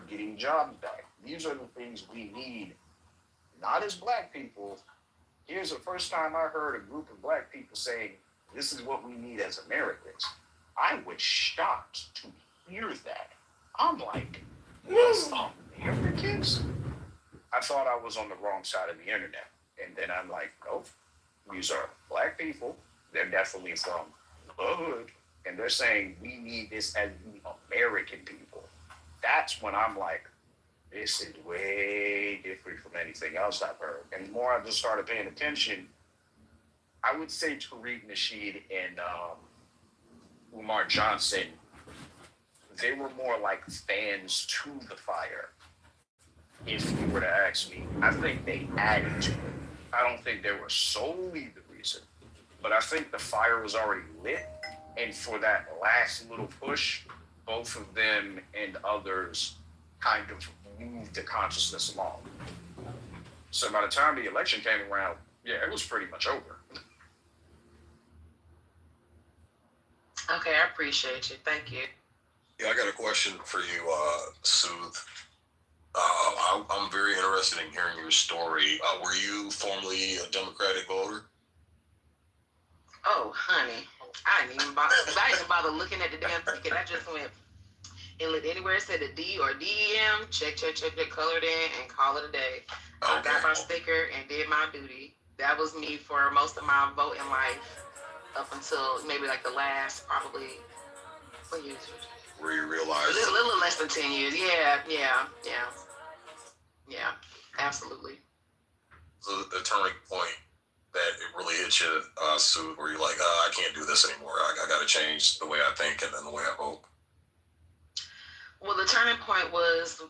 getting jobs back. These are the things we need, not as black people. Here's the first time I heard a group of black people saying, this is what we need as Americans. I was shocked to hear that. I'm like, as Americans? I thought I was on the wrong side of the internet. And then I'm like, nope, these are black people. They're definitely from the hood. And they're saying we need this as the American people. That's when I'm like, this is way different from anything else I've heard. And the more I just started paying attention, I would say Tariq Nasheed and Umar Johnson, they were more like fans to the fire. If you were to ask me, I think they added to it. I don't think they were solely the reason, but I think the fire was already lit. And for that last little push, both of them and others kind of moved the consciousness along. So by the time the election came around, yeah, it was pretty much over. Okay, I appreciate you. Thank you. Yeah, I got a question for you, Sooth. I'm very interested in hearing your story. Were you formerly a Democratic voter? Oh, honey, I didn't even bother looking at the damn ticket. I just went and looked anywhere it said a D or DEM, check, colored in, and call it a day. Okay. I got my sticker and did my duty. That was me for most of my voting life up until maybe like the last probably, what years? Where you realized? A little less than 10 years. Yeah, absolutely. So the turning point that it really hit you, Sue, where you're like, I can't do this anymore. I got to change the way I think and then the way I vote. Well, the turning point was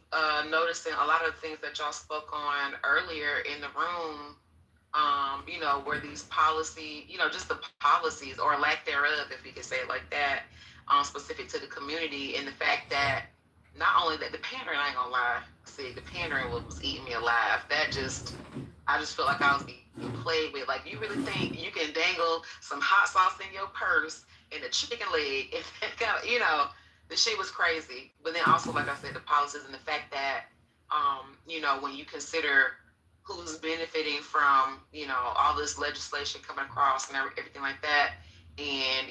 noticing a lot of the things that y'all spoke on earlier in the room, where these policy, just the policies or lack thereof, if we could say it like that, specific to the community, and the fact that not only that the pandering, I ain't gonna lie, the pandering was eating me alive. I just felt like I was being played with. Like, you really think you can dangle some hot sauce in your purse and a chicken leg and the shit was crazy. But then also, like I said, the policies and the fact that, when you consider who's benefiting from, all this legislation coming across and everything like that, and,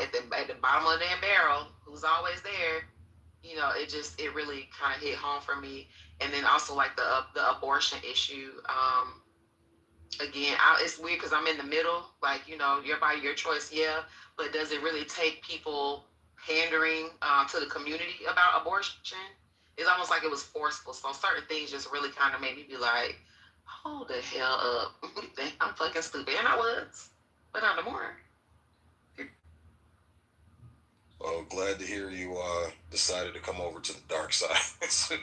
at the bottom of the damn barrel, who's always there, it really kind of hit home for me. And then also like the abortion issue. Again, it's weird because I'm in the middle, like, your body, your choice, yeah. But does it really take people pandering to the community about abortion? It's almost like it was forceful. So certain things just really kind of made me be like, hold the hell up. I'm fucking stupid. And I was, but not no more. Well, glad to hear you decided to come over to the dark side. To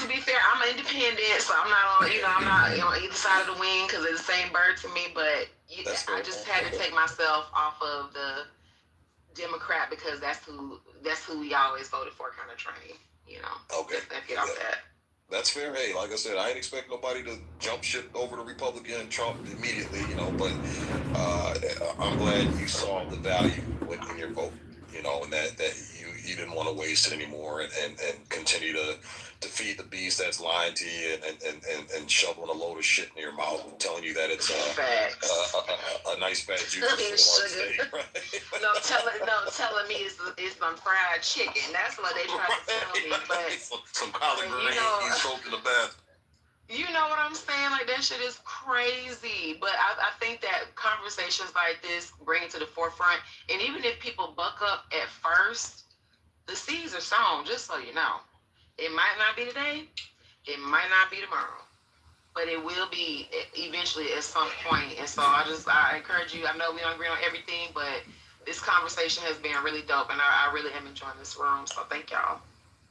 be fair, I'm independent, so I'm not on either side of the wing because it's the same bird to me. But I just had to take myself off of the Democrat because that's who we always voted for, kind of train. Okay. Get off that. That's fair. Hey, like I said, I ain't expect nobody to jump ship over to Republican and Trump immediately, but I'm glad you saw the value in your vote, and that you didn't want to waste it anymore and continue to feed the beast that's lying to you and shoveling a load of shit in your mouth and telling you that it's a nice fat juice. Right? telling me it's some fried chicken. That's what they try to tell me. But some collard greens soaked in the bath. You know what I'm saying? Like, that shit is crazy. But I think that conversations like this bring it to the forefront. And even if people buck up at first, the seeds are sown, just so you know. It might not be today. It might not be tomorrow. But it will be eventually at some point. And so I encourage you. I know we don't agree on everything, but this conversation has been really dope. And I really am enjoying this room. So thank y'all.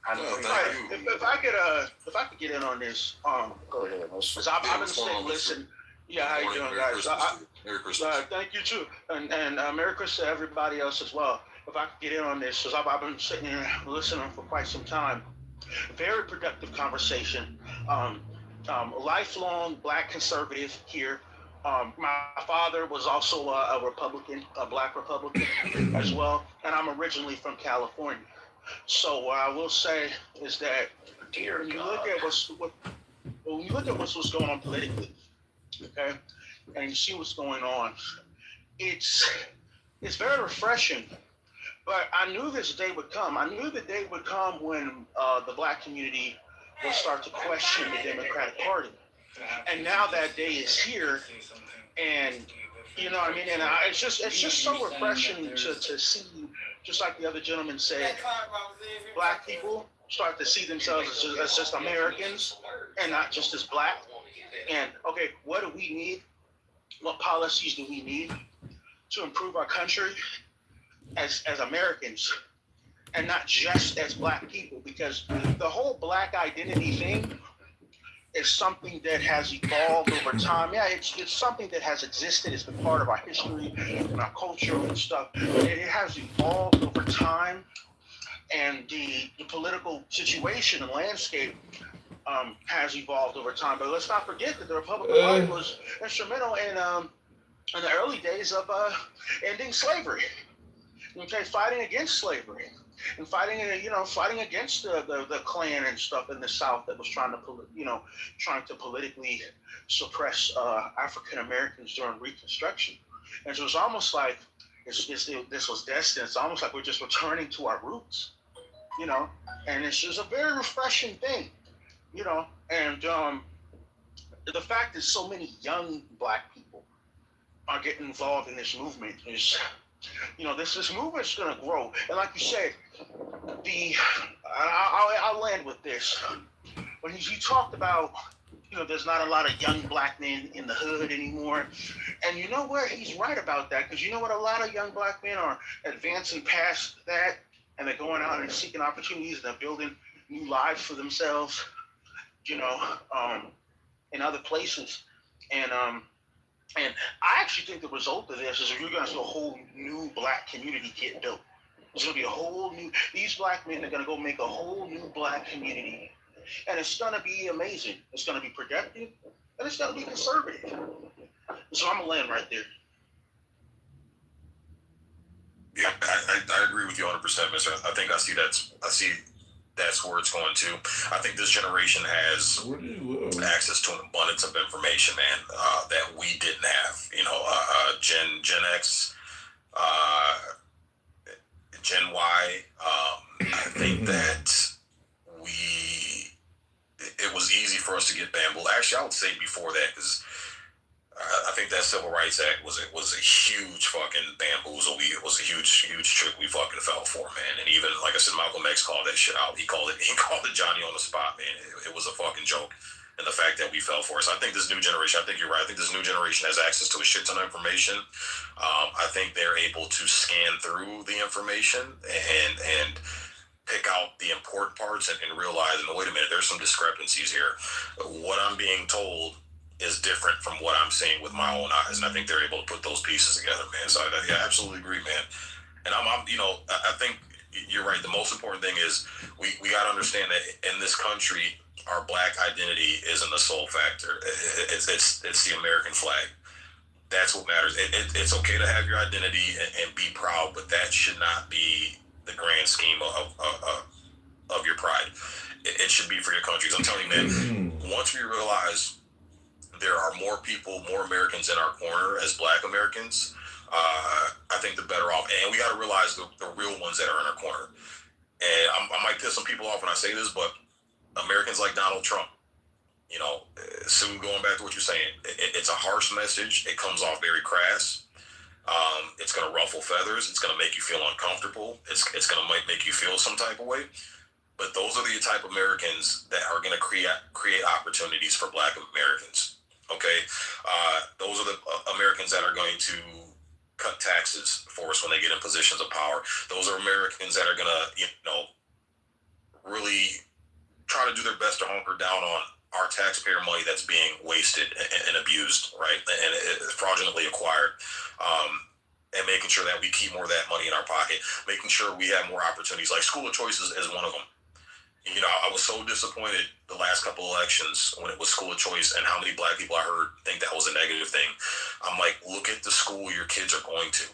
If I could get in on this, go ahead. Because I've been sitting, listen. Yeah, how you doing, guys? Merry Christmas. Thank you too, and Merry Christmas to everybody else as well. If I could get in on this, because I've been sitting here listening for quite some time. Very productive conversation. Lifelong Black conservative here. My father was also a Republican, a Black Republican as well, and I'm originally from California. So what I will say is that Dear when you God. look at what's going on politically, okay, and you see what's going on, it's very refreshing. But I knew this day would come. I knew the day would come when the black community will start to question the Democratic Party. And now that day is here, and you know what I mean. And it's just so refreshing to see, just like the other gentleman said, black people start to see themselves as just Americans and not just as black. And okay, what do we need? What policies do we need to improve our country as Americans, and not just as black people? Because the whole black identity thing is something that has evolved over time. Yeah, it's something that has existed. It's been part of our history and our culture and stuff. But it has evolved over time, and the political situation and landscape has evolved over time. But let's not forget that the Republican Party was instrumental in the early days of ending slavery. Okay, fighting against slavery and fighting against the Klan and stuff in the South that was trying to politically suppress African Americans during Reconstruction. And so it's almost like this was destined. It's almost like we're just returning to our roots, and it's just a very refreshing thing, and the fact that so many young black people are getting involved in this movement is, this movement's going to grow. And like you said, I'll land with this. When you talked about, there's not a lot of young black men in the hood anymore. And you know what? He's right about that, because you know what? A lot of young black men are advancing past that, and they're going out and seeking opportunities, and they're building new lives for themselves, in other places. And I actually think the result of this is you're going to see a whole new black community get built. There's going to be a whole new, these black men are going to go make a whole new black community. And it's going to be amazing. It's going to be productive, and it's going to be conservative. So I'm going to land right there. Yeah, I agree with you 100%, Mister. I think I see that's where it's going to. I think this generation has access to an abundance of information, man, that we didn't have. Gen X, Gen Y. I think that it was easy for us to get bamboozled. Actually, I would say before that, because I think that Civil Rights Act was a huge fucking bamboozle. It was a huge trick we fucking fell for, man. And even, like I said, Malcolm X called that shit out. He called it Johnny on the spot, man. It was a fucking joke. And the fact that we fell for it. So I think this new generation, I think you're right. I think this new generation has access to a shit ton of information. I think they're able to scan through the information and pick out the important parts and realize, wait a minute, there's some discrepancies here. What I'm being told is different from what I'm seeing with my own eyes, and I think they're able to put those pieces together, man. So I absolutely agree, man. And I think you're right. The most important thing is we got to understand that in this country, our black identity isn't the sole factor. It's the American flag. That's what matters. It's okay to have your identity and be proud, but that should not be the grand scheme of your pride. It should be for your countries. I'm telling you, man, once we realize there are more Americans in our corner as black Americans, I think the better off. And we got to realize the real ones that are in our corner. And I might piss some people off when I say this, but Americans like Donald Trump, soon going back to what you're saying, it's a harsh message. It comes off very crass. It's going to ruffle feathers. It's going to make you feel uncomfortable. It's going to make you feel some type of way. But those are the type of Americans that are going to create opportunities for black Americans. Okay, those are the Americans that are going to cut taxes for us when they get in positions of power. Those are Americans that are going to, really try to do their best to hunker down on our taxpayer money that's being wasted and abused, right, and fraudulently acquired. And making sure that we keep more of that money in our pocket, making sure we have more opportunities. Like school of choice is one of them. I was so disappointed the last couple elections when it was school of choice and how many black people I heard think that was a negative thing. I'm like, look at the school your kids are going to.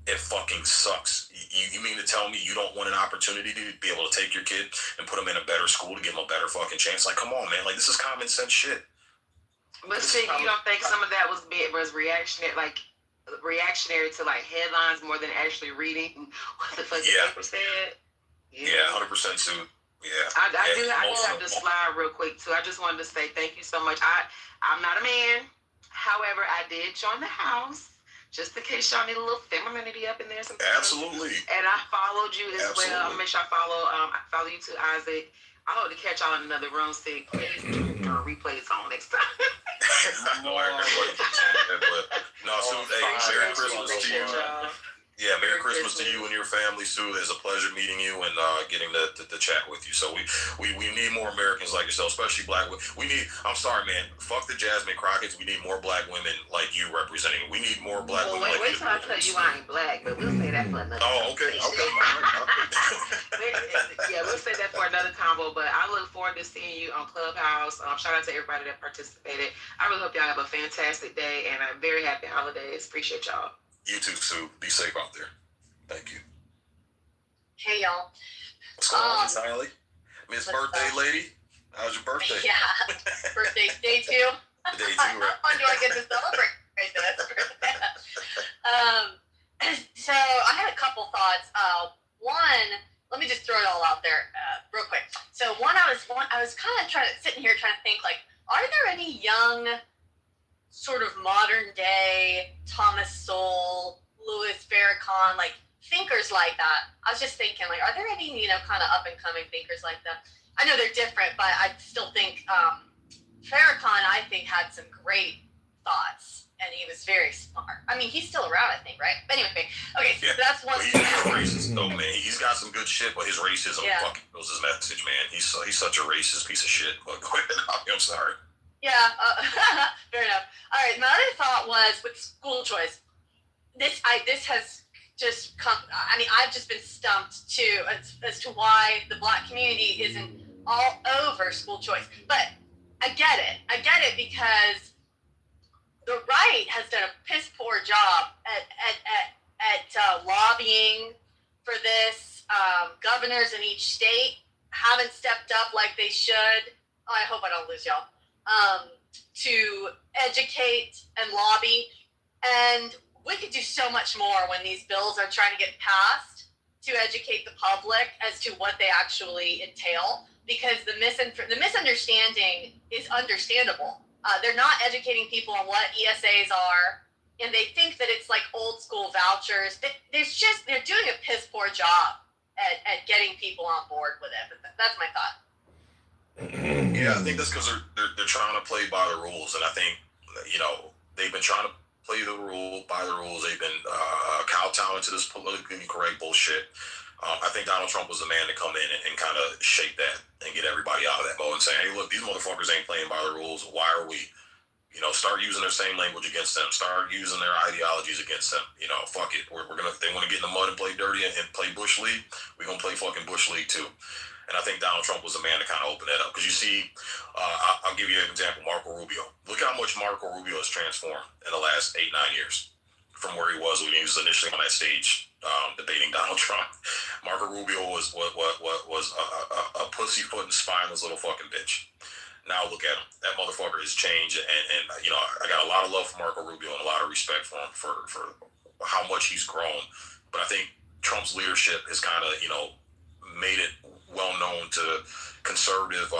It fucking sucks. You mean to tell me you don't want an opportunity to be able to take your kid and put them in a better school to give them a better fucking chance? Like, come on, man. Like, this is common sense shit. But see, you don't think some of that was reactionary, reactionary to like headlines more than actually reading what the fucking paper said? Yeah, 100% Sue. Yeah. I do have to slide real quick too. I just wanted to say thank you so much. I'm not a man. However, I did join the house just in case y'all need a little femininity up in there sometimes. Absolutely. And I followed you as well. I'll make sure I follow you too, Isaac. I hope to catch y'all in another room. See, please replay it on next time. No, Sue, hey, Merry Christmas to you. Yeah, Merry Christmas to you and your family, Sue. It's a pleasure meeting you and getting to chat with you. So we need more Americans like yourself, especially black women. I'm sorry, man. Fuck the Jasmine Crockett's. We need more black women like you representing. We need more black women like you. Wait till I tell you I ain't black, but we'll say that for another okay. Yeah, we'll say that for another combo, but I look forward to seeing you on Clubhouse. Shout out to everybody that participated. I really hope y'all have a fantastic day and a very happy holidays. Appreciate y'all. You too, Sue. Be safe out there. Thank you. Hey, y'all. What's going on, Miss Hailey? Miss Birthday Lady? How's your birthday? Yeah, birthday day 2. Day 2, right? When do I get to celebrate this? So I had a couple thoughts. One, let me just throw it all out there real quick. So I was kind of sitting here trying to think, like, are there any young sort of modern day Thomas Sowell, Louis Farrakhan, like thinkers like that? I was just thinking, like, are there any, kind of up and coming thinkers like that? I know they're different, but I still think Farrakhan, I think, had some great thoughts, and he was very smart. I mean, he's still around, I think, right? But anyway, okay, so that's one. He's racist, though, man. He's got some good shit, but his racism fucking kills his message, man. He's such a racist piece of shit. But go ahead, I'm sorry. Yeah, fair enough. All right, my other thought was with school choice. This has just come. I mean, I've just been stumped too as to why the Black community isn't all over school choice. But I get it because the right has done a piss poor job at lobbying for this. Governors in each state haven't stepped up like they should. Oh, I hope I don't lose y'all. To educate and lobby, and we could do so much more when these bills are trying to get passed to educate the public as to what they actually entail, because the misunderstanding is understandable. They're not educating people on what ESAs are, and they think that it's like old school vouchers. They're doing a piss poor job at getting people on board with it. But that's my thought. Yeah, I think that's because they're trying to play by the rules, and I think they've been trying to play by the rules. They've been kowtowing to this politically correct bullshit. I think Donald Trump was the man to come in and kind of shake that and get everybody out of that mode and say, hey, look, these motherfuckers ain't playing by the rules. Why are we? Start using their same language against them. Start using their ideologies against them. Fuck it. They want to get in the mud and play dirty and play Bush League. We're going to play fucking Bush League too. And I think Donald Trump was the man to kind of open that up. Because you see, I'll give you an example, Marco Rubio. Look how much Marco Rubio has transformed in the last 8-9 years from where he was when he was initially on that stage debating Donald Trump. Marco Rubio was a pussyfoot and spineless little fucking bitch. Now look at him. That motherfucker has changed. And I got a lot of love for Marco Rubio and a lot of respect for him for how much he's grown. But I think Trump's leadership has kind of, made it well known to conservative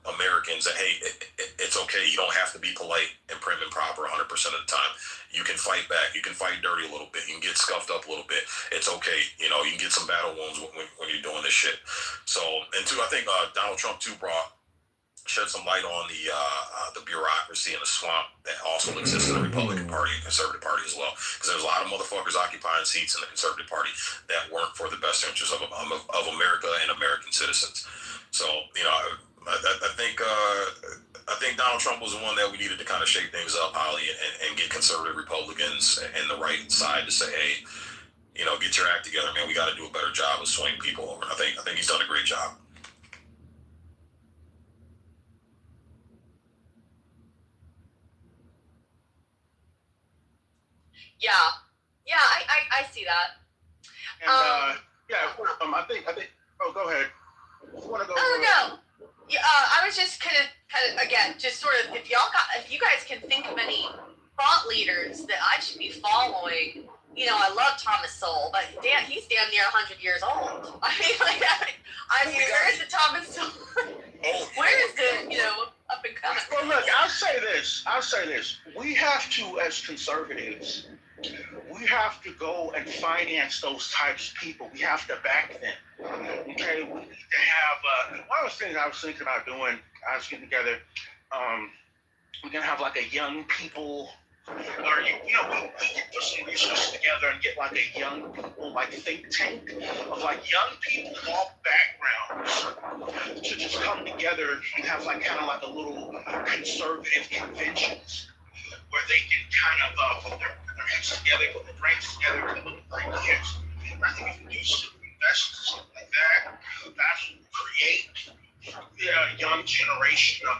Americans that, hey, it's okay. You don't have to be polite and prim and proper 100% of the time. You can fight back. You can fight dirty a little bit. You can get scuffed up a little bit. It's okay. You can get some battle wounds when you're doing this shit. So, and two, I think Donald Trump too shed some light on the bureaucracy and the swamp that also exists in the Republican Party and Conservative Party as well. Because there's a lot of motherfuckers occupying seats in the Conservative Party that weren't for the best interests of America and American citizens. So, I think Donald Trump was the one that we needed to kind of shake things up, Holly, and get conservative Republicans and the right side to say, hey, get your act together, man. We got to do a better job of swinging people over. I think he's done a great job. Yeah, Yeah, I see that. And I think. Oh, go ahead. You want to go? Oh no. Yeah, I was just kind of again, just sort of if you guys can think of any thought leaders that I should be following. You know, I love Thomas Sowell, but he's damn near 100 years old. I mean, where is the Thomas Sowell? Where is the up and coming? Well, look, I'll say this. We have to, as conservatives, we have to go and finance those types of people. We have to back them. Okay, we need to have. One of the things I was thinking about doing, I was getting together. We're gonna have like a young people, or we can put some resources together and get like a young people like think tank of like young people from all backgrounds to just come together and have like kind of like a little conservative conventions where they can kind of put their heads together, put their brains together, and look at ideas. I think if we do some investments, something like that, that will create a young generation of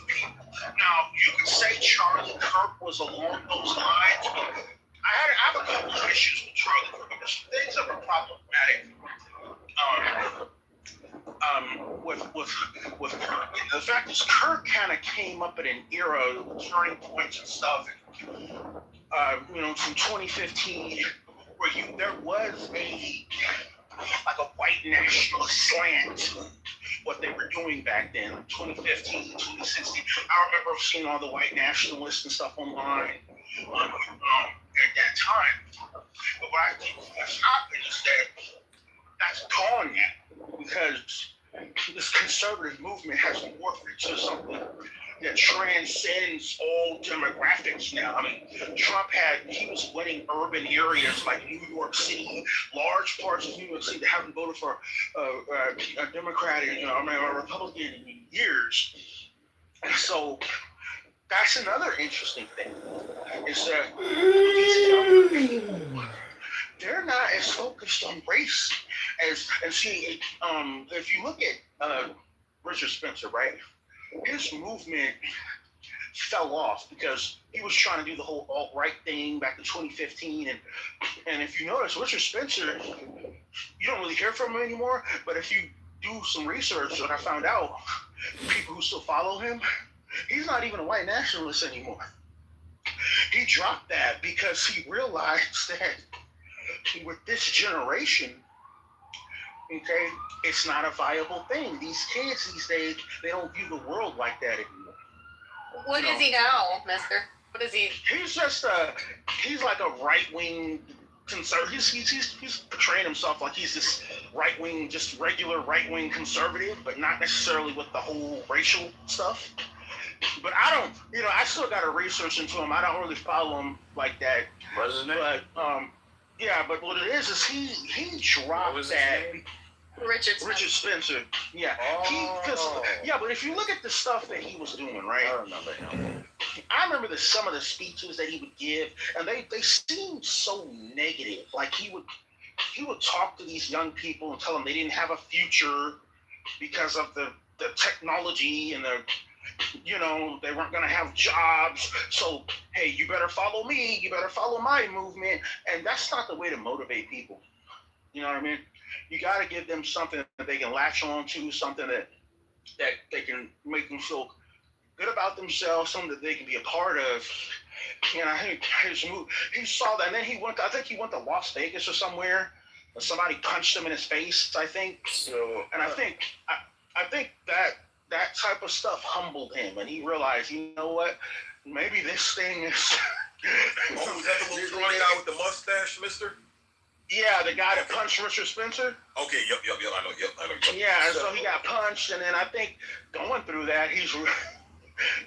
people. Now, you could say Charlie Kirk was along those lines, but I have a couple of issues with Charlie Kirk. There's some things that were problematic with Kirk. And the fact is, Kirk kind of came up at an era, turning points and stuff, and, from 2015, where there was like a white nationalist slant to what they were doing back then, 2015, 2016. I remember seeing all the white nationalists and stuff online at that time. But what I think has happened is that that's gone now, because this conservative movement has morphed into something that transcends all demographics now. I mean, Trump he was winning urban areas like New York City, large parts of New York City that haven't voted for a Democrat or a Republican in years. So that's another interesting thing, is that these younger people, they're not as focused on race and see, if you look at Richard Spencer, right? His movement fell off because he was trying to do the whole alt-right thing back in 2015, and if you notice, Richard Spencer, you don't really hear from him anymore. But if you do some research, what I found out, people who still follow him, he's not even a white nationalist anymore. He dropped that because he realized that with this generation, okay, it's not a viable thing. These kids these days, they don't view the world like that anymore. What is he now, mister? What is he? He's just he's like a right-wing conservative. He's portraying himself like he's this right-wing, just regular right-wing conservative, but not necessarily with the whole racial stuff. But I still got to research into him. I don't really follow him like that. What's his name? But but what it is he dropped that. Richard Spencer. Yeah. Oh. But if you look at the stuff that he was doing, right? I remember him. I remember some of the speeches that he would give, and they seemed so negative. Like he would talk to these young people and tell them they didn't have a future because of the technology and they weren't going to have jobs. So, hey, you better follow me. You better follow my movement. And that's not the way to motivate people. You know what I mean? You got to give them something that they can latch on to, something that they can make them feel good about themselves, something that they can be a part of. And I think he saw that, and then I think he went to Las Vegas or somewhere, and somebody punched him in his face, I think. So, and I think that type of stuff humbled him, and he realized, you know what, maybe this thing is. Was that the little running out with the mustache, mister? Yeah, the guy that punched Richard Spencer. Okay, yep, I know. Yeah, so he got punched, and then I think going through that,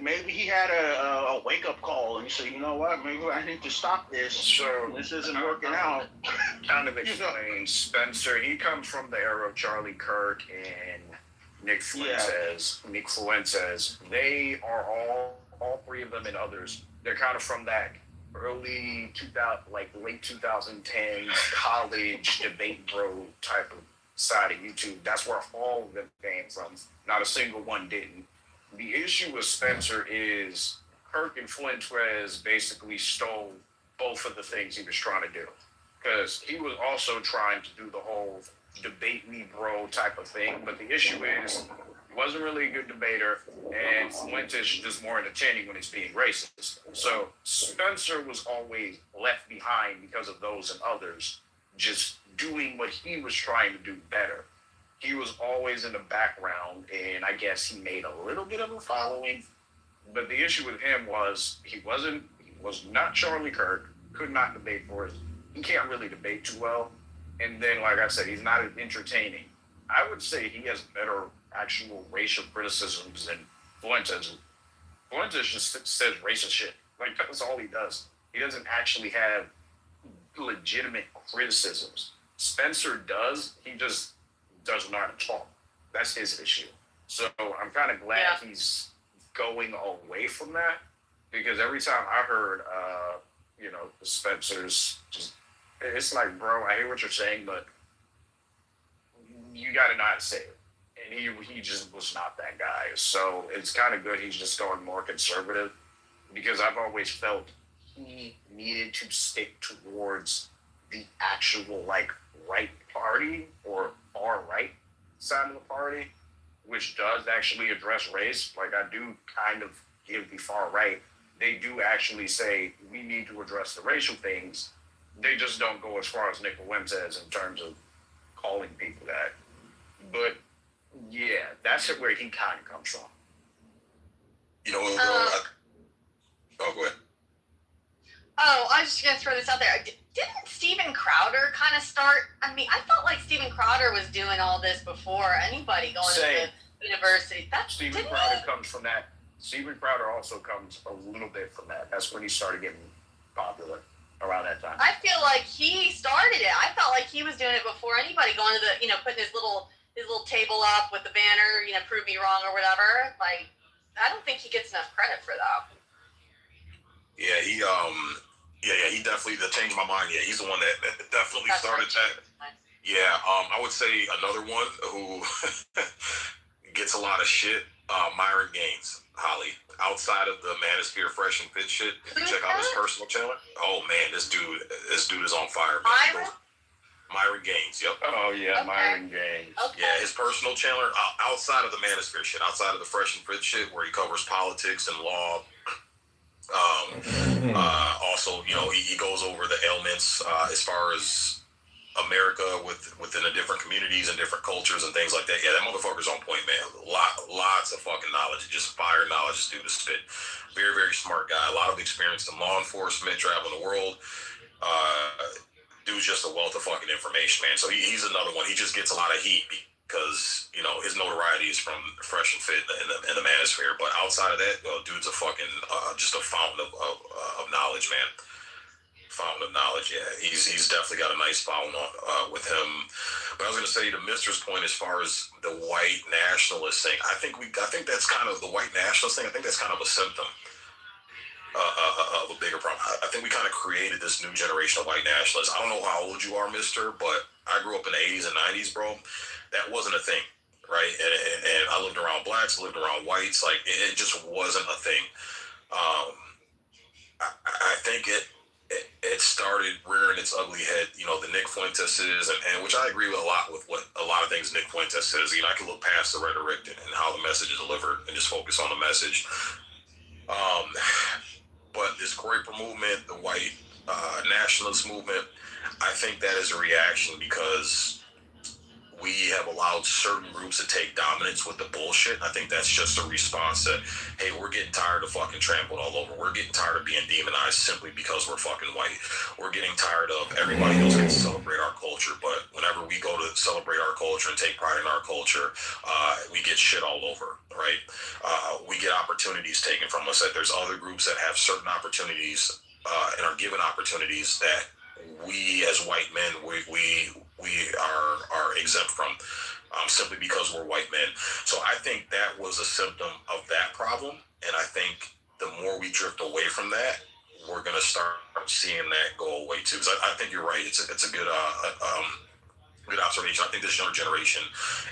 maybe he had a wake-up call, and he said, you know what, maybe I need to stop this. So this isn't working out. Kind of explain Spencer. He comes from the era of Charlie Kirk and Nick Fuentes. Yeah. Nick Fuentes. They are all three of them and others. They're kind of from that early 2000, like late 2010s college debate bro type of side of YouTube. That's where all of them came from. Not a single one didn't. The issue with Spencer is Kirk and Fuentes basically stole both of the things he was trying to do. Because he was also trying to do the whole debate me bro type of thing. But the issue is, he wasn't really a good debater, and Fuentes is just more entertaining when he's being racist. So Spencer was always left behind because of those and others just doing what he was trying to do better. He was always in the background, and I guess he made a little bit of a following. But the issue with him was he was not Charlie Kirk, could not debate for us. He can't really debate too well. And then, like I said, he's not as entertaining. I would say he has better actual racial criticisms than Fuentes. Fuentes just says racist shit. Like, that's all he does. He doesn't actually have legitimate criticisms. Spencer does. He just doesn't know how to talk. That's his issue. So I'm kind of glad he's going away from that, because every time I heard, the Spencer's just, it's like, bro, I hear what you're saying, but you got to know how to say it. And he just was not that guy. So it's kind of good he's just going more conservative, because I've always felt he needed to stick towards the actual, like, right party or far right side of the party, which does actually address race. Like, I do kind of give the far right. They do actually say we need to address the racial things. They just don't go as far as Nick Fuentes in terms of calling people that. But yeah, that's where he kind of comes from. You know what? Oh, go ahead. Oh, I was just gonna throw this out there. Didn't Steven Crowder kind of start? I mean, I felt like Steven Crowder was doing all this before anybody going to the university. Steven Crowder comes from that. Steven Crowder also comes a little bit from that. That's when he started getting popular, around that time. I feel like he started it. I felt like he was doing it before anybody, going to the, putting his little table up with the banner, prove me wrong or whatever. Like, I don't think he gets enough credit for that. Yeah, he definitely changed my mind. Yeah, he's the one that definitely started that. Yeah, I would say another one who gets a lot of shit, Myron Gaines, Holly. Outside of the Manosphere Fresh and Fit shit, if you check out his personal channel, oh man, this dude is on fire. Man. Myron Gaines, yep. Oh yeah, okay. Myron Gaines. Okay. Yeah, his personal channel, outside of the Manosphere shit, outside of the Fresh and Fit shit, where he covers politics and law. Also, he goes over the ailments as far as America within the different communities and different cultures and things like that. Yeah, that motherfucker's on point, man. Lots of fucking knowledge, just fire knowledge, dude to spit. Very, very smart guy. A lot of experience in law enforcement, traveling the world. Dude's just a wealth of fucking information, man. So he's another one. He just gets a lot of heat because his notoriety is from Fresh and Fit in the Manosphere. But outside of that, dude's a fucking just a fountain of knowledge, man. Fountain of knowledge, yeah. He's definitely got a nice following with him. But I was going to say, to Mister's point, as far as the white nationalist thing, I think that's kind of the white nationalist thing. I think that's kind of a symptom of a bigger problem. I think we kind of created this new generation of white nationalists. I don't know how old you are, Mister, but I grew up in the 80s and 90s, bro. That wasn't a thing, right? And I lived around blacks, I lived around whites. Like, it just wasn't a thing. I think it started rearing its ugly head, the Nick Fuenteses, and which I agree with a lot of things Nick Fuentes says. I can look past the rhetoric and how the message is delivered and just focus on the message. But this Groyper movement, the white nationalist movement, I think that is a reaction because we have allowed certain groups to take dominance with the bullshit. I think that's just a response that, hey, we're getting tired of fucking trampled all over. We're getting tired of being demonized simply because we're fucking white. We're getting tired of everybody else getting to celebrate our culture. But whenever we go to celebrate our culture and take pride in our culture, we get shit all over, right? We get opportunities taken from us. That there's other groups that have certain opportunities and are given opportunities that we as white men, we are exempt from simply because we're white men. So I think that was a symptom of that problem. And I think the more we drift away from that, we're going to start seeing that go away too. Because I think you're right. It's a good good observation. I think this younger generation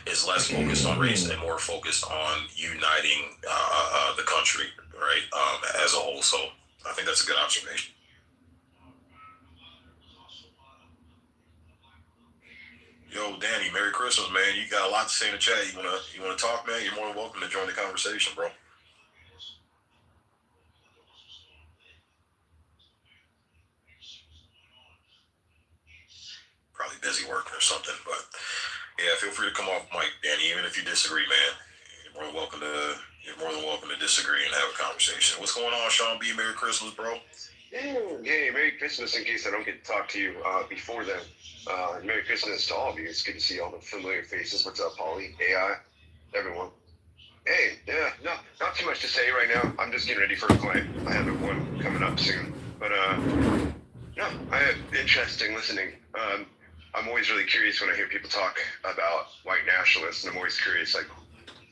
is less focused on race and more focused on uniting the country, right, as a whole. So I think that's a good observation. Yo, Danny, Merry Christmas, man. You got a lot to say in the chat. You wanna talk, man? You're more than welcome to join the conversation, bro. Probably busy working or something, but yeah, feel free to come off mic, Danny. Even if you disagree, man, you're more than welcome to disagree and have a conversation. What's going on, Sean B? Merry Christmas, bro. Hey, Merry Christmas in case I don't get to talk to you before then. Merry Christmas to all of you. It's good to see all the familiar faces. What's up, Holly, AI, everyone? Hey, yeah, no, not too much to say right now. I'm just getting ready for a client. I have one coming up soon. But, no, I have interesting listening. I'm always really curious when I hear people talk about white nationalists, and I'm always curious, like,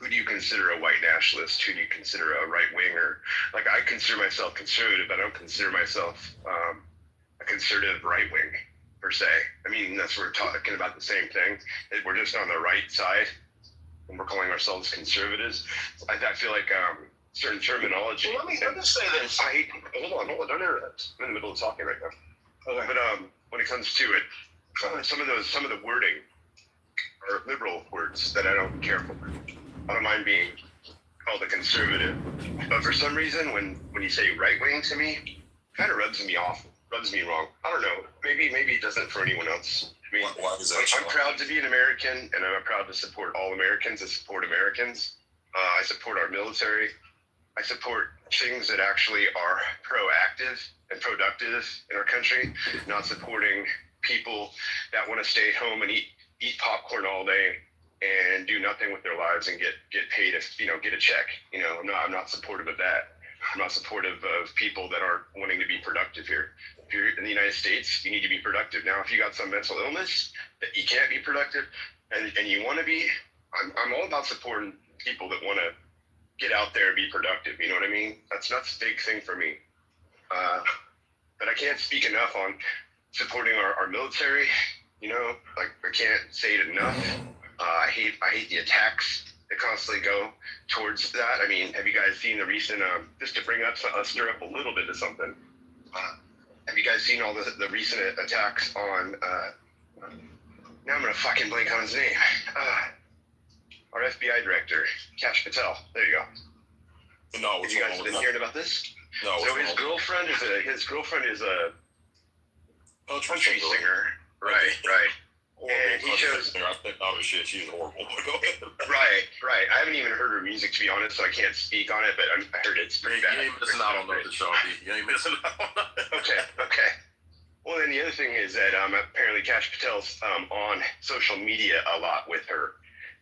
who do you consider a white nationalist? Who do you consider a right winger? Like, I consider myself conservative, but I don't consider myself a conservative right wing per se. I mean, that's we're talking about the same thing. We're just on the right side, and we're calling ourselves conservatives. I feel like certain terminology. Well, let me say this. Hold on, don't interrupt. I'm in the middle of talking right now. Okay. But when it comes to it, some of the wording are liberal words that I don't care for. I don't mind being called a conservative, but for some reason, when you say right wing to me, it kind of rubs me wrong. I don't know. Maybe it doesn't for anyone else. I mean, Why is that? I'm proud to be an American, and I'm proud to support all Americans. I support Americans. I support our military. I support things that actually are proactive and productive in our country, not supporting people that want to stay home and eat popcorn all day and do nothing with their lives and get paid get a check. I'm not supportive of that. I'm not supportive of people that aren't wanting to be productive here. If you're in the United States, you need to be productive. Now, if you got some mental illness that you can't be productive and you want to be, I'm all about supporting people that want to get out there and be productive. You know what I mean? That's a big thing for me. But I can't speak enough on supporting our military. Like, I can't say it enough. I hate the attacks that constantly go towards that. I mean, have you guys seen the recent, just to stir up a little bit of something, have you guys seen all the recent attacks on, now I'm going to fucking blank on his name, our FBI director, Kash Patel. There you go. No, have you guys been hearing about this? No. So his girlfriend is a country singer. Right. And he shows. I think all the shit. She's horrible. Go ahead. Right. I haven't even heard her music, to be honest, so I can't speak on it. But I heard it's pretty bad. You ain't missing out on nothing, Sean B. You ain't missing out on nothing. Okay. Well, then the other thing is that apparently Kash Patel's on social media a lot with her,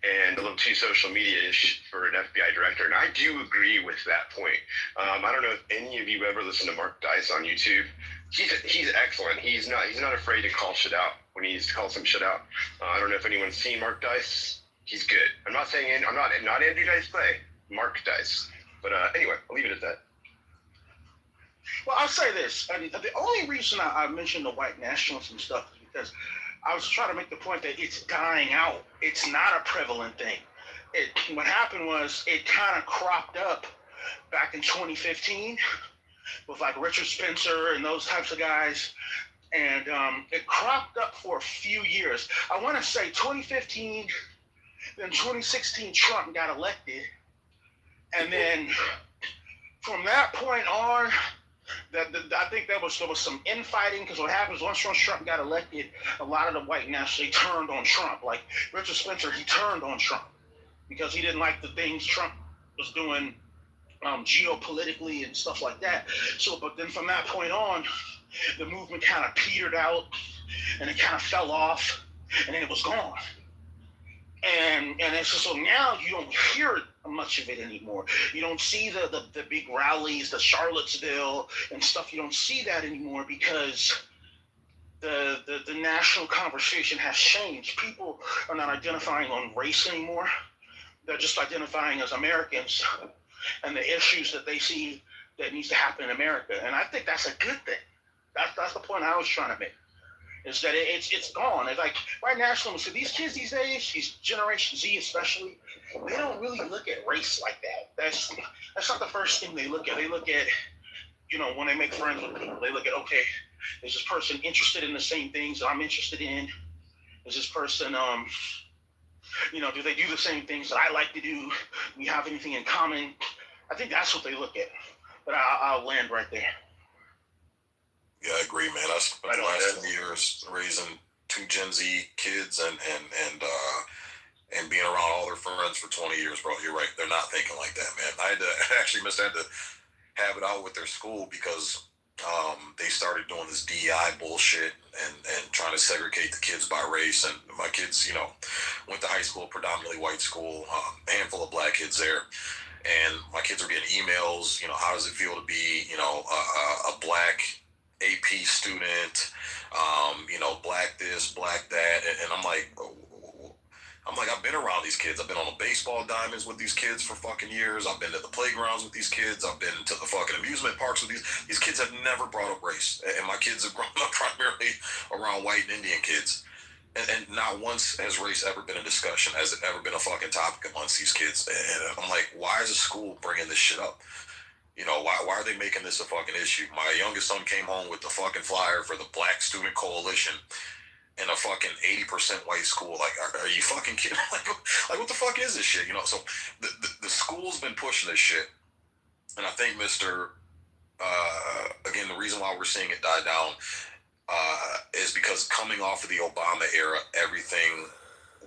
and a little too social media-ish for an FBI director. And I do agree with that point. I don't know if any of you ever listen to Mark Dice on YouTube. He's excellent. He's not afraid to call shit out when he needs to call some shit out. I don't know if anyone's seen Mark Dice. He's good. I'm not saying I'm not Andrew Dice Clay. Mark Dice. But anyway, I'll leave it at that. Well, I'll say this. I mean, the only reason I mentioned the white nationalism stuff is because I was trying to make the point that it's dying out. It's not a prevalent thing. What happened was it kind of cropped up back in 2015 with like Richard Spencer and those types of guys. And it cropped up for a few years. I want to say 2015, then 2016, Trump got elected. And then from that point on, I think there was some infighting, because what happens once Trump got elected, a lot of the white nationalists turned on Trump. Like Richard Spencer, he turned on Trump because he didn't like the things Trump was doing geopolitically and stuff like that. So, but then from that point on, the movement kind of petered out and it kind of fell off and then it was gone. And it's just, so now you don't hear much of it anymore. You don't see the big rallies, the Charlottesville and stuff. You don't see that anymore because the national conversation has changed. People are not identifying on race anymore. They're just identifying as Americans and the issues that they see that needs to happen in America. And I think that's a good thing. That's the point I was trying to make. Is that it's gone. It's like white nationalism. So these kids these days, these Generation Z especially, they don't really look at race like that. That's not the first thing they look at. They look at, when they make friends with people, they look at, okay, is this person interested in the same things that I'm interested in? Is this person, do they do the same things that I like to do? We have anything in common? I think that's what they look at. But I'll land right there. Yeah, I agree, man. I spent the last 2 years raising 2 Gen Z kids and being around all their friends for 20 years, bro. You're right. They're not thinking like that, man. I had to have it out with their school because they started doing this DEI bullshit and trying to segregate the kids by race. And my kids, went to high school, predominantly white school, a handful of black kids there. And my kids were getting emails, how does it feel to be, a black AP student, black this, black that. And I'm like, I've been around these kids. I've been on the baseball diamonds with these kids for fucking years. I've been to the playgrounds with these kids. I've been to the fucking amusement parks with these kids have never brought up race. And my kids have grown up primarily around white and Indian kids. And not once has race ever been a discussion, has it ever been a fucking topic amongst these kids. And I'm like, why is the school bringing this shit up? Why are they making this a fucking issue? My youngest son came home with the fucking flyer for the Black Student Coalition in a fucking 80% white school. Like, are you fucking kidding? Like what the fuck is this shit? So the school's been pushing this shit. And I think again, the reason why we're seeing it die down is because coming off of the Obama era, everything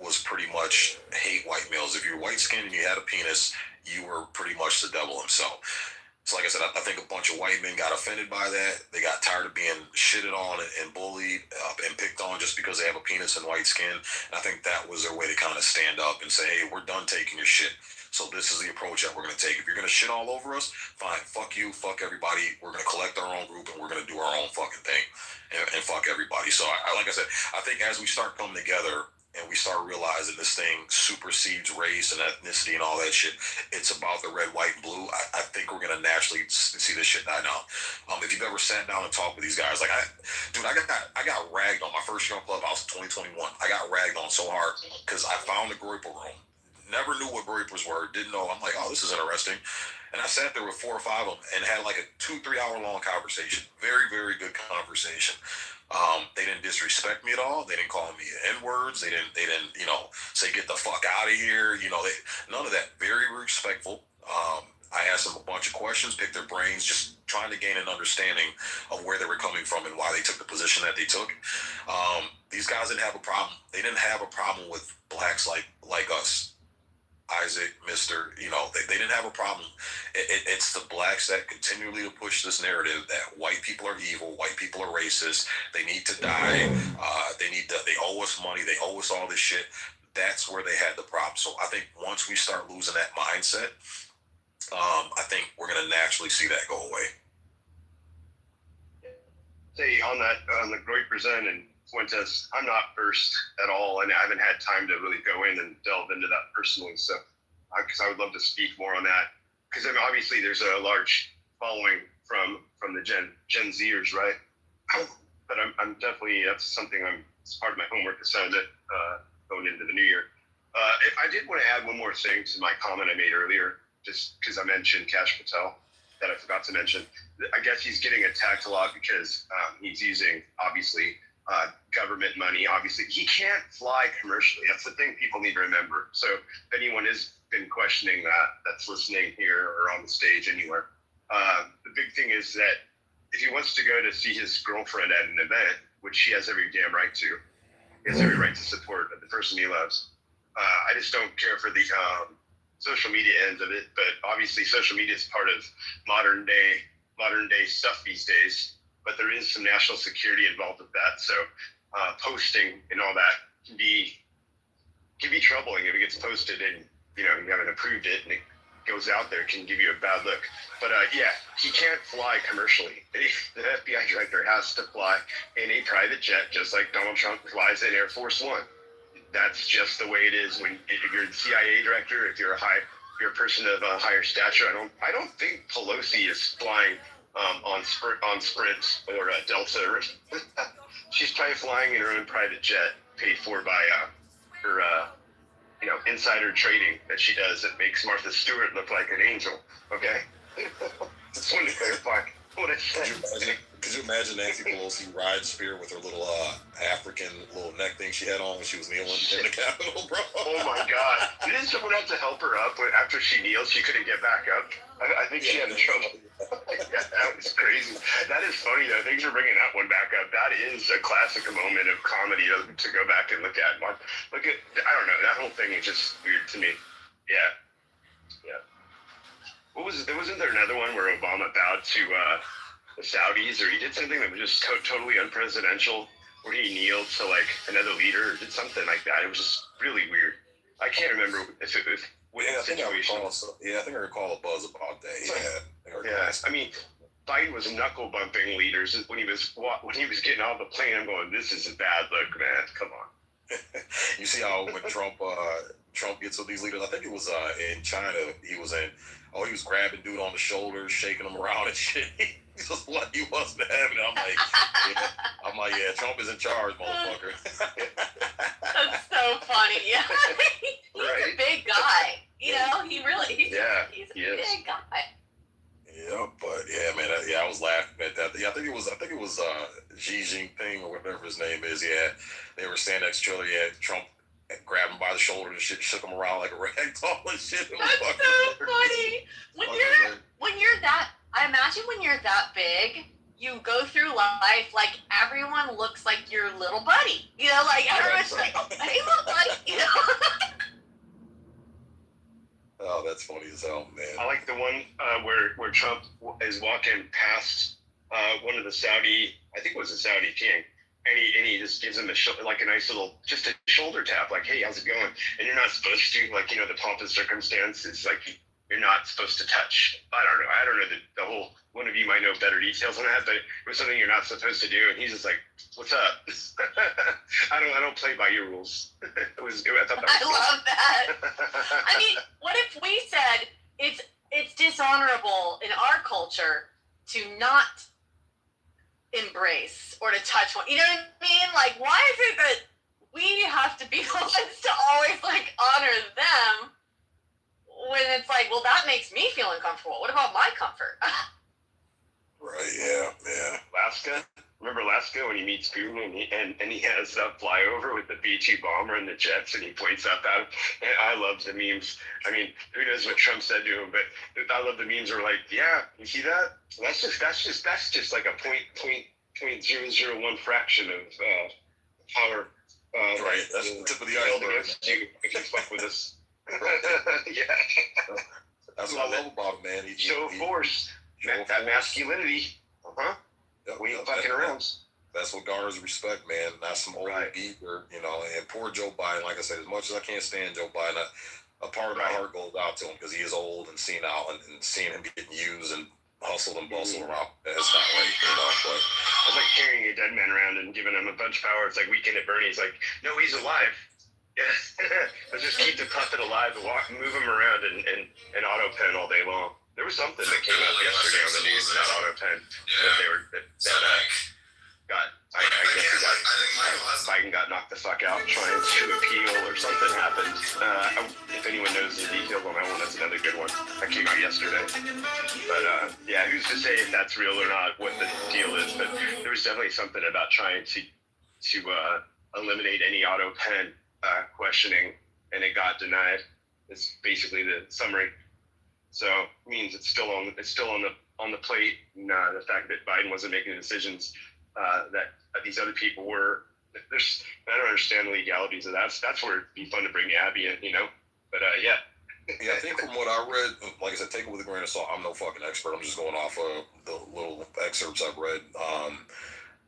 was pretty much hate white males. If you're white skinned and you had a penis, you were pretty much the devil himself. So like I said, I think a bunch of white men got offended by that. They got tired of being shitted on and bullied and picked on just because they have a penis and white skin. And I think that was their way to kind of stand up and say, hey, we're done taking your shit. So this is the approach that we're going to take. If you're going to shit all over us, fine, fuck you, fuck everybody. We're going to collect our own group and we're going to do our own fucking thing and fuck everybody. So like I said, I think as we start coming together and we start realizing this thing supersedes race and ethnicity and all that shit, it's about the red, white, and blue. I think we're going to naturally see this shit die down. If you've ever sat down and talked with these guys, like I got ragged on my first year on Clubhouse in 2021. I got ragged on so hard because I found the Groyper room. Never knew what Groypers were. Didn't know. I'm like, oh, this is interesting. And I sat there with 4 or 5 of them and had like a 2-3 hour long conversation. Very, very good conversation. They didn't disrespect me at all. They didn't call me N-words. They didn't, say get the fuck out of here. None of that. Very respectful. I asked them a bunch of questions, picked their brains, just trying to gain an understanding of where they were coming from and why they took the position that they took. These guys didn't have a problem. They didn't have a problem with blacks like us. Isaac, Mr., they didn't have a problem. It's the blacks that continually push this narrative that white people are evil, white people are racist, they need to die, they owe us money, they owe us all this shit. That's where they had the problem. So I think once we start losing that mindset, I think we're going to naturally see that go away. Say on the Groypers and Fuentes, I'm not versed at all, and I haven't had time to really go in and delve into that personally. So, because I would love to speak more on that, because obviously there's a large following from the Gen Zers, right? But I'm definitely, that's something it's part of my homework assignment going into the new year. If I did want to add one more thing to my comment I made earlier, just because I mentioned Kash Patel, that I forgot to mention. I guess he's getting attacked a lot because he's using, obviously, government money. Obviously, he can't fly commercially. That's the thing people need to remember. So if anyone has been questioning that's listening here or on the stage anywhere, the big thing is that if he wants to go to see his girlfriend at an event, which he has every damn right to, he has every right to support the person he loves. I just don't care for the social media end of it, but obviously social media is part of modern day stuff these days. But there is some national security involved with that. So posting and all that can be troubling if it gets posted and you haven't approved it and it goes out there. It can give you a bad look. But yeah, he can't fly commercially. The FBI director has to fly in a private jet, just like Donald Trump flies in Air Force One. That's just the way it is. If you're the CIA director, if you're a person of a higher stature, I don't think Pelosi is flying on Sprint or Delta. She's probably flying in her own private jet, paid for by her insider trading that she does that makes Martha Stewart look like an angel. Okay, just wanted to clarify what I said. Could you imagine Nancy Pelosi riding spear with her little African little neck thing she had on when she was kneeling in the Capitol, bro? Oh my God! Didn't someone have to help her up after she kneeled? She couldn't get back up. I think she had trouble. Yeah, that was crazy. That is funny though. Thanks for bringing that one back up. That is a classic moment of comedy to go back and look at. Look at, I don't know. That whole thing is just weird to me. Yeah. Wasn't there another one where Obama bowed to the Saudis, or he did something that was just totally unpresidential, where he kneeled to like another leader, or did something like that? It was just really weird. I can't remember if it was. I think I recall a buzz about that. Yeah. I mean, Biden was knuckle bumping leaders when he was getting off the plane. I'm going, this is a bad look, man. Come on. You see how when Trump gets with these leaders, I think it was in China, he was grabbing dude on the shoulders, shaking him around and shit. He's just like he wasn't having it. I'm like, yeah, Trump is in charge, motherfucker. That's so funny. Yeah. He's Right. a big guy. You know, he's a big guy. Yeah, but yeah, man, I was laughing at that. Yeah, I think it was Xi Jinping or whatever his name is. Yeah, they were standing next to each other. Yeah, Trump grabbed him by the shoulder and shit, shook him around like a rag doll and shit. It was That's fucking so hilarious. funny. When you're that, I imagine when you're that big, you go through life like everyone looks like your little buddy. You know, like everyone's like, hey, little buddy. You know. Oh, that's funny as hell, man. I like the one where Trump is walking past one of the Saudi, I think it was a Saudi king, and he just gives him a nice little, just a shoulder tap, like, hey, how's it going? And you're not supposed to, like, you know, the pomp and circumstance is like you're not supposed to touch. I don't know the whole. One of you might know better details on that, but it was something you're not supposed to do, and he's just like, "What's up?" I don't play by your rules. I thought that was I love that. I mean, what if we said it's dishonorable in our culture to not embrace or to touch one? You know what I mean? Like, why is it that we have to be the ones to always like honor them when it's like, well, that makes me feel uncomfortable. What about my comfort? Right? Yeah. Alaska. Remember Alaska when he meets Putin and he has that flyover with the B-2 bomber and the jets and he points up at him. And I love the memes. I mean, who knows what Trump said to him, but I love the memes where like, yeah, you see that? That's just like a 0.001 fraction of power. Right. That's the tip of the iceberg. If you fuck with us. Yeah. That's what I love about him, man. Show of force. That masculinity. Yep, We ain't fucking around. That's what garners respect, man. Not some old beaver, you know. And poor Joe Biden, like I said, as much as I can't stand Joe Biden, a part of my heart goes out to him because he is old and senile, and seeing him getting used and hustled and bustled around, that's not right, you know. But it's like carrying a dead man around and giving him a bunch of power. It's like Weekend at Bernie's. Like, no, he's alive. Yeah, let's just keep the puppet alive and move him around and auto pen all day long. There was something that came up yesterday on the news about auto pen I guess Biden got knocked the fuck out trying to appeal or something happened. If anyone knows the details on that one, that's another good one. That came out yesterday. But yeah, who's to say if that's real or not, what the deal is? But there was definitely something about trying to eliminate any auto pen questioning, and it got denied. It's basically the summary. So it means it's still on the plate. And, the fact that Biden wasn't making decisions that these other people were. I don't understand the legalities of that. That's where it'd be fun to bring Abby in, you know. But yeah. Yeah, I think from what I read, like I said, take it with a grain of salt. I'm no fucking expert. I'm just going off of the little excerpts I've read.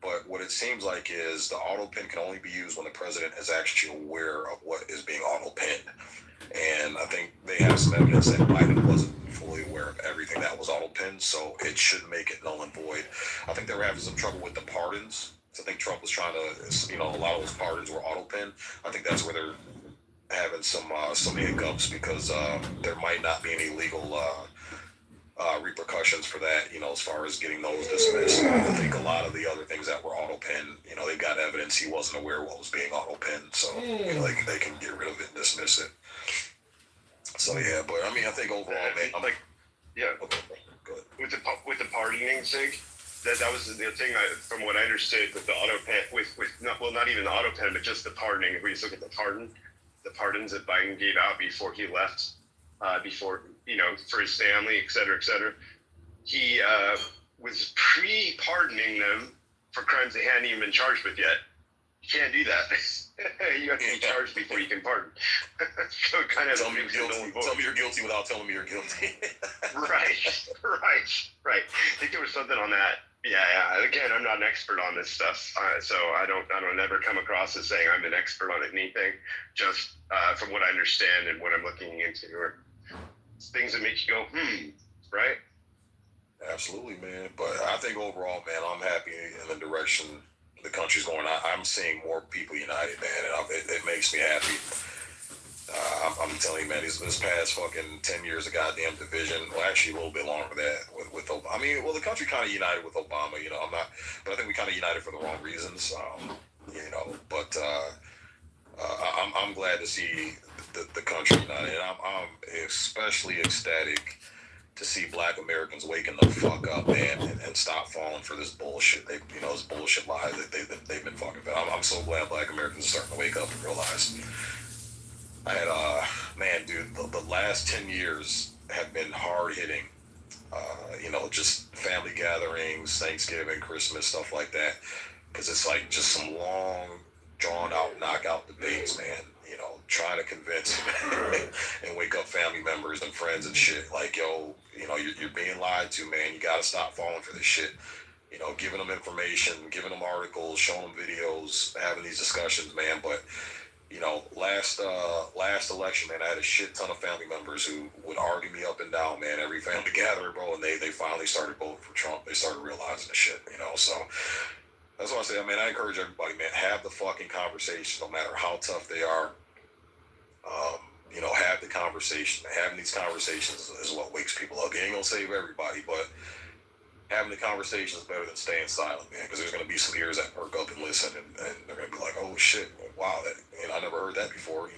But what it seems like is the auto pen can only be used when the president is actually aware of what is being auto penned. And I think they have some evidence that Biden wasn't fully aware of everything that was auto penned, so it should make it null and void. I think they were having some trouble with the pardons. So I think Trump was trying to, you know, a lot of those pardons were auto penned. I think that's where they're having some hiccups because there might not be any legal repercussions for that, you know, as far as getting those dismissed. I think a lot of the other things that were auto penned, you know, they got evidence he wasn't aware what was being auto penned, so you know, they can get rid of it and dismiss it. So yeah, but I mean, I think overall, man, I'm like, yeah. Okay, go ahead. With the pardoning, Sig, that was the thing. From what I understood, with the auto pen, with not even the auto pen, but just the pardoning. If we just look at the pardons that Biden gave out before he left, before for his family, et cetera, he was pre-pardoning them for crimes they hadn't even been charged with yet. You can't do that. You have to be charged before you can pardon. So it kind of tell me you're guilty without telling me you're guilty. Right. I think there was something on that. Yeah. Again, I'm not an expert on this stuff, so I don't ever come across as saying I'm an expert on anything. Just from what I understand and what I'm looking into, or things that make you go, right? Absolutely, man. But I think overall, man, I'm happy in the direction the country's going. I'm seeing more people united, man, and it makes me happy. I'm telling you, man, this past fucking 10 years of goddamn division, well, actually a little bit longer than that with Obama. I mean, well, the country kind of united with Obama, but I think we kind of united for the wrong reasons, but I'm glad to see the country united, and I'm especially ecstatic to see Black Americans waking the fuck up, man, and stop falling for this bullshit. This bullshit lie that they've been fucking fed. I'm so glad Black Americans are starting to wake up and realize. I had, man, dude, the last 10 years have been hard hitting. Just family gatherings, Thanksgiving, Christmas, stuff like that. Because it's like just some long, drawn out, knockout debates, man. Trying to convince and wake up family members and friends and shit. Like, yo, you're being lied to, man. You got to stop falling for this shit. Giving them information, giving them articles, showing them videos, having these discussions, man. But, last election, man, I had a shit ton of family members who would argue me up and down, man, every family gathering, bro. And they finally started voting for Trump. They started realizing the shit, so that's why I say, I encourage everybody, man, have the fucking conversation, no matter how tough they are. Have the conversation. Having these conversations is what wakes people up. You ain't gonna save everybody, but having the conversation is better than staying silent, man. Because there's gonna be some ears that perk up and listen, and they're gonna be like, "Oh shit, wow, that I never heard that before."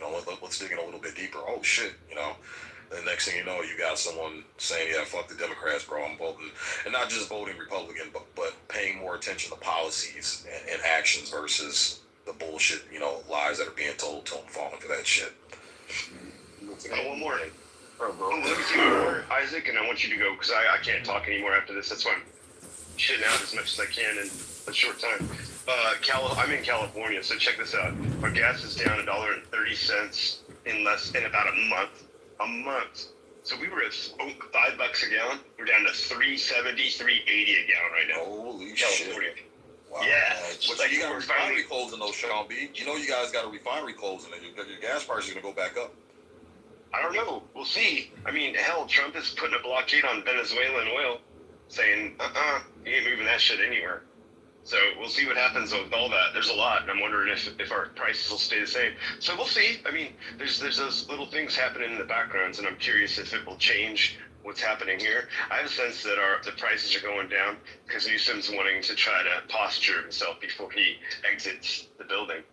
Let's dig in a little bit deeper. Oh shit, The next thing you know, you got someone saying, "Yeah, fuck the Democrats, bro. I'm voting," and not just voting Republican, but paying more attention to policies and actions versus the bullshit, lies that are being told to them, falling for that shit. One more. Let me see one more, Isaac, and I want you to go because I can't talk anymore after this. That's why I'm shitting out as much as I can in a short time. I'm in California, so check this out. Our gas is down $1.30 in about a month. A month. So we were at $5 a gallon. We're down to $3.70, $3.80 a gallon right now. Holy California. shit. Wow. Yeah. But you got a refinery closing though, Sean B. You guys got a refinery closing, and your gas prices are gonna go back up. I don't know. We'll see. Hell, Trump is putting a blockade on Venezuelan oil, saying, he ain't moving that shit anywhere. So we'll see what happens with all that. There's a lot, and I'm wondering if our prices will stay the same. So we'll see. There's those little things happening in the backgrounds, and I'm curious if it will change what's happening here. I have a sense that the prices are going down because Newsom's wanting to try to posture himself before he exits the building.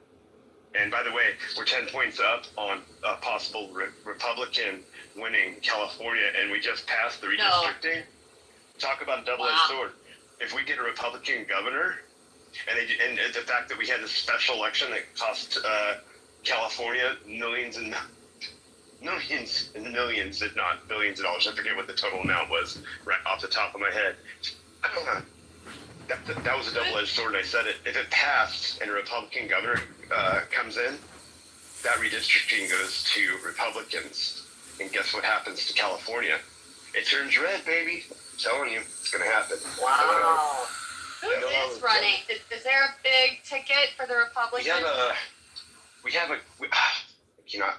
And by the way, we're 10 points up on a possible Republican winning California, and we just passed the redistricting. Talk about a double-edged sword. If we get a Republican governor, and the fact that we had this special election that cost California millions and millions, if not billions of dollars. I forget what the total amount was right off the top of my head. That was a double-edged sword, and I said it. If it passed and a Republican governor comes in, that redistricting goes to Republicans. And guess what happens to California? It turns red, baby. I'm telling you, it's going to happen. Wow. Who is running? Is there a big ticket for the Republicans? We have a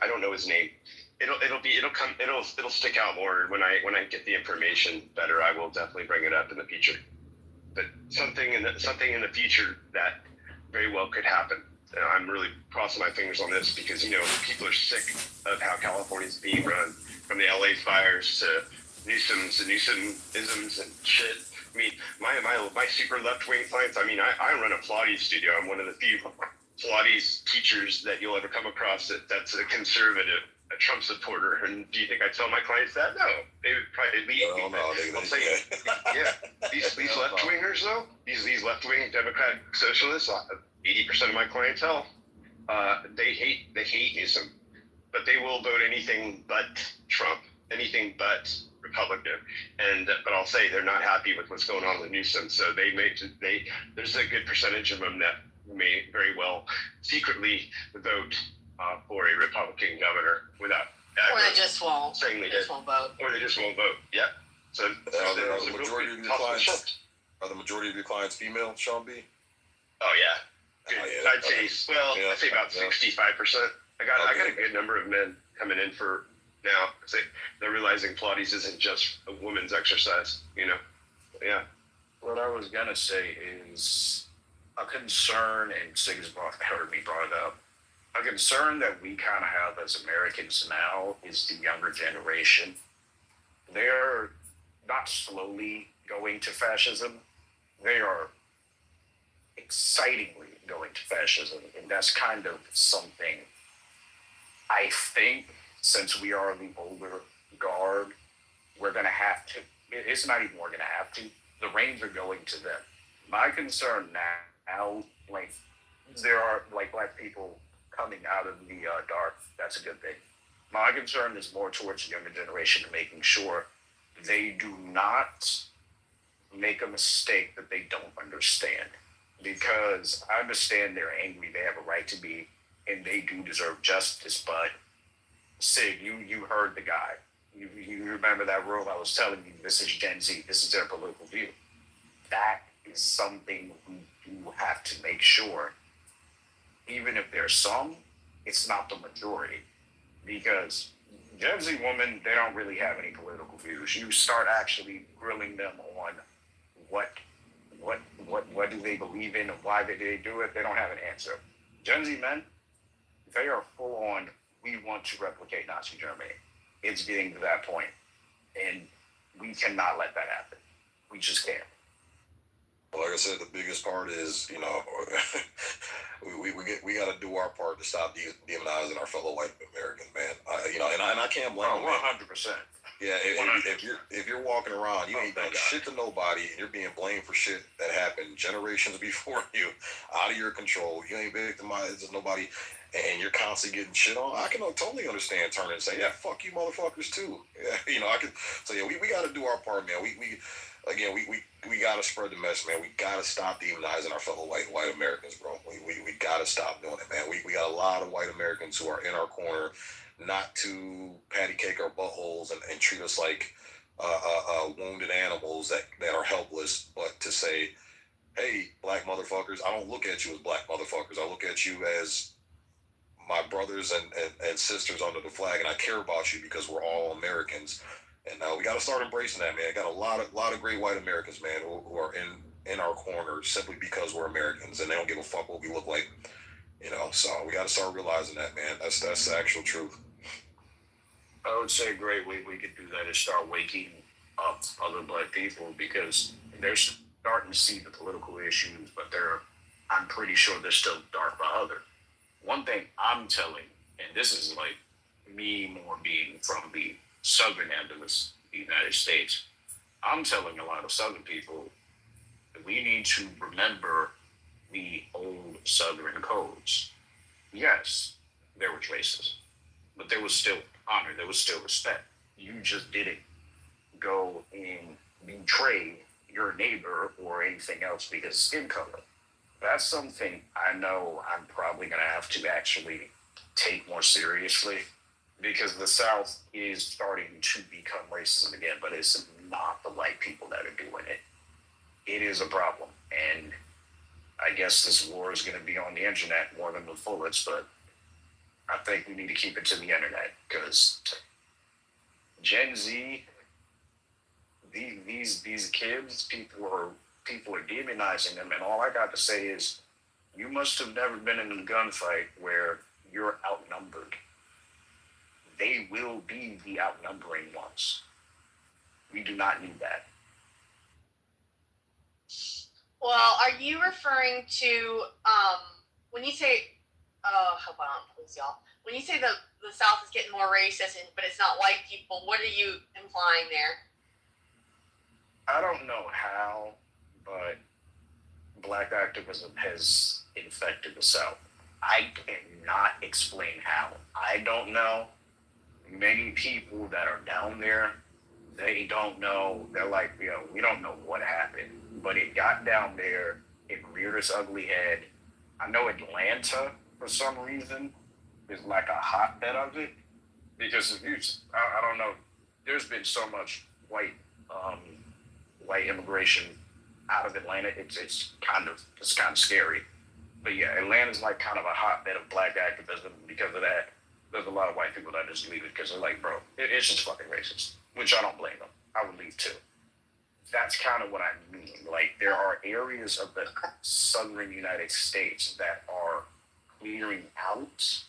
I don't know his name. It'll stick out more when I get the information better. I will definitely bring it up in the future. But something in the future that very well could happen. I'm really crossing my fingers on this because people are sick of how California's being run, from the LA fires to Newsom-isms and shit. My super left-wing clients. I run a Pilates studio. I'm one of the few Pilates teachers that you'll ever come across that's a conservative, a Trump supporter. And do you think I tell my clients that? No, they would probably leave me. No, I'll say, yeah. These left wingers, though, these left wing Democratic socialists, 80% of my clientele, they hate Newsom, but they will vote anything but Trump, anything but Republican. But I'll say they're not happy with what's going on with Newsom, so there's a good percentage of them that may very well secretly vote for a Republican governor without Or they just won't. saying they They just did, won't vote. or they just won't vote. Yeah. So Are the majority of your clients female, Sean B? Oh yeah. Oh, yeah. I'd say I'd say about 65%. I got a good number of men coming in for now. They're realizing Pilates isn't just a woman's exercise, Yeah. What I was gonna say is a concern, and Sig's heard me brought it up. A concern that we kind of have as Americans now is the younger generation. They're not slowly going to fascism. They are excitingly going to fascism. And that's kind of something I think, since we are the older guard, we're going to have to. It's not even we're going to have to. The reins are going to them. My concern now, like, there are, like, black people coming out of the dark. That's a good thing. My concern is more towards the younger generation, making sure they do not make a mistake that they don't understand. Because I understand they're angry, they have a right to be, and they do deserve justice. But Sig, you heard the guy. You remember that rule I was telling you, this is Gen Z, this is their political view. That is something we do have to make sure, even if there's some, it's not the majority. Because Gen Z women, they don't really have any political views. You start actually grilling them on what do they believe in and why did they do it, they don't have an answer. Gen Z men, they are full on, we want to replicate Nazi Germany. It's getting to that point, and we cannot let that happen. We just can't. Well, like I said, the biggest part is, we got to do our part to stop demonizing our fellow white Americans, man. And I can't blame them. 100%. Yeah, if you're walking around, you ain't done shit to nobody, and you're being blamed for shit that happened generations before you, out of your control. You ain't victimized nobody, and you're constantly getting shit on. I can totally understand turning and say, yeah, fuck you motherfuckers too. Yeah, I can. So yeah, we got to do our part, man. We got to spread the message, man. We got to stop demonizing our fellow white Americans, bro. We got to stop doing it, man. We got a lot of white Americans who are in our corner, not to patty cake our buttholes and treat us like wounded animals that are helpless, but to say, hey, black motherfuckers, I don't look at you as black motherfuckers. I look at you as my brothers and sisters under the flag, and I care about you because we're all Americans. And we got to start embracing that, man. Got a lot of great white Americans, man, who are in our corner simply because we're Americans, and they don't give a fuck what we look like. So we got to start realizing that, man. That's the actual truth. I would say a great way we could do that is start waking up other black people, because they're starting to see the political issues, but I'm pretty sure they're still dark by other. One thing I'm telling, and this is like me more being from the southern end of the United States, I'm telling a lot of southern people that we need to remember the old southern codes. Yes, there was racism, but there was still honor, there was still respect. You just didn't go and betray your neighbor or anything else because of skin color. That's something I know I'm probably going to have to actually take more seriously, because the South is starting to become racist again, but it's not the white people that are doing it. It is a problem. And I guess this war is going to be on the internet more than the bullets, but I think we need to keep it to the internet, because Gen Z, these kids, people are demonizing them, and all I got to say is, you must have never been in a gunfight where you're outnumbered. They will be the outnumbering ones. We do not need that. Well, are you referring to when you say, hold on, please, y'all. When you say the South is getting more racist, but it's not white people, what are you implying there? I don't know how, but black activism has infected the South. I cannot explain how. I don't know. Many people that are down there, they don't know. They're like, we don't know what happened, but it got down there. It reared its ugly head. I know Atlanta, for some reason, is like a hotbed of it because if you, I don't know. There's been so much white immigration out of Atlanta. It's kind of scary. But yeah, Atlanta's like kind of a hotbed of black activism because of that. There's a lot of white people that just leave it because they're like, bro, it's just fucking racist, which I don't blame them. I would leave too. That's kind of what I mean. Like, there are areas of the southern United States that are clearing out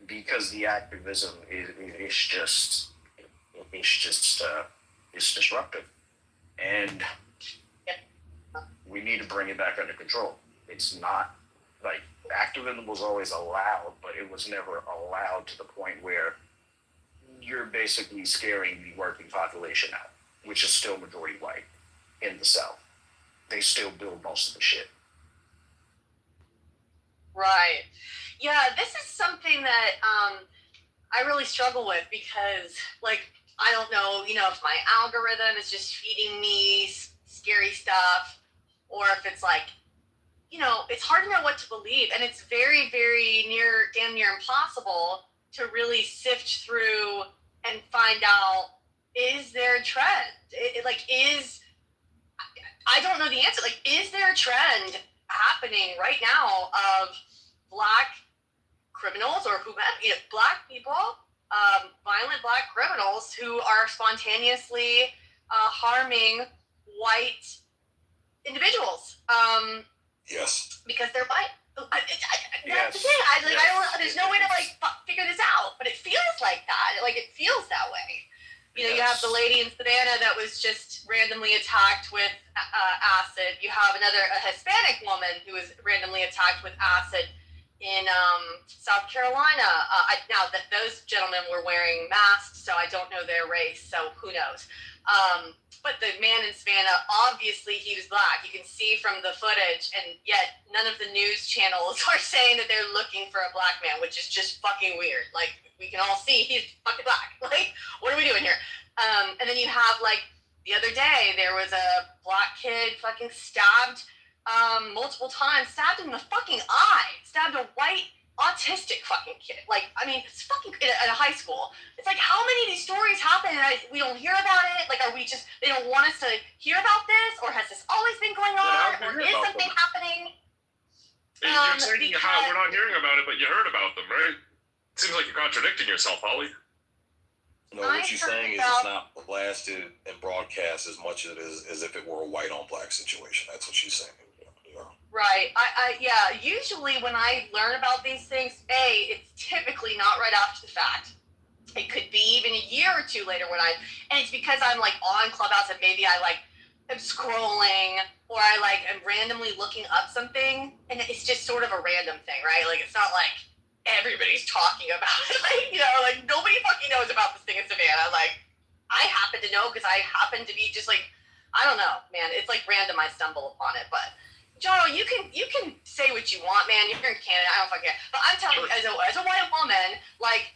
because the activism is just it's disruptive, and we need to bring it back under control. It's not like activism was always allowed, but it was never allowed to the point where you're basically scaring the working population out, which is still majority white in the South. They still build most of the shit. Right. Yeah, this is something that I really struggle with because, like, I don't know, if my algorithm is just feeding me scary stuff, or if it's like, it's hard to know what to believe, and it's very, very damn near impossible to really sift through and find out, is there a trend? I don't know the answer. Like, is there a trend happening right now of black criminals or black people, violent black criminals who are spontaneously harming white individuals? Yes. Because they're white. That's the Yes. thing. I don't. There's no way to Yes. figure this out, but it feels like that. Like, it feels that way. You have the lady in Savannah that was just randomly attacked with acid. You have a Hispanic woman who was randomly attacked with acid in South Carolina. Now that those gentlemen were wearing masks, so I don't know their race, so who knows. But the man in Savannah, obviously he was black. You can see from the footage, and yet none of the news channels are saying that they're looking for a black man, which is just fucking weird. Like, we can all see he's fucking black. Like, what are we doing here? And then you have, like, the other day, there was a black kid fucking stabbed multiple times, stabbed in the fucking eye, stabbed a white autistic fucking kid. Like, I mean, it's fucking at a high school. It's like, how many of these stories happen and we don't hear about it? Like, are we just, they don't want us to hear about this? Or has this always been going on? Or is something happening? You're saying we're not hearing about it, but you heard about them, right? Seems like you're contradicting yourself, Holly. No, what you're saying is it's not blasted and broadcast as much as if it were a white on black situation. That's what she's saying. Right. Yeah. Usually when I learn about these things, it's typically not right after the fact. It could be even a year or two later and it's because I'm like on Clubhouse and maybe I like am scrolling or I like am randomly looking up something and it's just sort of a random thing, right? Like, it's not like everybody's talking about it. Like nobody fucking knows about this thing in Savannah. Like, I happen to know because I happen to be just like, I don't know, man. It's like random. I stumble upon it, but Jono, you can say what you want, man. You're in Canada. I don't fucking care. But I'm telling you, as a white woman, like,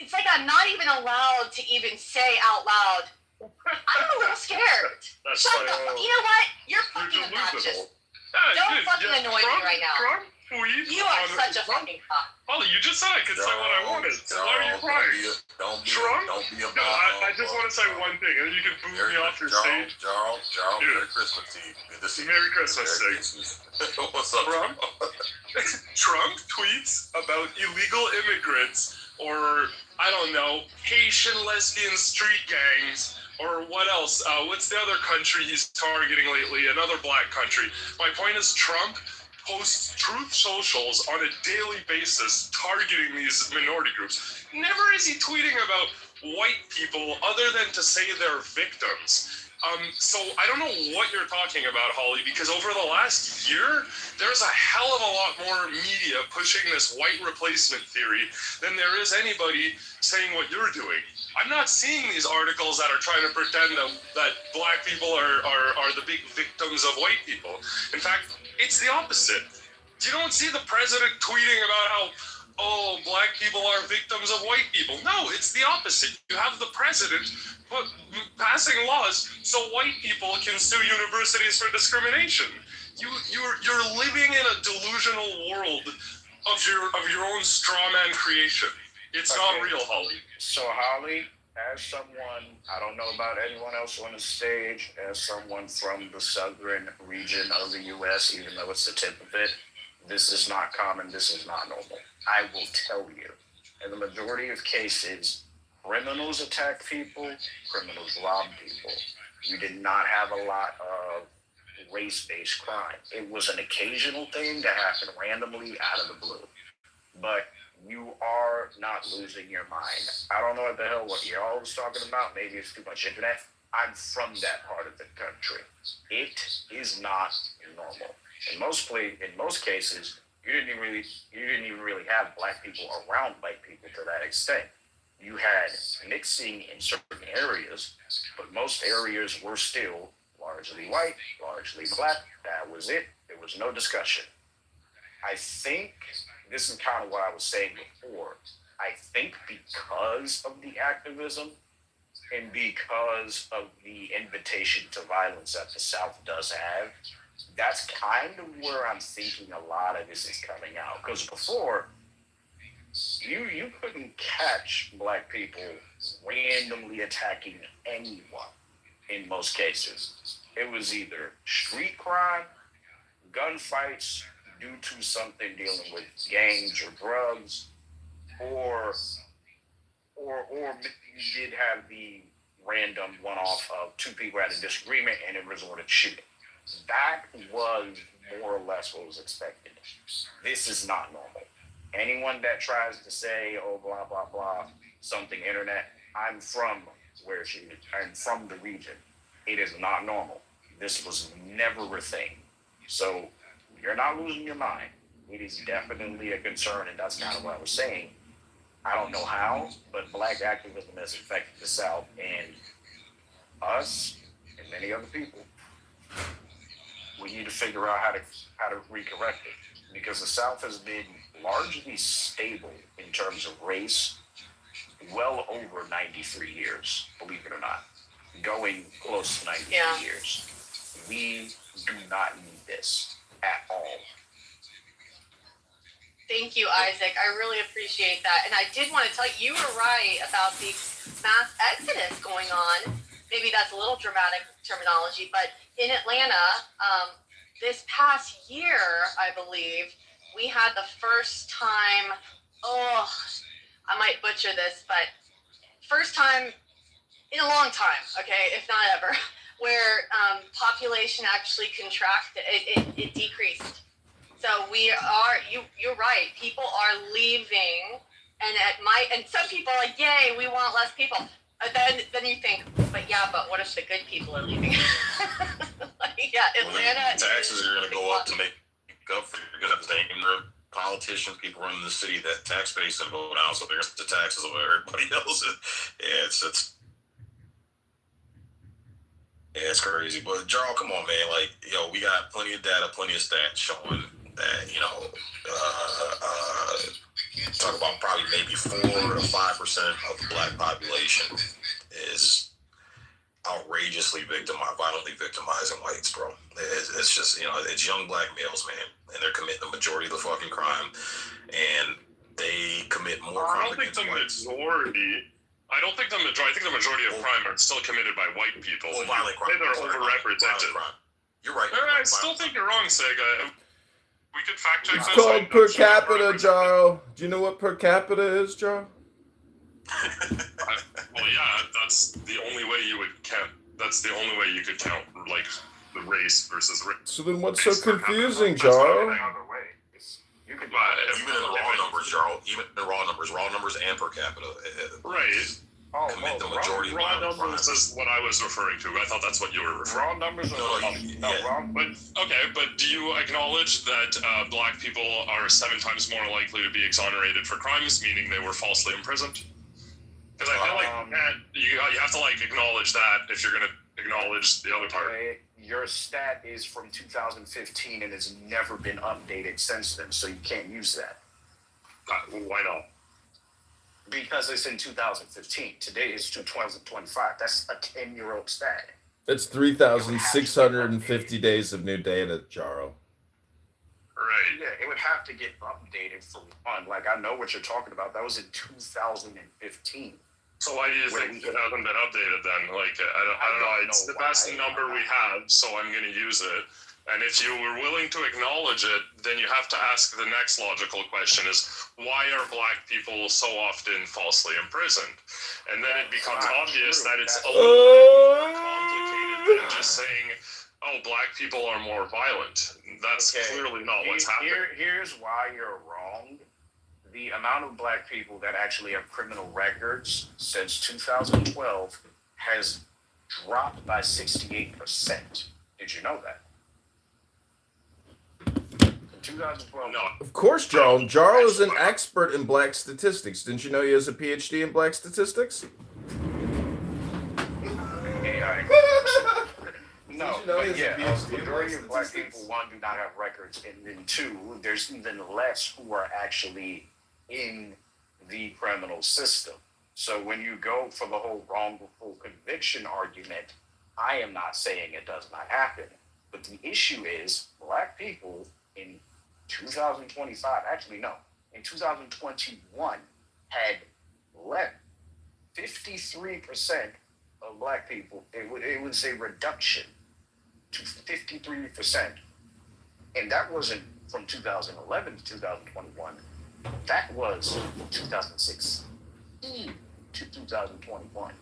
it's like I'm not even allowed to even say out loud, I'm a little scared. Shut the fuck. You know what? You're fucking obnoxious. Don't fucking annoy me right now. Trump tweets. You are such a fucking cock. Holly, you just said I could say what I wanted. So why are you crying? Trump? No, I just want to say one thing, and then you can boot me off your stage. Charles, Merry Christmas to you. Good to see you. Merry Christmas, What's up, Trump tweets about illegal immigrants, or, I don't know, Haitian lesbian street gangs, or what else? What's the other country he's targeting lately? Another black country. My point is, Trump posts truth socials on a daily basis targeting these minority groups. Never is he tweeting about white people other than to say they're victims. So I don't know what you're talking about, Holly, because over the last year, there's a hell of a lot more media pushing this white replacement theory than there is anybody saying what you're doing. I'm not seeing these articles that are trying to pretend that black people are the big victims of white people. In fact, it's the opposite. You don't see the president tweeting about how, oh, black people are victims of white people. No, it's the opposite. You have the president passing laws so white people can sue universities for discrimination. You're living in a delusional world of your own straw man creation. It's not real, Holly. So Holly, as someone, I don't know about anyone else on the stage, as someone from the southern region of the U.S., even though it's the tip of it, this is not common, this is not normal. I will tell you, in the majority of cases, criminals attack people, criminals rob people. You did not have a lot of race-based crime. It was an occasional thing that happened randomly out of the blue. But you are not losing your mind. I don't know what the hell what y'all was talking about. Maybe it's too much internet. I'm from that part of the country. It is not normal. In most cases, you didn't even really have black people around white people to that extent. You had mixing in certain areas, but most areas were still largely white, largely black. That was it. There was no discussion. I think this is kind of what I was saying before. I think because of the activism and because of the invitation to violence that the South does have, that's kind of where I'm thinking a lot of this is coming out. Because before, you couldn't catch black people randomly attacking anyone in most cases. It was either street crime, gunfights due to something dealing with gangs or drugs, or you did have the random one-off of two people had a disagreement and it resorted to shooting. That was more or less what was expected. This is not normal. Anyone that tries to say, oh, blah, blah, blah, something internet, I'm from I'm from the region. It is not normal. This was never a thing. So you're not losing your mind. It is definitely a concern, and that's kind of what I was saying. I don't know how, but black activism has affected the South and us and many other people. We need to figure out how to recorrect it, because the South has been largely stable in terms of race well over 93 years, believe it or not, going close to 93 years. We do not need this at all. Thank you, Isaac. I really appreciate that. And I did want to tell you, you were right about the mass exodus going on. Maybe that's a little dramatic terminology, but in Atlanta, this past year, I believe, we had the first time, I might butcher this, but first time in a long time, okay, if not ever, where population actually contracted, it decreased. So you're right, people are leaving, and some people are like, yay, we want less people. Then you think, but what if the good people are leaving? Atlanta. Taxes are going to go up to make up for it. You're going to have to name the politicians, people running the city, that tax base and vote out, so there's the taxes of everybody else. It's crazy. But Jarl, come on, man. We got plenty of data, plenty of stats showing that, talk about probably maybe 4 to 5% of the black population is outrageously violently victimizing whites, bro. It's just, it's young black males, man, and they're committing the majority of the fucking crime, and they commit more crime against whites. I think the majority of crime are still committed by white people. Well, violent crime. They're overrepresented. You're right. I still think you're wrong, Sega. We could fact check it's this. It's called per capita, Jarl. Do you know what per capita is, Jarl? Well, yeah, that's the only way you would count. That's the only way you could count, like, the race versus race. So then what's so confusing, Jarl? Even in the raw numbers, Jarl. Even in raw numbers and per capita. Right. commit the majority of raw violent numbers crimes. is what I was referring to. I thought that's what you were referring Raw numbers are yeah. wrong. But okay, but do you acknowledge that black people are 7 times more likely to be exonerated for crimes, meaning they were falsely imprisoned? Because I feel like you have to like acknowledge that if you're going to acknowledge the other part. Your stat is from 2015 and has never been updated since then, so you can't use that. Why not? Because it's in 2015. Today is 2025. That's a 10-year-old stat. It's 3,650 days of new data, Jaro. Right. Yeah, it would have to get updated for one. Like, I know what you're talking about. That was in 2015. So why do you think it hasn't been updated then? Like, I don't know. It's the best number we have, so I'm going to use it. And if you were willing to acknowledge it, then you have to ask the next logical question is, why are black people so often falsely imprisoned? And then it becomes obvious that it's a little bit more complicated than just saying, oh, black people are more violent. That's clearly not what's happening. Here's why you're wrong. The amount of black people that actually have criminal records since 2012 has dropped by 68%. Did you know that? 2012. No. Of course, Jaro. Jaro is an expert in black statistics. Didn't you know he has a PhD in black statistics? No, you know but he has a yeah, PhD in majority black of black statistics? people, one, do not have records, and then two, there's even less who are actually in the criminal system. So when you go for the whole wrongful conviction argument, I am not saying it does not happen, but the issue is black people in 2025, actually no, in 2021 had left 53% of black people. It was a reduction to 53%, and that wasn't from 2011 to 2021. That was 2016 to 2021.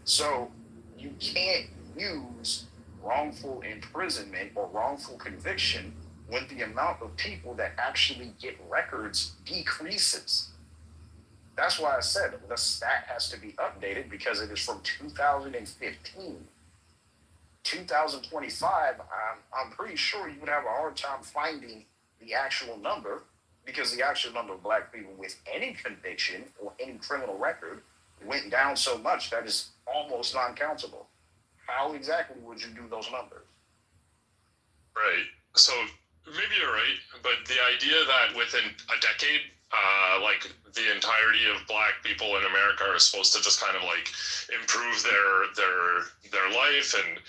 So you can't use wrongful imprisonment or wrongful conviction when the amount of people that actually get records decreases. That's why I said the stat has to be updated because it is from 2015. 2025, I'm pretty sure you would have a hard time finding the actual number because the actual number of black people with any conviction or any criminal record went down so much that is almost non-countable. How exactly would you do those numbers? Right. So maybe you're right, but the idea that within a decade, like the entirety of black people in America are supposed to just kind of like improve their life and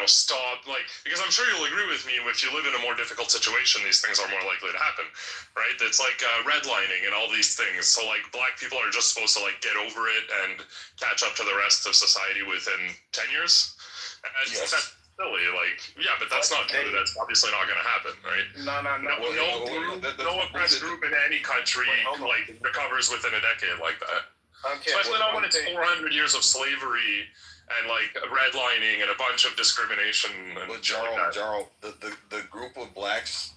stop because I'm sure you'll agree with me if you live in a more difficult situation, these things are more likely to happen, right? It's like redlining and all these things. So like black people are just supposed to like get over it and catch up to the rest of society within 10 years. And Yes. that's silly, but that's not true. That's obviously not going to happen, right? No oppressed group in any country recovers within a decade like that. Okay, Especially not when it's 400 years of slavery and redlining and a bunch of discrimination. And But like Jarl, the group of blacks,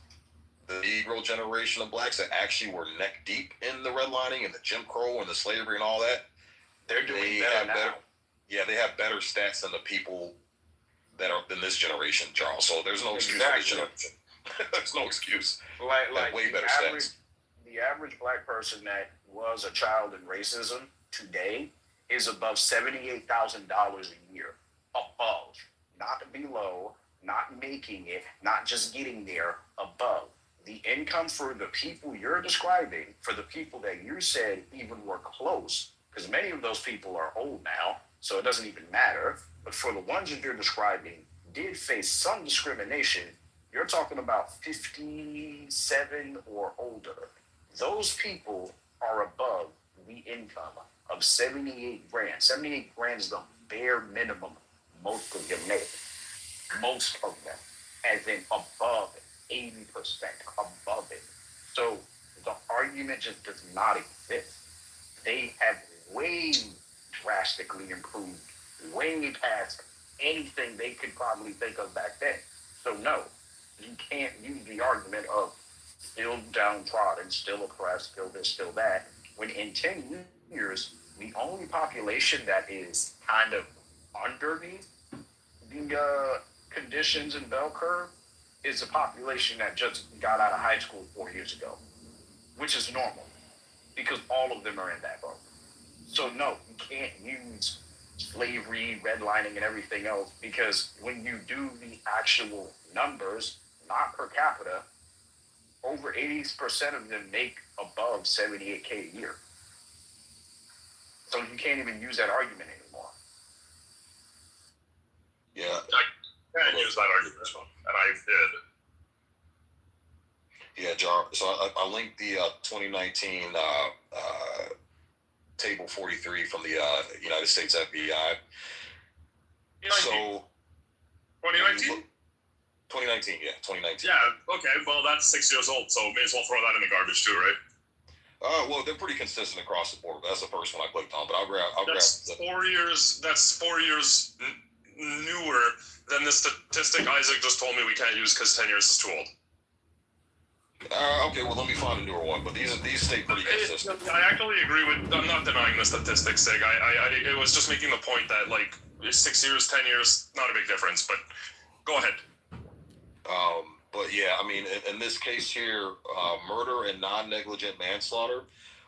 the Negro generation of blacks that actually were neck deep in the redlining and the Jim Crow and the slavery and all that, they're doing better now. They have better stats than the people that are in this generation, Charles. So there's no excuse for this generation. There's no excuse. Like way better stats. The average black person that was a child in racism today is above $78,000 a year. Above, not below, not making it, not just getting there, above. The income for the people you're describing, for the people that you said even were close, because many of those people are old now, so it doesn't even matter. But for the ones that you're describing, did face some discrimination. You're talking about 57 or older. Those people are above the income of 78 grand. 78 grand is the bare minimum most of them make. Most of them. As in above 80%, above it. So the argument just does not exist. They have way drastically improved, way past anything they could probably think of back then. So no, you can't use the argument of still downtrodden, still oppressed, still this, still that, when in 10 years, The only population that is kind of underneath the conditions and bell curve is the population that just got out of high school 4 years ago, which is normal because all of them are in that boat. So no, you can't use slavery, redlining, and everything else because when you do the actual numbers, not per capita, over 80% of them make above 78K a year. So you can't even use that argument anymore. Yeah. I can't use that argument, and I did. Yeah, Jar. So I linked the 2019 Table 43 from the United States FBI. So 2019? 2019, yeah, 2019. Yeah, okay, well, that's 6 years old, so may as well throw that in the garbage too, right? Well, they're pretty consistent across the board. But that's the first one I clicked on. But I'll grab. That's 4 years. That's 4 years newer than the statistic Isaac just told me we can't use because 10 years is too old. Okay, well, let me find a newer one. But these stay pretty consistent. I actually agree with. I'm not denying the statistics, Sig. It was just making the point that like 6 years, 10 years, not a big difference. But go ahead. But yeah, I mean, in this case here, murder and non-negligent manslaughter,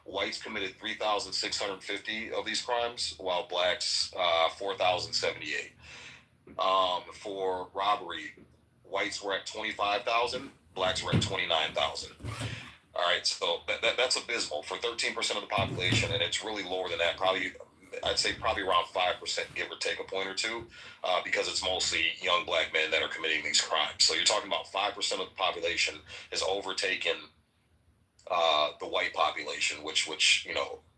whites committed 3,650 of these crimes, while blacks 4,078. For robbery, whites were at 25,000, blacks were at 29,000. All right, so that's abysmal for 13% of the population, and it's really lower than that. I'd say probably around 5%, give or take a point or two, because it's mostly young black men that are committing these crimes. So you're talking about 5% of the population has overtaken the white population, which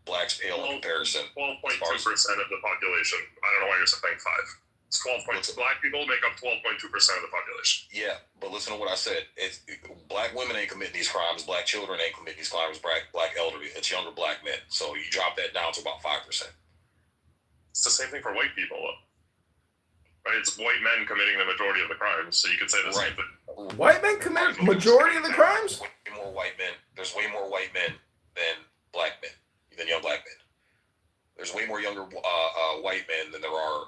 blacks pale in comparison. 12.2% of the population. I don't know why you're saying 5. It's 12 points. Black people make up 12.2% of the population. Yeah, but listen to what I said. Black women ain't committing these crimes. Black children ain't committing these crimes. Black elderly. It's younger black men. So you drop that down to about 5%. It's the same thing for white people, though. Right? It's white men committing the majority of the crimes, so you could say the same thing. White men commit majority of the crimes? Way more white men. There's way more white men than black men, than young black men. There's way more younger white men than there are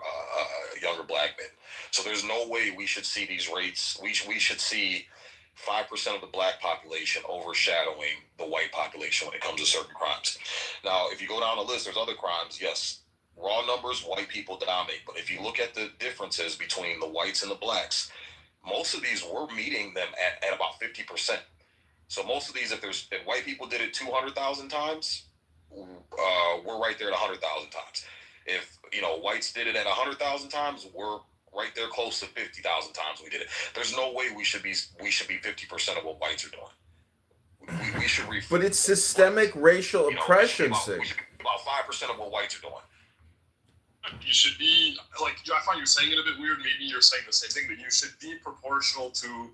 younger black men. So there's no way we should see these rates. We should see 5% of the black population overshadowing the white population when it comes to certain crimes. Now, if you go down the list, there's other crimes. Yes, raw numbers, white people dominate. But if you look at the differences between the whites and the blacks, most of these we're meeting them at about 50%. So most of these, if white people did it 200,000 times, we're right there at 100,000 times. If whites did it at 100,000 times, we're right there close to 50,000 times we did it. There's no way we should be 50% of what whites are doing. We should but it's systemic racial oppression, we should be about 5% of what whites are doing. You should be, like, I find you saying it a bit weird. Maybe you're saying the same thing, but you should be proportional to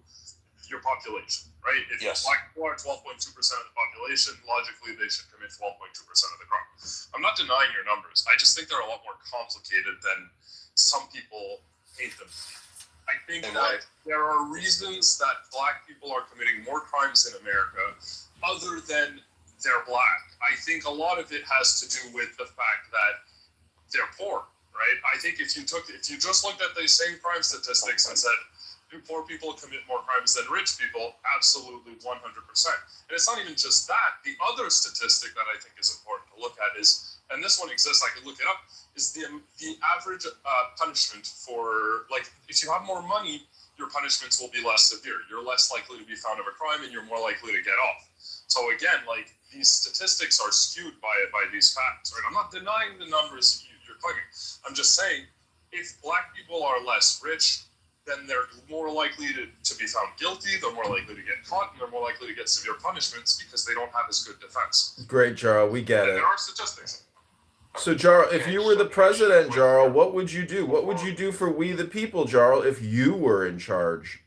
your population, right? If black people are 12.2% of the population, logically they should commit 12.2% of the crime. I'm not denying your numbers. I just think they're a lot more complicated than some people hate them. I think that there are reasons that black people are committing more crimes in America other than they're black. I think a lot of it has to do with the fact that they're poor, right? I think if you just looked at the same crime statistics and said, do poor people commit more crimes than rich people? Absolutely, 100%. And it's not even just that. The other statistic that I think is important to look at is, and this one exists, I could look it up, is the average punishment for, like, if you have more money, your punishments will be less severe. You're less likely to be found of a crime and you're more likely to get off. So again, like, these statistics are skewed by these facts, right? I'm not denying the numbers you're claiming. I'm just saying, if black people are less rich, then they're more likely to be found guilty, they're more likely to get caught, and they're more likely to get severe punishments because they don't have as good defense. Great, Jarl, we get it. There are statistics. So, Jarl, if you were the president, Jarl, what would you do? What would you do for we the people, Jarl, if you were in charge?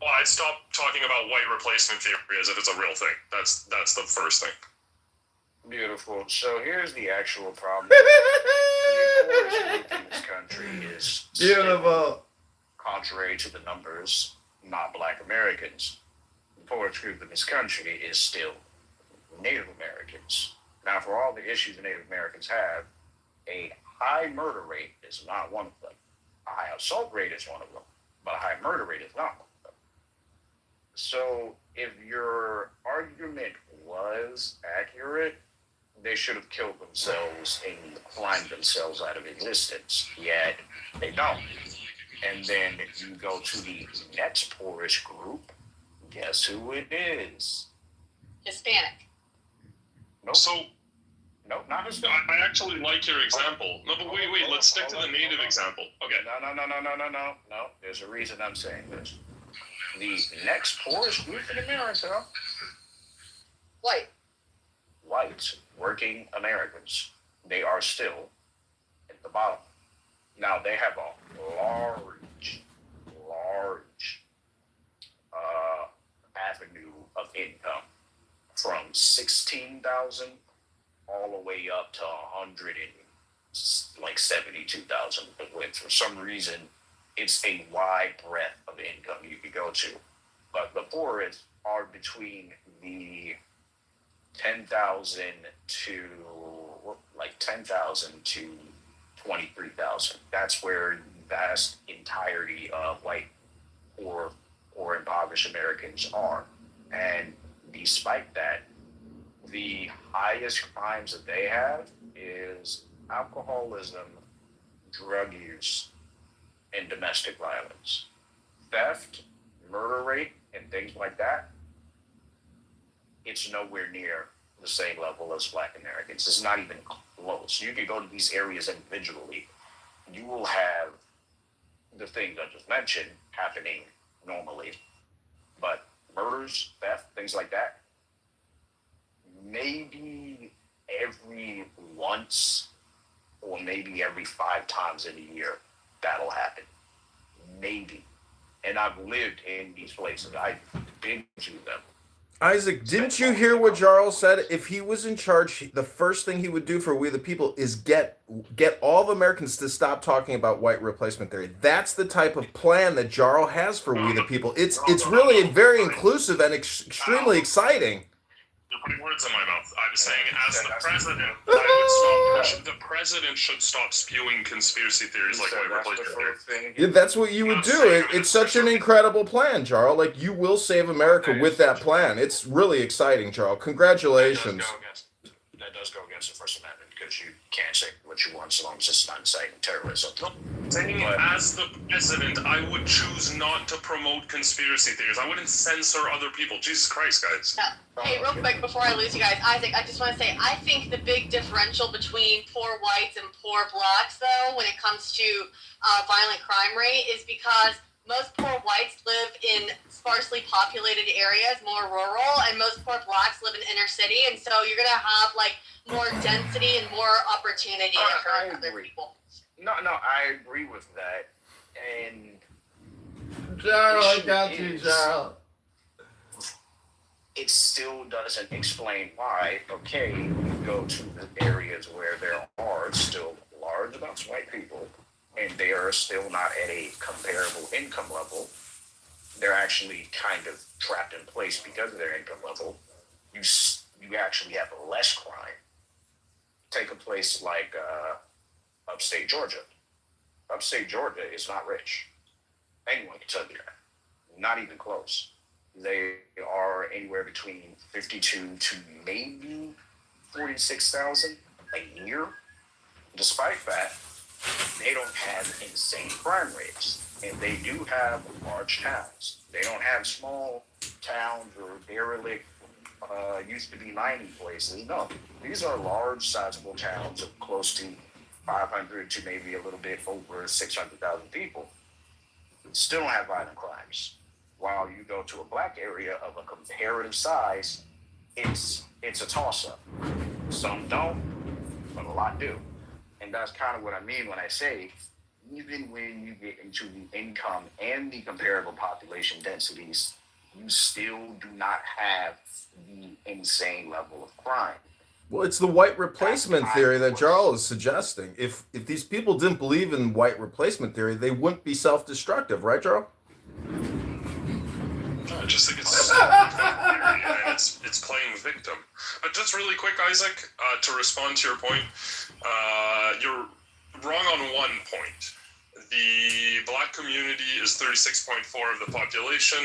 Well, I'd stop talking about white replacement theory as if it's a real thing. That's the first thing. Beautiful. So here's the actual problem. The poorest group in this country is beautiful. Contrary to the numbers, not black Americans. The poorest group in this country is still Native Americans. Now, for all the issues Native Americans have, a high murder rate is not one of them. A high assault rate is one of them, but a high murder rate is not one of them. So if your argument was accurate, they should have killed themselves and climbed themselves out of existence. Yet they don't. And then you go to the next poorest group. Guess who it is? Hispanic. Nope. So Nope, not Hispanic. I actually like your example. No, but wait, let's stick to the native example. Okay. No. There's a reason I'm saying this. The next poorest group in America, White. white working Americans, they are still at the bottom. Now they have a large avenue of income from 16,000 all the way up to 172,000. But for some reason, it's a wide breadth of income you could go to. But the poorest are between the 10,000 to 23,000. That's where the vast entirety of white or impoverished Americans are. And despite that, the highest crimes that they have is alcoholism, drug use, and domestic violence. Theft, murder rate, and things like that, it's nowhere near the same level as Black Americans. It's not even close. You can go to these areas individually. You will have the things I just mentioned happening normally. But murders, theft, things like that, maybe every once or maybe every 5 times in a year that'll happen. Maybe. And I've lived in these places. I've been to them. Isaac, didn't you hear what Jarl said? If he was in charge, the first thing he would do for We the People is get all of Americans to stop talking about white replacement theory. That's the type of plan that Jarl has for We the People. It's really very inclusive and extremely exciting. You're putting words in my mouth. I'm saying, as the president, I would stop. The president should stop spewing conspiracy theories like white replacement theory. Yeah, that's what you would do. It's such an incredible plan, Jarl. Like, you will save America with that plan. It's really exciting, Jarl. Congratulations. That does go against the First Amendment because you can't say what you want so long as it's not inciting terrorism. Saying as the president, I would choose not to promote conspiracy theories. I wouldn't censor other people. Jesus Christ, guys. Hey, real quick before I lose you guys, Isaac, I just want to say, I think the big differential between poor whites and poor blacks, though, when it comes to violent crime rate, is because most poor whites live in sparsely populated areas, more rural, and most poor blacks live in inner city, and so you're going to have, like, more density and more opportunity to hurt other people. No, I agree with that. And Jarl, I got you, Jarl. it still doesn't explain why, okay, you go to the areas where there are still large amounts of white people, and they are still not at a comparable income level. They're actually kind of trapped in place because of their income level. You actually have less crime. Take a place like upstate Georgia. Upstate Georgia is not rich. Anyone can tell you that. Not even close. They are anywhere between 52 to maybe 46,000 a year. Despite that, they don't have insane crime rates, and they do have large towns. They don't have small towns or derelict, used to be mining places. No, these are large, sizable towns of close to 500 to maybe a little bit over 600,000 people. Still don't have violent crimes. While you go to a black area of a comparative size, it's a toss-up. Some don't, but a lot do. And that's kind of what I mean when I say, even when you get into the income and the comparable population densities, you still do not have the insane level of crime. Well, it's the white replacement theory that Jarl is suggesting. If these people didn't believe in white replacement theory, they wouldn't be self-destructive, right, Jarl? I just think it's and it's playing victim. But just really quick, Isaac, to respond to your point, you're wrong on one point. The black community is 36.4 of the population.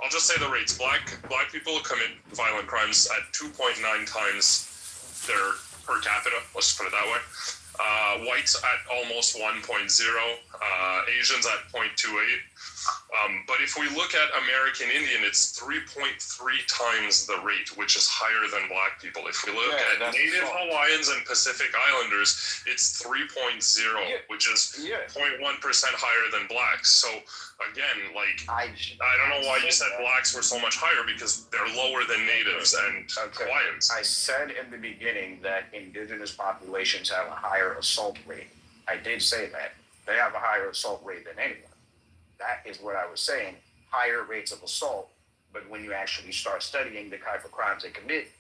I'll just say the rates. Black people commit violent crimes at 2.9 times their per capita. Let's put it that way. Whites at almost 1.0. Asians at 0.28. But if we look at American Indian, it's 3.3 times the rate, which is higher than black people. If we look at Native Hawaiians and Pacific Islanders, it's 3.0, which is 0.1% higher than blacks. So again, like, I don't know why you said blacks were so much higher, because they're lower than natives and Hawaiians. I said in the beginning that indigenous populations have a higher assault rate. I did say that. They have a higher assault rate than anyone. That is what I was saying, higher rates of assault. But when you actually start studying the type of crimes they commit,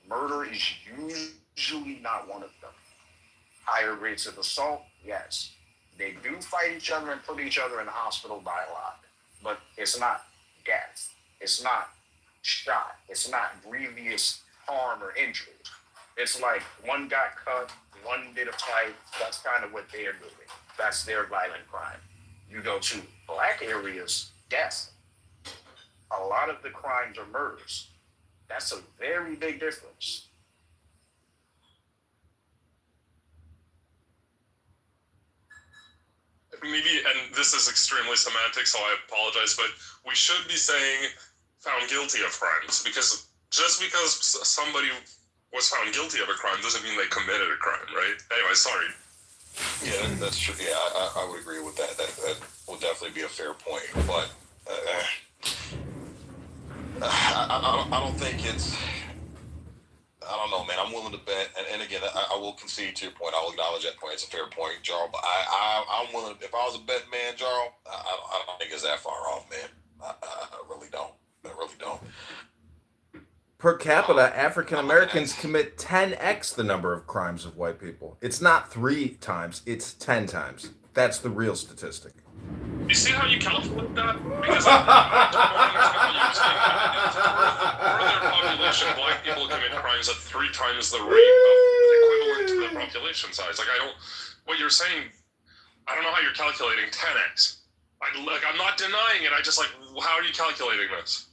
murder is usually not one of them. Higher rates of assault, yes. They do fight each other and put each other in the hospital by a lot. But it's not death. It's not shot. It's not grievous harm or injury. It's like one got cut, one did a fight. That's kind of what they're doing. That's their violent crime. You go to black areas, death. A lot of the crimes are murders. That's a very big difference. Maybe, and this is extremely semantic, so I apologize, but we should be saying found guilty of crimes, because just because somebody was found guilty of a crime doesn't mean they committed a crime, right? Anyway, sorry. Yeah, that's true. Yeah, I would agree with that. That will definitely be a fair point. But I don't think it's. I don't know, man. I'm willing to bet, and again, I will concede to your point. I'll acknowledge that point. It's a fair point, Jarl. But I'm willing. If I was a bet man, Jarl, I don't think it's that far off, man. I really don't. I really don't. Per capita, African Americans commit 10x the number of crimes of white people. It's not 3 times, it's 10 times. That's the real statistic. You see how you calculate that? Because for their population, black people commit crimes at 3 times the rate of equivalent to the population size. Like, what you're saying, I don't know how you're calculating 10x. I'm not denying it. I just, how are you calculating this?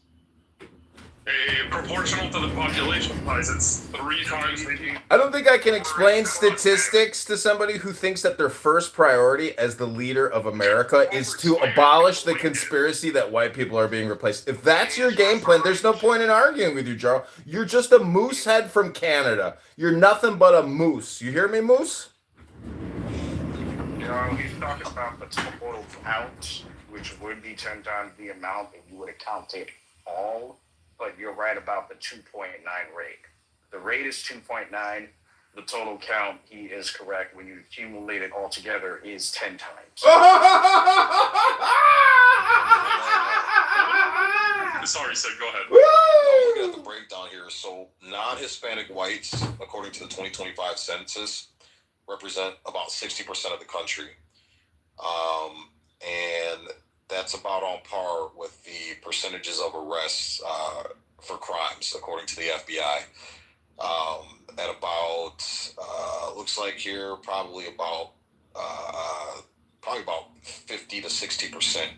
Proportional to the population size, it's 3 times maybe. I don't think I can explain statistics to somebody who thinks that their first priority as the leader of America is to abolish the conspiracy that white people are being replaced. If that's your game plan, there's no point in arguing with you, Jarl. You're just a moose head from Canada. You're nothing but a moose. You hear me, moose? Jarl, he's talking about the total count, which would be 10 times the amount if you would have counted all. But you're right about the 2.9 rate. The rate is 2.9. The total count, he is correct. When you accumulate it all together, is 10 times. Sorry, Sid, go ahead. Looking at the breakdown here, so non-Hispanic whites, according to the 2025 census, represent about 60% of the country. And that's about on par with the percentages of arrests for crimes, according to the FBI. At about, looks like here, probably about 50 to 60%.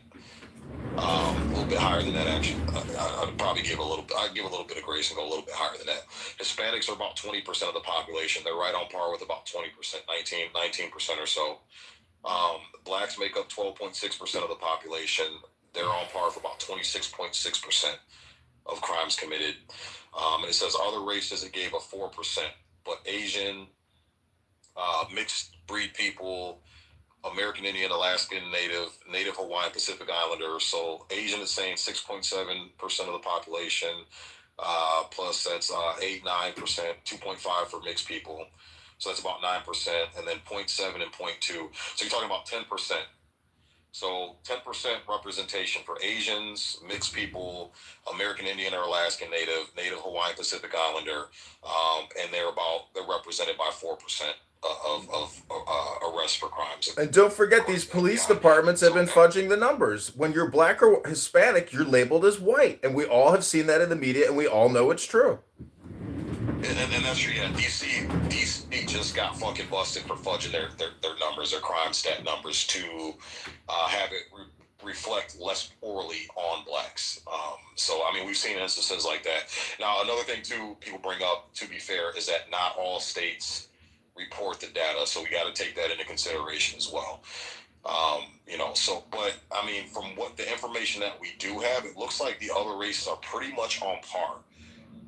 A little bit higher than that, actually. I'd probably give a little bit of grace and go a little bit higher than that. Hispanics are about 20% of the population. They're right on par with about 20%, 19% or so. Blacks make up 12.6% of the population. They're on par for about 26.6% of crimes committed. And it says other races, it gave a 4%, but Asian, mixed breed people, American Indian, Alaskan Native Hawaiian, Pacific Islander. So Asian is saying 6.7% of the population, plus that's 8-9%, 2.5 for mixed people. So that's about 9%, and then 0.7 and 0.2. So you're talking about 10%. So 10% representation for Asians, mixed people, American Indian or Alaskan Native Hawaiian, Pacific Islander, and they're represented by 4%. arrests for crimes. And don't forget, these police departments have been fudging the numbers. When you're black or Hispanic, you're labeled as white, and we all have seen that in the media, and we all know it's true. And that's true. Yeah, DC just got fucking busted for fudging their numbers, their crime stat numbers, to have it reflect less poorly on blacks. So I mean, we've seen instances like that. Now, another thing too, people bring up, to be fair, is that not all states report the data, so we got to take that into consideration as well. So, but I mean, from what the information that we do have, it looks like the other races are pretty much on par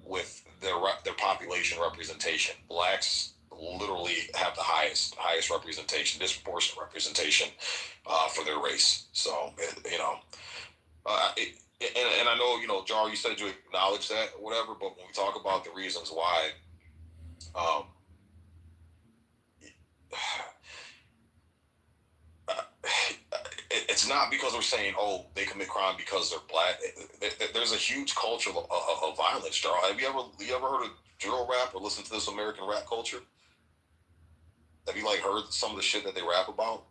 with their population representation. Blacks literally have the highest representation, disproportionate representation for their race. So, and I know, Jar, you said you acknowledge that, or whatever, but when we talk about the reasons why, it's not because we're saying, oh, they commit crime because they're black. There's a huge culture of violence, Jar. Have you ever heard of drill rap or listened to this American rap culture? Have you heard some of the shit that they rap about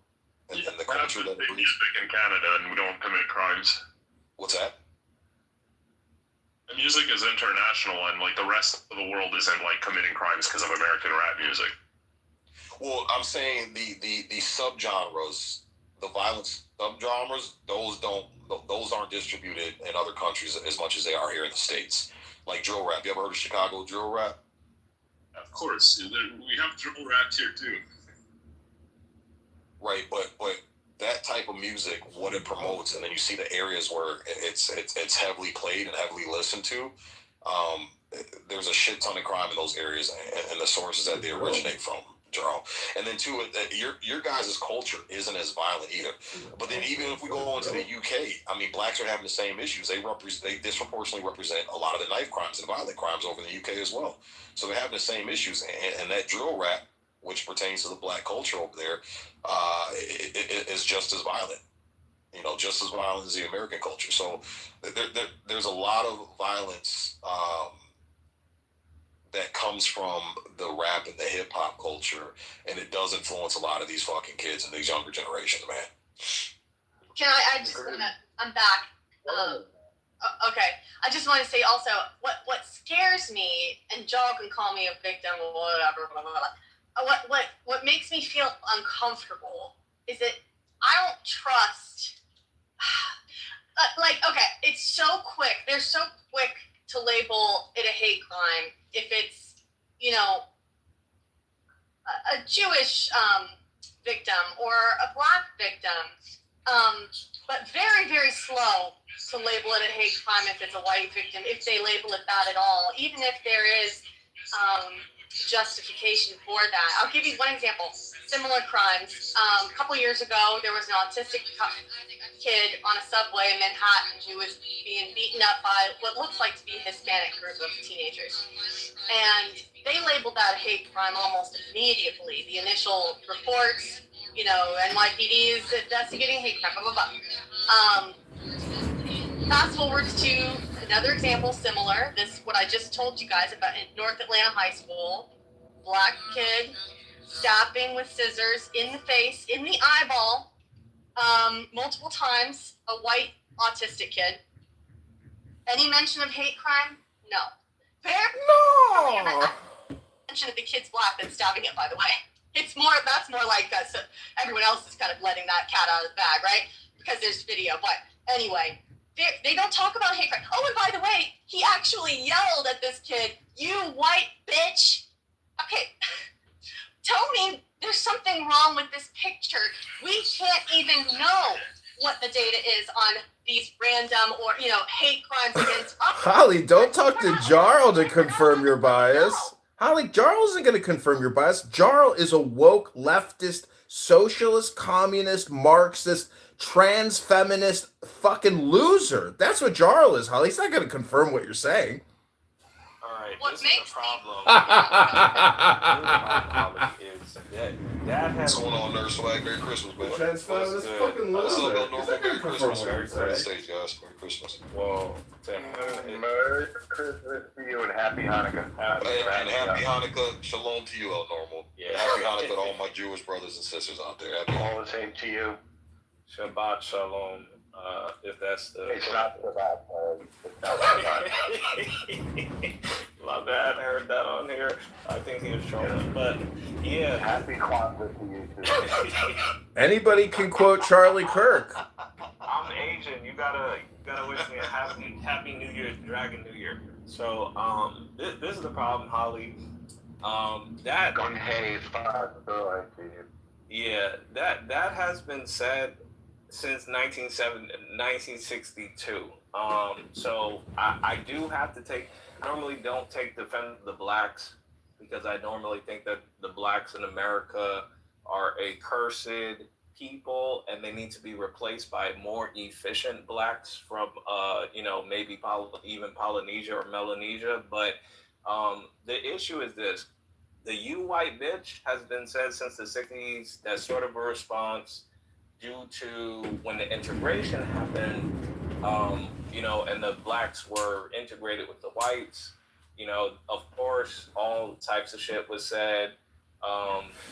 and the culture that they music in Canada, and we don't commit crimes. What's that? The music is international, and the rest of the world isn't committing crimes because of American rap music. Well, I'm saying the subgenres, the violence subgenres, those aren't distributed in other countries as much as they are here in the States. Like drill rap. You ever heard of Chicago drill rap? Of course, we have drill rap here too. Right, but that type of music, what it promotes, and then you see the areas where it's heavily played and heavily listened to. There's a shit ton of crime in those areas and the sources that they originate from, Jarl. And then too, your guys' culture isn't as violent either. But then even if we go into the UK, I mean, blacks are having the same issues. They disproportionately represent a lot of the knife crimes and violent crimes over in the UK as well. So they're having the same issues, and that drill rap, which pertains to the black culture over there, it is just as violent. Just as violent as the American culture. So there's a lot of violence that comes from the rap and the hip hop culture, and it does influence a lot of these fucking kids and these younger generations, man. I'm back. Okay. I just want to say also, what scares me, and Joel can call me a victim or whatever, blah, blah, blah. What makes me feel uncomfortable is that I don't trust. Okay, it's so quick. They're so quick to label it a hate crime if it's, a Jewish victim or a black victim, but very, very slow to label it a hate crime if it's a white victim, if they label it that at all, even if there is justification for that. I'll give you one example. Similar crimes. A couple years ago, there was an autistic kid on a subway in Manhattan who was being beaten up by what looks like to be a Hispanic group of teenagers. And they labeled that a hate crime almost immediately. The initial reports, NYPD is investigating hate crime, blah, blah, blah. Fast forward to another example similar. This, what I just told you guys about in North Atlanta High School. Black kid stabbing with scissors in the face, in the eyeball, multiple times, a white autistic kid. Any mention of hate crime? No. No! Mention of the kid's black than stabbing it, by the way. That's more like that. So everyone else is kind of letting that cat out of the bag, right? Because there's video. But anyway, they don't talk about hate crime. Oh, and by the way, he actually yelled at this kid, "You white bitch." Okay, tell me there's something wrong with this picture. We can't even know what the data is on these random or, hate crimes against us. Holly, don't talk to Jarl to confirm your bias. Holly, Jarl isn't going to confirm your bias. Jarl is a woke, leftist, socialist, communist, Marxist, trans feminist fucking loser. That's what Jarl is, Holly. He's not going to confirm what you're saying. What this makes is the problem. What's going on, Nurse Swag? Merry Christmas, man. Trans feminist fucking loser. Merry Christmas. Merry stage, guys. Merry Christmas. Whoa. Merry Christmas to you and Happy Hanukkah. And Happy Hanukkah. Shalom to you, El Normal. Yeah, happy Hanukkah to all my Jewish brothers and sisters out there. Happy All the same to you. Shabbat Shalom. If that's the. It's not Shabbat. It's not Shabbat. My bad, I heard that on here. I think he was trolling, but yeah. Happy Kwanzaa to you too. Anybody can quote Charlie Kirk. I'm Asian. You gotta wish me a happy New Year, Dragon New Year. So this is the problem, Holly. That Gun hay, yeah, that has been said since 1962. So I do have to take. I normally don't take defense of the blacks because I normally think that the blacks in America are a cursed people and they need to be replaced by more efficient blacks from maybe even Polynesia or Melanesia. But the issue is this: the "you white bitch" has been said since the 60s. That's sort of a response due to when the integration happened, and the blacks were integrated with the whites. Of course, all types of shit was said.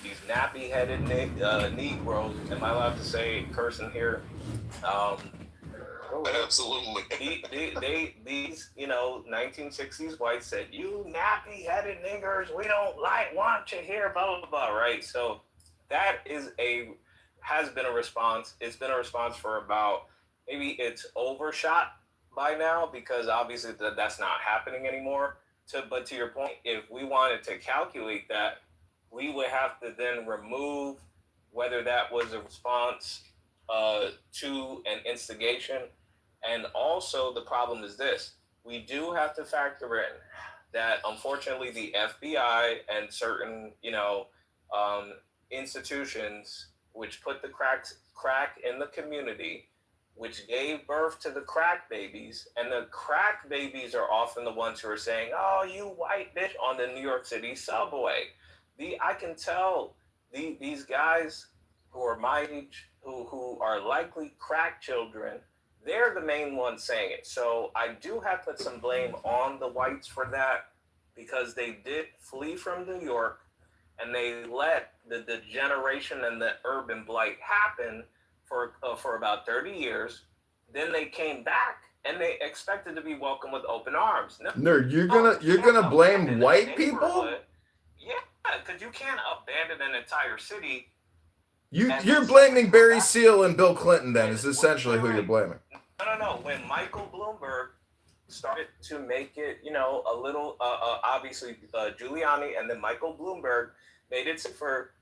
These nappy-headed Negroes, am I allowed to say cursing here? Absolutely. These 1960s whites said, "You nappy-headed niggers, we don't want to hear blah blah blah." Right? So that has been a response. It's been a response for about, maybe it's overshot by now because obviously that's not happening anymore. But to your point, if we wanted to calculate that, we would have to then remove whether that was a response to an instigation. And also the problem is this: we do have to factor in that unfortunately the FBI and certain institutions which put the crack in the community, which gave birth to the crack babies, and the crack babies are often the ones who are saying, "Oh, you white bitch," on the New York City subway. I can tell these guys who are my age, who are likely crack children, they're the main ones saying it. So I do have to put some blame on the whites for that, because they did flee from New York and they let the degeneration and the urban blight happen for about 30 years. Then they came back and they expected to be welcomed with open arms. No, Nerd, you're gonna blame white people? Yeah, because you can't abandon an entire city. You're blaming Barry Seal and Bill Clinton. Then is essentially who you're blaming. No. When Michael Bloomberg started to make it, a little, obviously Giuliani and then Michael Bloomberg made it safer,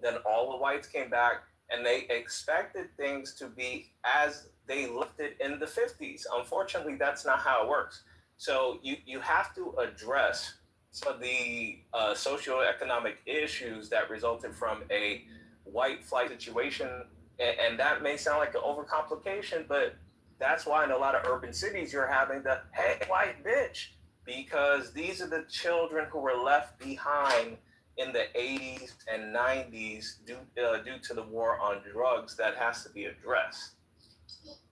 then all the whites came back and they expected things to be as they left it in the 50s. Unfortunately, that's not how it works. So you have to address some of the socioeconomic issues that resulted from a white flight situation. And that may sound like an overcomplication, but that's why in a lot of urban cities you're having the "hey white bitch," because these are the children who were left behind in the 80s and 90s due to the war on drugs that has to be addressed.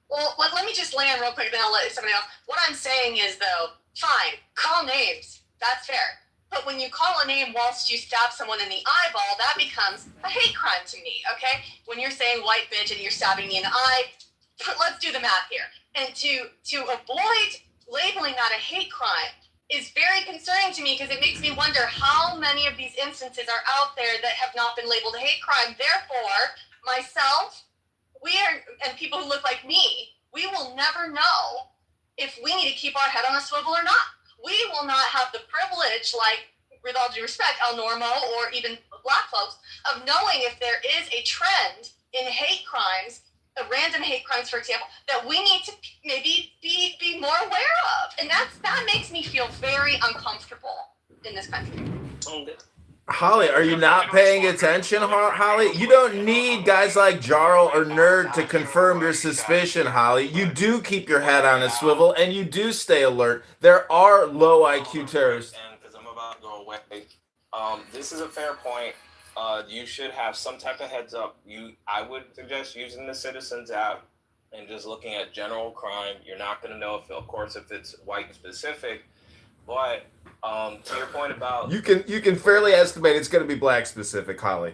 Well, let me just land real quick, then I'll let somebody else. What I'm saying is, though, fine, call names. That's fair. But when you call a name whilst you stab someone in the eyeball, that becomes a hate crime to me, okay? When you're saying white bitch and you're stabbing me in the eye, let's do the math here. And to avoid labeling that a hate crime is very concerning to me, because it makes me wonder how many of these instances are out there that have not been labeled a hate crime. Therefore, myself, and people who look like me, we will never know if we need to keep our head on a swivel or not. We will not have the privilege, like, with all due respect, El Normo or even black folks, of knowing if there is a trend in hate crimes, random hate crimes, for example, that we need to maybe be more aware of. And that makes me feel very uncomfortable in this country. Holly, are you not paying attention, Holly? You don't need guys like Jarl or Nerd to confirm your suspicion, Holly. You do keep your head on a swivel and you do stay alert. There are low IQ terrorists. And because I'm about to go away, this is a fair point. You should have some type of heads up. I would suggest using the Citizens app and just looking at general crime. You're not going to know if it's white specific, But to your point about You can fairly estimate it's going to be black specific, Holly.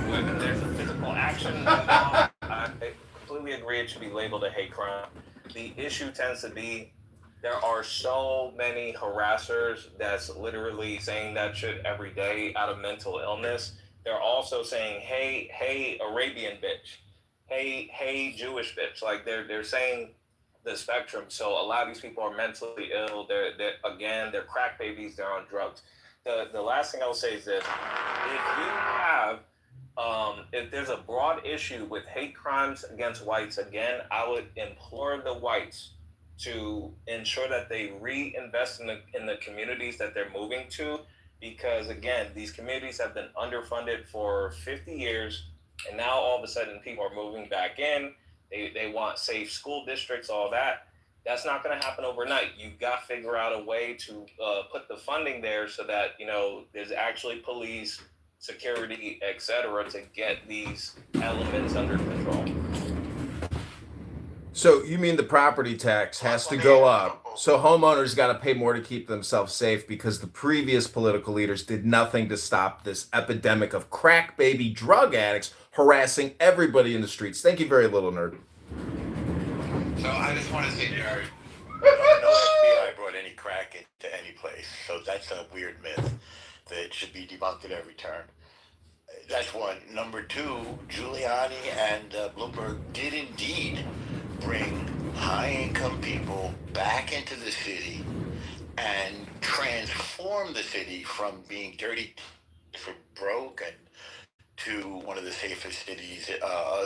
when there's a physical action involved, I completely agree it should be labeled a hate crime. The issue tends to be there are so many harassers that's literally saying that shit every day out of mental illness. They're also saying, hey, Arabian bitch. Hey, Jewish bitch. Like they're saying the spectrum. So a lot of these people are mentally ill. They're crack babies. They're on drugs. The last thing I will say is this: if you have if there's a broad issue with hate crimes against whites, again, I would implore the whites to ensure that they reinvest in the communities that they're moving to, because again, these communities have been underfunded for 50 years, and now all of a sudden people are moving back in. They want safe school districts, all that. That's not going to happen overnight. You've got to figure out a way to put the funding there so that there's actually police, security, etc., to get these elements under control. So you mean the property tax has to go up? So homeowners got to pay more to keep themselves safe because the previous political leaders did nothing to stop this epidemic of crack baby drug addicts harassing everybody in the streets. Thank you very little, nerd. So I just want to say, Jared, no FBI brought any crack into any place. So that's a weird myth that should be debunked at every turn. That's one. Number two, Giuliani and Bloomberg did indeed bring high-income people back into the city and transform the city from being dirty for broke and to one of the safest cities,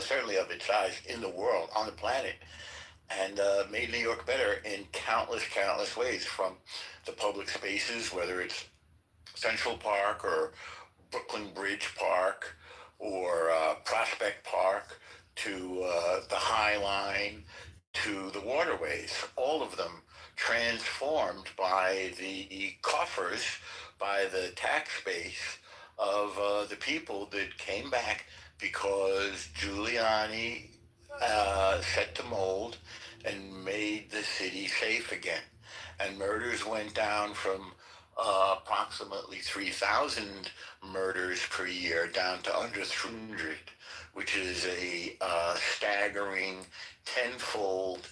certainly of its size, in the world, on the planet, and made New York better in countless ways, from the public spaces, whether it's Central Park or Brooklyn Bridge Park or Prospect Park, to the High Line, to the waterways, all of them transformed by the coffers, by the tax base of the people that came back because Giuliani set the mold and made the city safe again. And murders went down from approximately 3,000 murders per year down to under 300, which is a staggering tenfold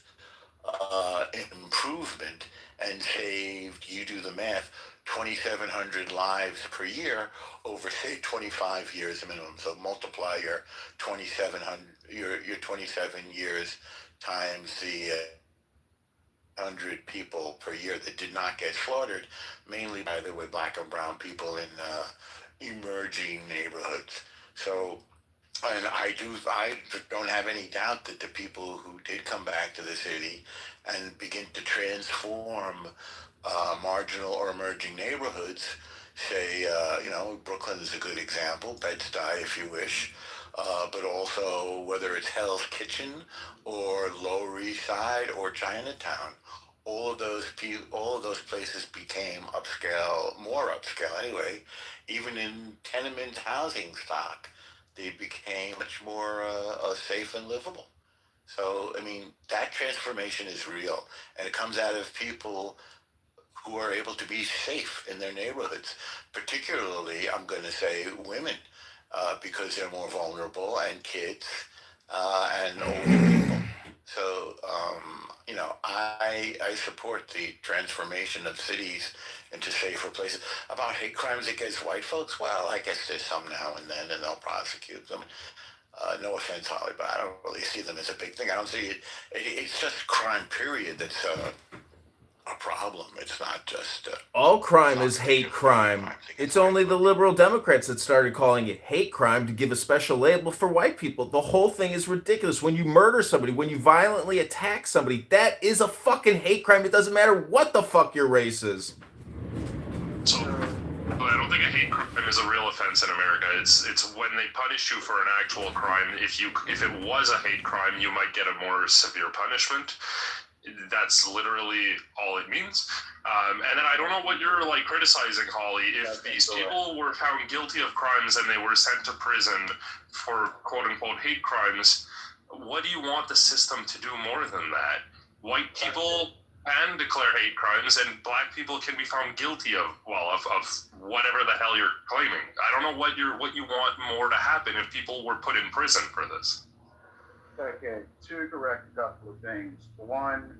improvement, and saved, you do the math, 2,700 lives per year over, say, 25 years minimum. So multiply your 2,700, your 27 years times the 100 people per year that did not get slaughtered, mainly by the way black and brown people in emerging neighborhoods. So, and I don't have any doubt that the people who did come back to the city and begin to transform marginal or emerging neighborhoods, say, Brooklyn is a good example, Bed-Stuy if you wish, but also whether it's Hell's Kitchen or Lower East Side or Chinatown, all of those places became upscale, more upscale anyway, even in tenement housing stock. They became much more safe and livable. So, I mean, that transformation is real, and it comes out of people who are able to be safe in their neighborhoods, particularly, I'm going to say, women, because they're more vulnerable, and kids, and older people. So, I support the transformation of cities into safer places. About hate crimes against white folks, well, I guess there's some now and then, and they'll prosecute them. No offense, Holly, but I don't really see them as a big thing. I don't see it. It's just crime, period, that's a problem. It's not just... all crime is hate crime. It's only the liberal Democrats that started calling it hate crime to give a special label for white people. The whole thing is ridiculous. When you murder somebody, when you violently attack somebody, that is a fucking hate crime. It doesn't matter what the fuck your race is. So, I don't think a hate crime is a real offense in America. It's when they punish you for an actual crime. If it was a hate crime, you might get a more severe punishment. That's literally all it means. And then I don't know what you're criticizing, Holly. If these people were found guilty of crimes and they were sent to prison for quote unquote hate crimes, what do you want the system to do more than that? White people and declare hate crimes, and black people can be found guilty of whatever the hell you're claiming. I don't know what you want more to happen if people were put in prison for this. Okay, to correct a couple of things. One,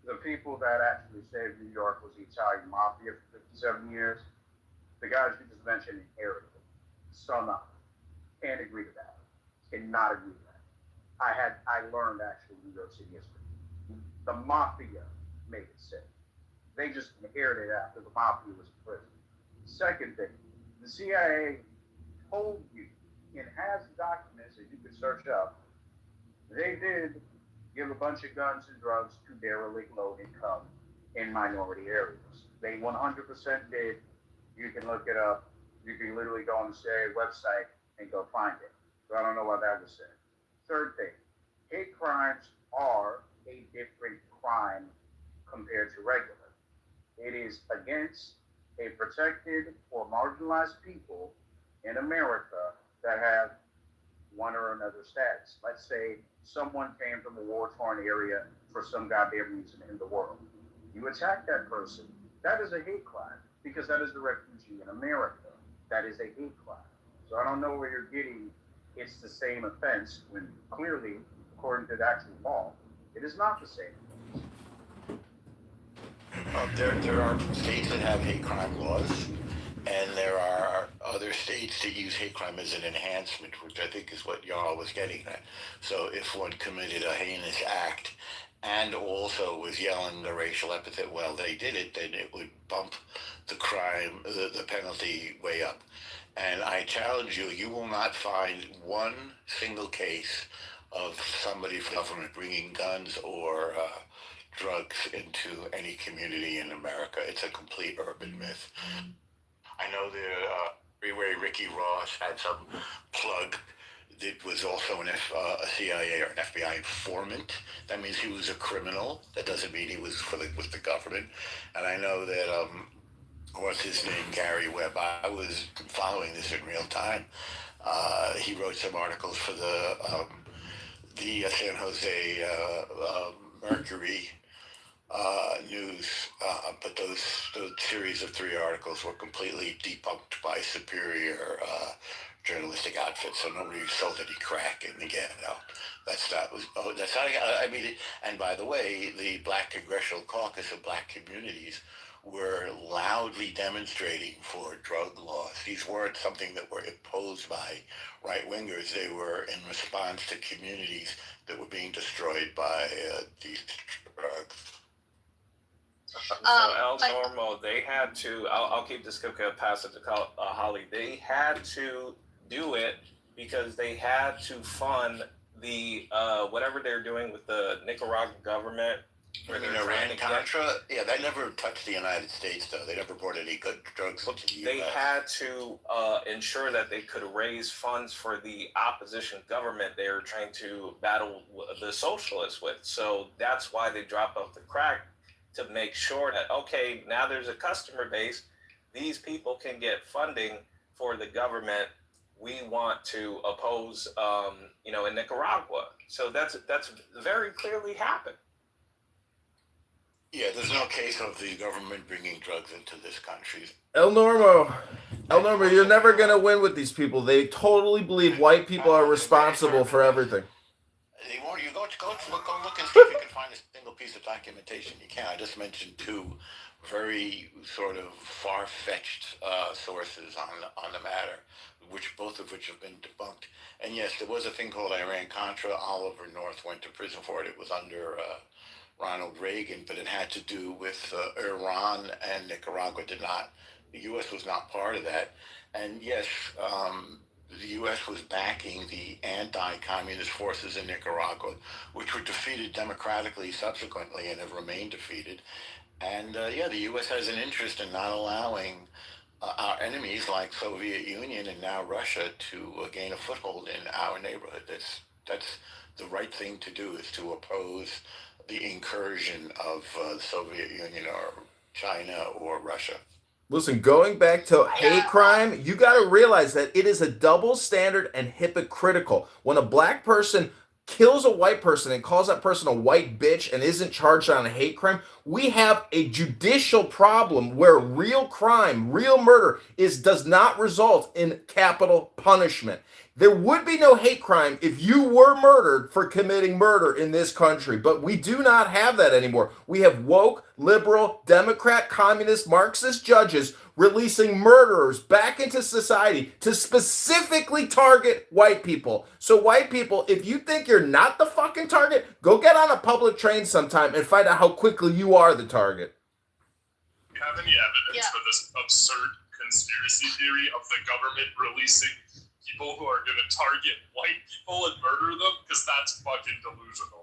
the people that actually saved New York was the Italian Mafia for 57 years. The guys you just mentioned inherited it. Somehow. Can't agree to that. Cannot agree to that. I learned actually New York City history. The mafia made it safe. They just inherited it after the mafia was in prison. Second thing, the CIA told you and has documents that you can search up. They did give a bunch of guns and drugs to derelict low income in minority areas. They 100% did. You can look it up. You can literally go on the CIA website and go find it. So I don't know why that was said. Third thing, hate crimes are a different crime compared to regular. It is against a protected or marginalized people in America that have one or another status. Let's say someone came from a war-torn area for some goddamn reason in the world. You attack that person, that is a hate crime because that is a refugee in America. That is a hate crime. So I don't know where you're getting it's the same offense when clearly, according to the actual law, it is not the same. There are states that have hate crime laws, and there are other states that use hate crime as an enhancement, which I think is what Jarl was getting at. So if one committed a heinous act and also was yelling the racial epithet while they did it, then it would bump the crime, the penalty way up. And I challenge you, you will not find one single case of somebody from the government bringing guns or drugs into any community in America. It's a complete urban myth. I know that Freeway Ricky Ross had some plug that was also a CIA or an FBI informant. That means he was a criminal. That doesn't mean he was with the government. And I know that what's his name, Gary Webb. I was following this in real time. He wrote some articles for the San Jose Mercury news, but those series of 3 articles were completely debunked by superior journalistic outfits. So nobody sold any crack. And again, no, that's not. I mean, and by the way, the Black Congressional Caucus of Black communities were loudly demonstrating for drug laws. These weren't something that were imposed by right-wingers. They were in response to communities that were being destroyed by these drugs. So El Normo, they had to. I'll keep this quick and pass it to Holly. They had to do it because they had to fund the whatever they're doing with the Nicaraguan government. Iran-Contra? Yeah, that never touched the United States, though. They never brought any good drugs to the U.S. They had to ensure that they could raise funds for the opposition government they were trying to battle the socialists with. So that's why they dropped off the crack, to make sure that, okay, now there's a customer base. These people can get funding for the government we want to oppose, in Nicaragua. So that's very clearly happened. Yeah, there's no case of the government bringing drugs into this country. El Normo, you're never going to win with these people. They totally believe white people are responsible for everything. You go look and see if you can find a single piece of documentation. You can. I just mentioned 2 very sort of far-fetched sources on the matter, both of which have been debunked. And yes, there was a thing called Iran-Contra. Oliver North went to prison for it. It was under Ronald Reagan, but it had to do with Iran and Nicaragua. The U.S. was not part of that. And yes, the U.S. was backing the anti-communist forces in Nicaragua, which were defeated democratically subsequently and have remained defeated. And the U.S. has an interest in not allowing our enemies like Soviet Union and now Russia to gain a foothold in our neighborhood. That's the right thing to do, is to oppose the incursion of the Soviet Union or China or Russia. Listen, going back to hate crime, you got to realize that it is a double standard and hypocritical. When a black person kills a white person and calls that person a white bitch and isn't charged on a hate crime, we have a judicial problem where real crime, real murder does not result in capital punishment. There would be no hate crime if you were murdered for committing murder in this country, but we do not have that anymore. We have woke, liberal, Democrat, communist, Marxist judges releasing murderers back into society to specifically target white people. So white people, if you think you're not the fucking target, go get on a public train sometime and find out how quickly you are the target. Do you have any evidence for this absurd conspiracy theory of the government releasing people who are going to target white people and murder them? Because that's fucking delusional.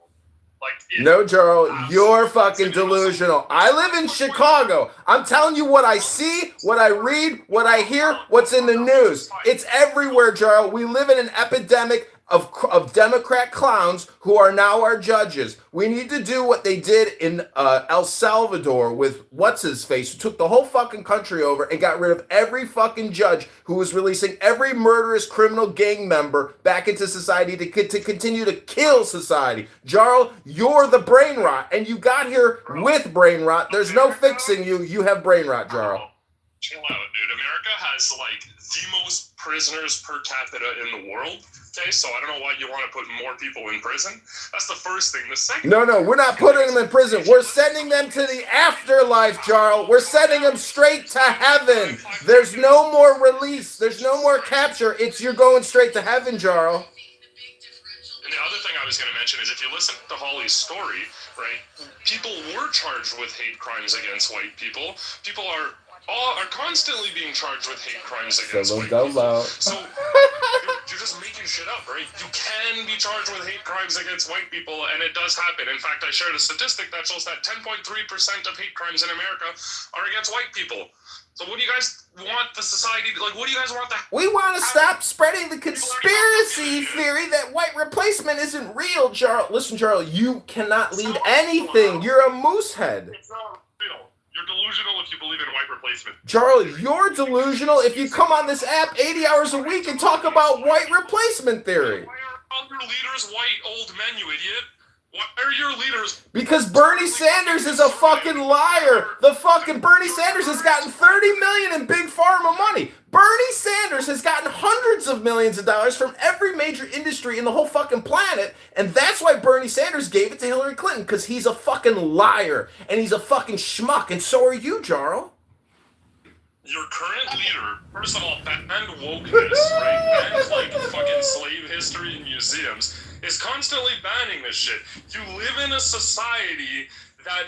No, Jarl, you're fucking delusional. I live in Chicago. I'm telling you what I see, what I read, what I hear, what's in the news. It's everywhere, Jarl. We live in an epidemic of Democrat clowns who are now our judges. We need to do what they did in El Salvador with what's-his-face, who took the whole fucking country over and got rid of every fucking judge who was releasing every murderous criminal gang member back into society to continue to kill society. Jarl, you're the brain rot, and you got here with brain rot. There's no fixing you. You have brain rot, Jarl. Chill out, dude. America has the most prisoners per capita in the world. Okay, so I don't know why you want to put more people in prison. That's the first thing. The second. No, we're not putting them in prison. We're sending them to the afterlife, Jarl. We're sending them straight to heaven. There's no more release. There's no more capture. You're going straight to heaven, Jarl. And the other thing I was going to mention is if you listen to Holly's story, right, people were charged with hate crimes against white people. People are constantly being charged with hate crimes against white people. So you're just making shit up, right? You can be charged with hate crimes against white people, and it does happen. In fact, I shared a statistic that shows that 10.3% of hate crimes in America are against white people. So what do you guys want the society to, what do you guys want We want to stop spreading the conspiracy theory that white replacement isn't real, Jarl. Listen, Jarl, you cannot lead anything. You're a moosehead. It's not real. You're delusional if you believe in white replacement. Jarl, you're delusional if you come on this app 80 hours a week and talk about white replacement theory. Why are all your leaders white old men, you idiot? Why are your leaders? Because Bernie Sanders is a fucking liar. The fucking Bernie Sanders has gotten $30 million in big pharma money. Bernie Sanders has gotten hundreds of millions of dollars from every major industry in the whole fucking planet, and that's why Bernie Sanders gave it to Hillary Clinton, because he's a fucking liar, and he's a fucking schmuck, and so are you, Jarl. Your current leader, first of all, banned wokeness, right? Banned fucking slave history in museums. Is constantly banning this shit. You live in a society that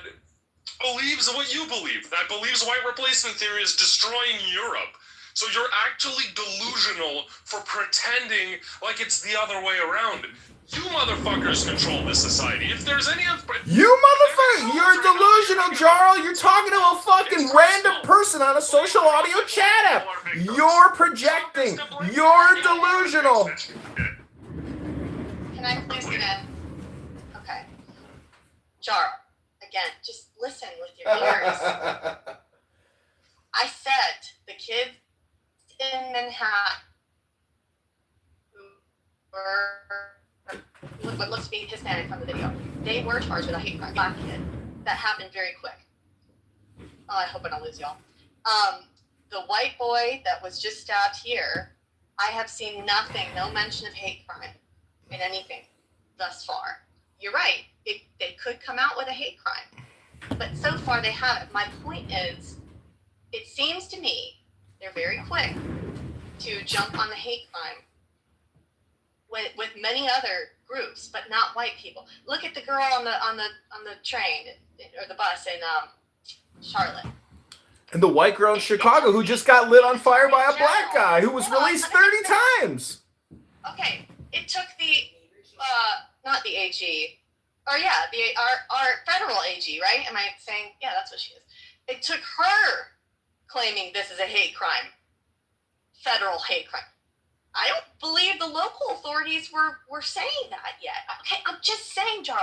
believes what you believe, that believes white replacement theory is destroying Europe. So you're actually delusional for pretending like it's the other way around. You motherfuckers control this society. If there's any other... You motherfucker! You're delusional, Jarl! You're talking to a fucking random person on a social audio chat app! You're projecting! You're delusional! Can I please get in? Okay. Jarl, again, just listen with your ears. I said the kids in Manhattan who were, what looks to be Hispanic from the video, they were charged with a hate crime. Black kid. That happened very quick. Oh, I hope I don't lose y'all. The white boy that was just stabbed here, I have seen nothing, no mention of hate crime in anything thus far. You're right. They could come out with a hate crime, but so far they haven't. My point is, it seems to me they're very quick to jump on the hate crime with many other groups, but not white people. Look at the girl on the train or the bus in Charlotte. And the white girl in Chicago who just got lit on fire by a black guy who was released 30 times. Okay, it took the not the AG, or yeah, our federal AG, right? Am I saying? Yeah, that's what she is. It took her claiming this is a hate crime, federal hate crime. I don't believe the local authorities were saying that yet. Okay, I'm just saying, Jarl.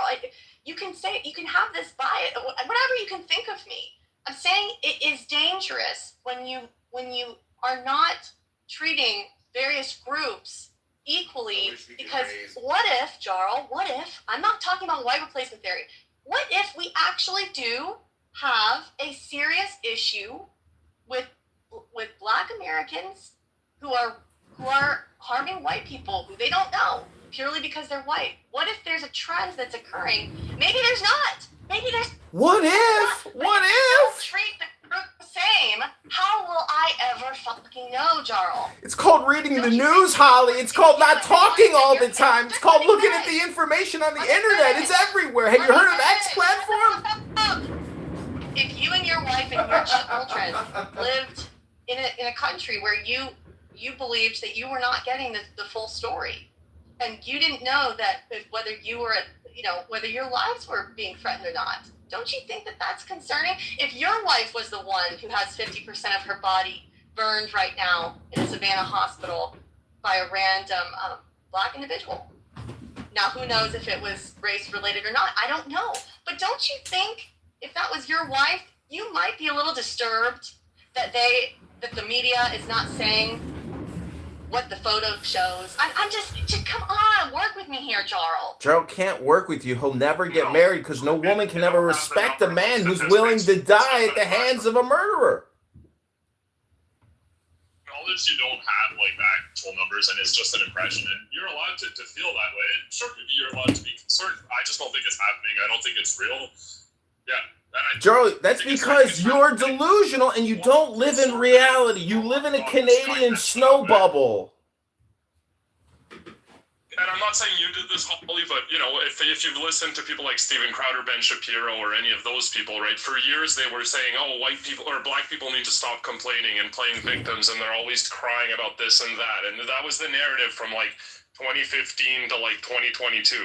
You can have this bias, whatever you can think of me. I'm saying it is dangerous when you are not treating various groups equally, because what if, Jarl, what if, I'm not talking about white replacement theory, what if we actually do have a serious issue with Black Americans who are harming white people who they don't know purely because they're white? What if there's a trend that's occurring? Maybe there's not. Maybe there's. What if? What if? Treat the group the same. How will I ever fucking know, Jarl? It's called reading the news, Holly. It's called not talking all the time. It's called looking at the information on the internet. It's everywhere. Have you heard of X platform? If you and your wife and your children lived in a country where you believed that you were not getting the full story, and you didn't know that whether you were, whether your lives were being threatened or not, don't you think that that's concerning? If your wife was the one who has 50% of her body burned right now in a Savannah hospital by a random Black individual, now who knows if it was race related or not? I don't know. But don't you think if that was your wife, you might be a little disturbed that the media is not saying what the photo shows? I'm just come on, work with me here, Jarl. Jarl can't work with you. He'll never get married because no woman can ever respect a man who's willing to die at the hands of a murderer. Knowledge you don't have like actual numbers, and it's just an impression, and you're allowed to feel that way. And sure, maybe you're allowed to be concerned. I just don't think it's happening. I don't think it's real. Yeah. Jarl, that's because you're delusional and you don't live in reality. You live in a Canadian snow bubble. And I'm not saying you did this, Holly, but if you've listened to people like Steven Crowder, Ben Shapiro, or any of those people, right? For years they were saying, oh, white people or Black people need to stop complaining and playing victims, and they're always crying about this and that. And that was the narrative from like 2015 to like 2022.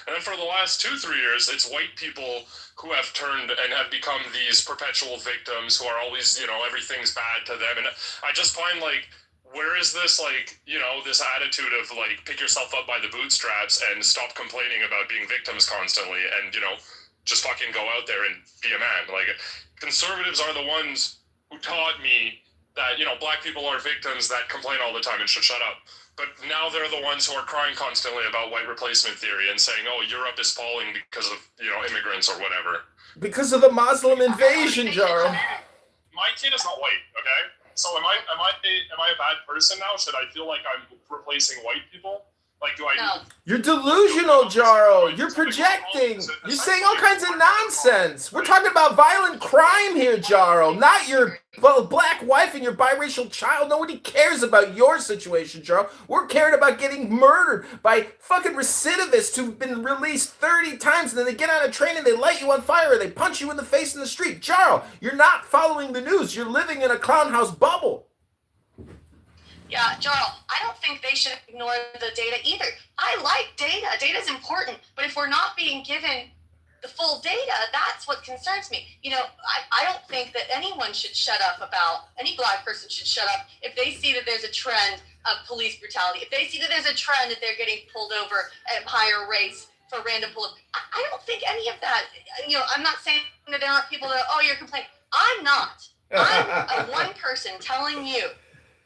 And then for the last 2-3 years, it's white people who have turned and have become these perpetual victims who are always, everything's bad to them. And I just find like, where is this this attitude of like pick yourself up by the bootstraps and stop complaining about being victims constantly, and just fucking go out there and be a man? Like, conservatives are the ones who taught me that Black people are victims that complain all the time and should shut up. But now they're the ones who are crying constantly about white replacement theory and saying, oh, Europe is falling because of immigrants or whatever. Because of the Muslim invasion, Jarl. My kid is not white, okay? So am I a bad person now? Should I feel like I'm replacing white people? Like, do I? No. You're delusional, Jarl. You're projecting. You're saying all kinds of nonsense. We're talking about violent crime here, Jarl, not your Black wife and your biracial child. Nobody cares about your situation, Jarl. We're caring about getting murdered by fucking recidivists who've been released 30 times, and then they get on a train and they light you on fire or they punch you in the face in the street. Jarl, you're not following the news. You're living in a clown house bubble. Yeah, Jarl, I don't think they should ignore the data either. I like data. Data is important. But if we're not being given the full data, that's what concerns me. I don't think that anyone should shut up about, any Black person should shut up if they see that there's a trend of police brutality, if they see that there's a trend that they're getting pulled over at higher rates for random pull-ups. I don't think any of that, I'm not saying that there aren't people that, oh, you're complaining. I'm not. I'm a one person telling you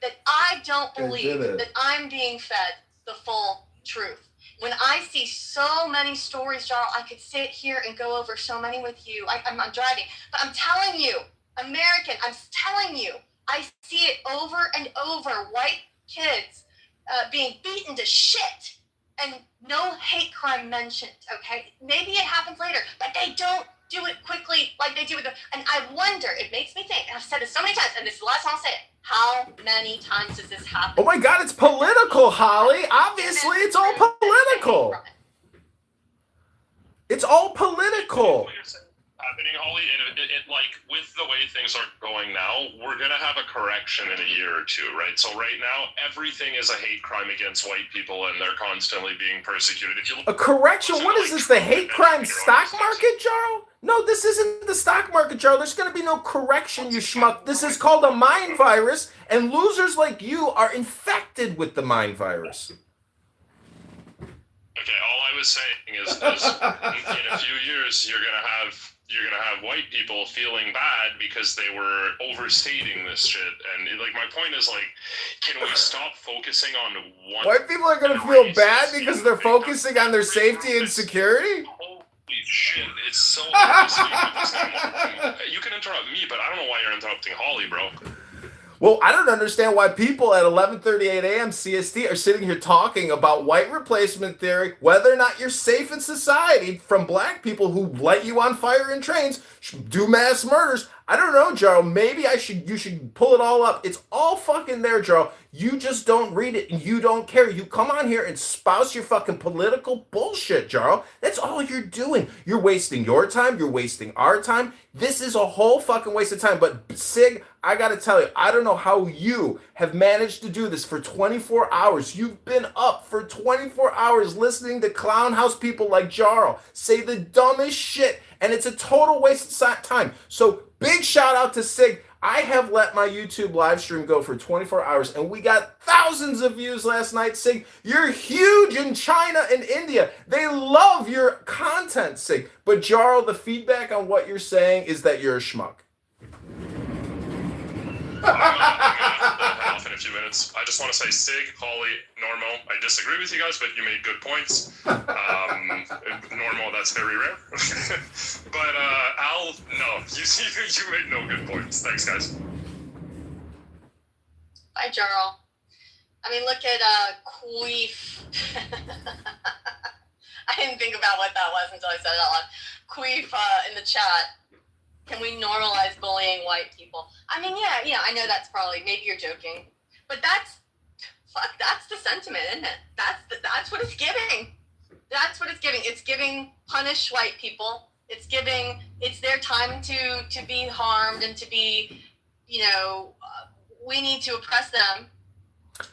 that I don't believe that I'm being fed the full truth. When I see so many stories, Jarl, I could sit here and go over so many with you. I'm driving, but I'm telling you, American, I'm telling you, I see it over and over. White kids being beaten to shit and no hate crime mentioned, okay? Maybe it happens later, but they don't do it quickly like they do with and I wonder, it makes me think, and I've said this so many times, and this is the last time I'll say it, how many times does this happen? Oh my God, it's political, Holly. Obviously, it's all political. It's all political. Happening, Holly, it like with the way things are going now, we're gonna have a correction in a year or two, right? So right now, everything is a hate crime against white people, and they're constantly being persecuted. If you look, a correction? What is this? The hate crime stock market, Jarl? No, this isn't the stock market, Jarl. There's gonna be no correction, you schmuck. This is called a mind virus, and losers like you are infected with the mind virus. if okay. All I was saying is in a few years you're gonna have white people feeling bad because they were overstating this shit. And like my point is like, can we stop focusing on one? White people are gonna feel bad because they're focusing on their safety and security? Holy shit, it's so hard to speak. You can interrupt me, but I don't know why you're interrupting Holly, bro. Well, I don't understand why people at 11:38 a.m. CST are sitting here talking about white replacement theory, whether or not you're safe in society from black people who light you on fire in trains, do mass murders. I don't know, Jarl. Maybe you should pull it all up. It's all fucking there, Jarl. You just don't read it and you don't care. You come on here and spouse your fucking political bullshit, Jarl. That's all you're doing. You're wasting your time. You're wasting our time. This is a whole fucking waste of time. But Sig, I gotta tell you, I don't know how you have managed to do this for 24 hours. You've been up for 24 hours listening to clown house people like Jarl say the dumbest shit, and it's a total waste of time. So big shout out to Sig. I have let my YouTube live stream go for 24 hours, and we got thousands of views last night, Sig. You're huge in China and India. They love your content, Sig. But Jarl, the feedback on what you're saying is that you're a schmuck. Off in a few minutes. I just want to say, Sig, Holly, Normo, I disagree with you guys, but you made good points. Normo, that's very rare. But Al, no, you made no good points. Thanks, guys. Bye, Jarl. I mean, look at queef. I didn't think about what that was until I said it out loud. Queef in the chat. Can we normalize bullying white people? I mean, yeah, I know that's probably, maybe you're joking, but that's the sentiment, isn't it? That's what it's giving. That's what it's giving. It's giving punish white people. It's their time to be harmed and to be, we need to oppress them.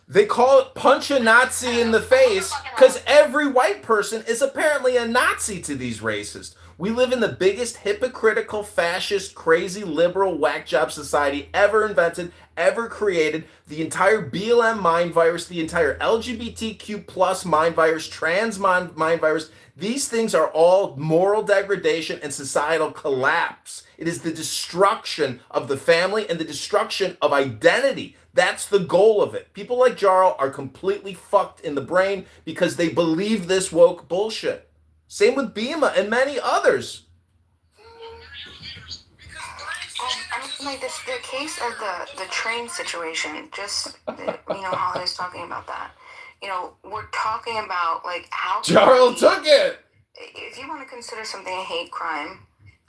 They call it punch a Nazi in the face because every white person is apparently a Nazi to these racists. We live in the biggest hypocritical, fascist, crazy, liberal, whack job society ever invented, ever created. The entire BLM mind virus, the entire LGBTQ plus mind virus, trans mind virus, these things are all moral degradation and societal collapse. It is the destruction of the family and the destruction of identity. That's the goal of it. People like Jarl are completely fucked in the brain because they believe this woke bullshit. Same with Bima and many others. I mean, like the case of the train situation, just, Holly was talking about that. We're talking about, like, how... Jarl took it! If you want to consider something a hate crime,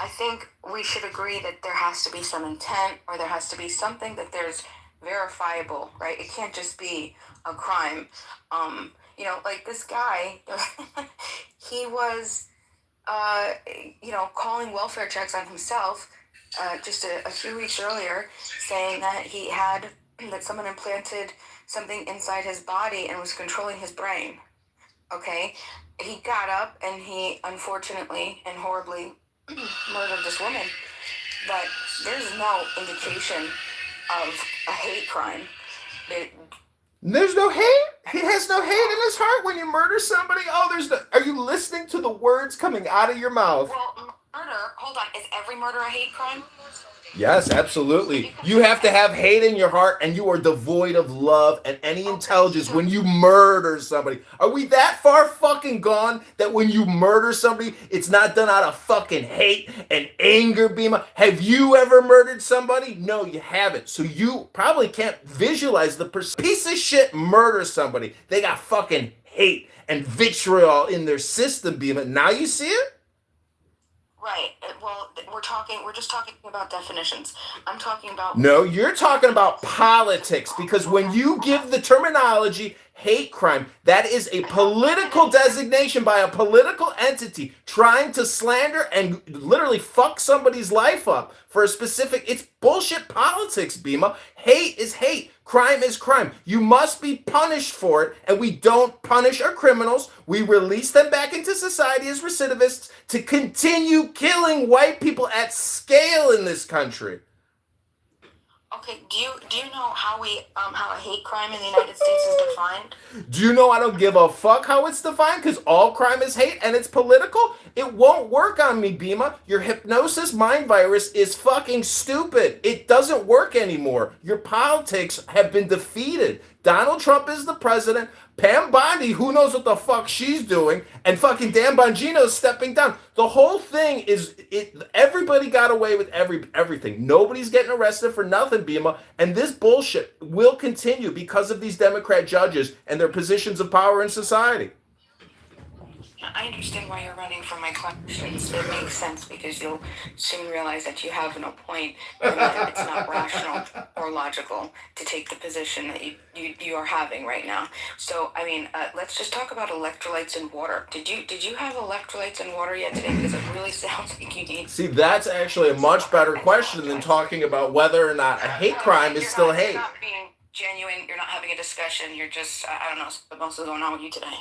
I think we should agree that there has to be some intent, or there has to be something that there's verifiable, right? It can't just be a crime. Like this guy, he was, calling welfare checks on himself just a few weeks earlier, saying that someone implanted something inside his body and was controlling his brain. Okay? He got up and he unfortunately and horribly murdered this woman. But there's no indication of a hate crime. There's no hate? He has no hate in his heart when you murder somebody? Are you listening to the words coming out of your mouth? Well, murder, hold on, is every murder a hate crime? Yes, absolutely. You have to have hate in your heart, and you are devoid of love and any intelligence when you murder somebody. Are we that far fucking gone that when you murder somebody, it's not done out of fucking hate and anger, Bima? Have you ever murdered somebody? No, you haven't. So you probably can't visualize the piece of shit murder somebody. They got fucking hate and vitriol in their system, Bima. Now you see it? Right. Well, we're just talking about definitions. I'm talking about... No, you're talking about politics, because when you give the terminology hate crime, that is a political designation by a political entity trying to slander and literally fuck somebody's life up for a specific... It's bullshit politics, Bima. Hate is hate. Crime is crime. You must be punished for it, and we don't punish our criminals. We release them back into society as recidivists to continue killing white people at scale in this country. Okay, do you know how how a hate crime in the United States is defined? Do you know I don't give a fuck how it's defined? Because all crime is hate and it's political? It won't work on me, Bima. Your hypnosis mind virus is fucking stupid. It doesn't work anymore. Your politics have been defeated. Donald Trump is the president. Pam Bondi, who knows what the fuck she's doing, and fucking Dan Bongino's stepping down. The whole thing is everybody got away with everything. Nobody's getting arrested for nothing, Bima. And this bullshit will continue because of these Democrat judges and their positions of power in society. I understand why you're running from my questions. It makes sense because you'll soon realize that you have no point and that it's not rational or logical to take the position that you are having right now. So, I mean, let's just talk about electrolytes and water. Did you have electrolytes and water yet today? Because it really sounds like you need. See, that's actually a much better question than talking about whether or not a hate crime is still hate. You're not being genuine. You're not having a discussion. You're just, I don't know what else is going on with you today.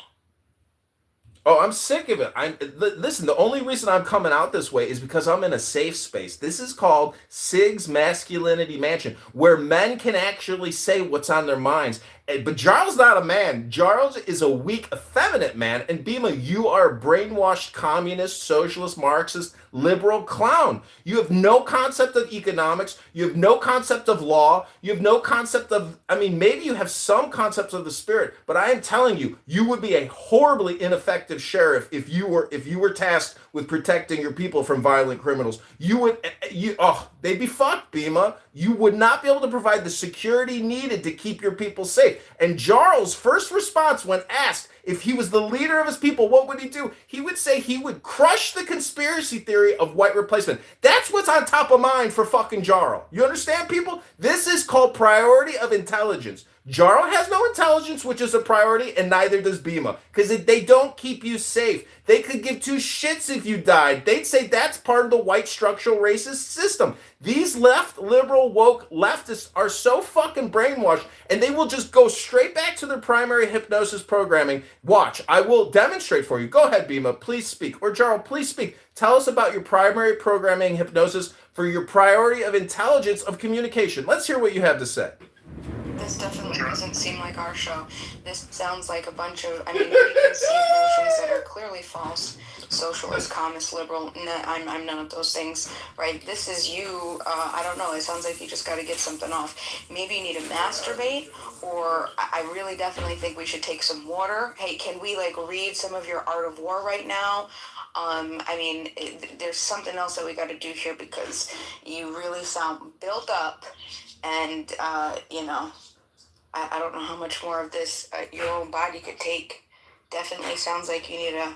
Oh, I'm sick of it. Listen, the only reason I'm coming out this way is because I'm in a safe space. This is called Sig's Masculinity Mansion, where men can actually say what's on their minds. But Charles not a man. Charles is a weak, effeminate man. And Bima, you are a brainwashed communist, socialist, Marxist, liberal clown. You have no concept of economics. You have no concept of law. You have no concept of, I mean, maybe you have some concepts of the spirit, but I am telling you, you would be a horribly ineffective sheriff if you were tasked with protecting your people from violent criminals. They'd be fucked, Bima. You would not be able to provide the security needed to keep your people safe. And Charles' first response when asked if he was the leader of his people, what would he do? He would say he would crush the conspiracy theory of white replacement. That's what's on top of mind for fucking Jarl. You understand, people? This is called priority of intelligence. Jarl has no intelligence, which is a priority, and neither does Bima, because they don't keep you safe. They could give two shits if you died. They'd say that's part of the white structural racist system. These left, liberal, woke leftists are so fucking brainwashed, and they will just go straight back to their primary hypnosis programming. Watch, I will demonstrate for you. Go ahead, Bima, please speak. Or Jarl, please speak. Tell us about your primary programming hypnosis for your priority of intelligence of communication. Let's hear what you have to say. This definitely doesn't seem like our show. This sounds like a bunch of, preconceived notions that are clearly false. Socialist, communist, liberal. I'm none of those things, right? This is you. I don't know. It sounds like you just got to get something off. Maybe you need to masturbate, or I really definitely think we should take some water. Hey, can we read some of your Art of War right now? There's something else that we got to do here because you really sound built up, and I don't know how much more of this your own body could take. Definitely sounds like you need to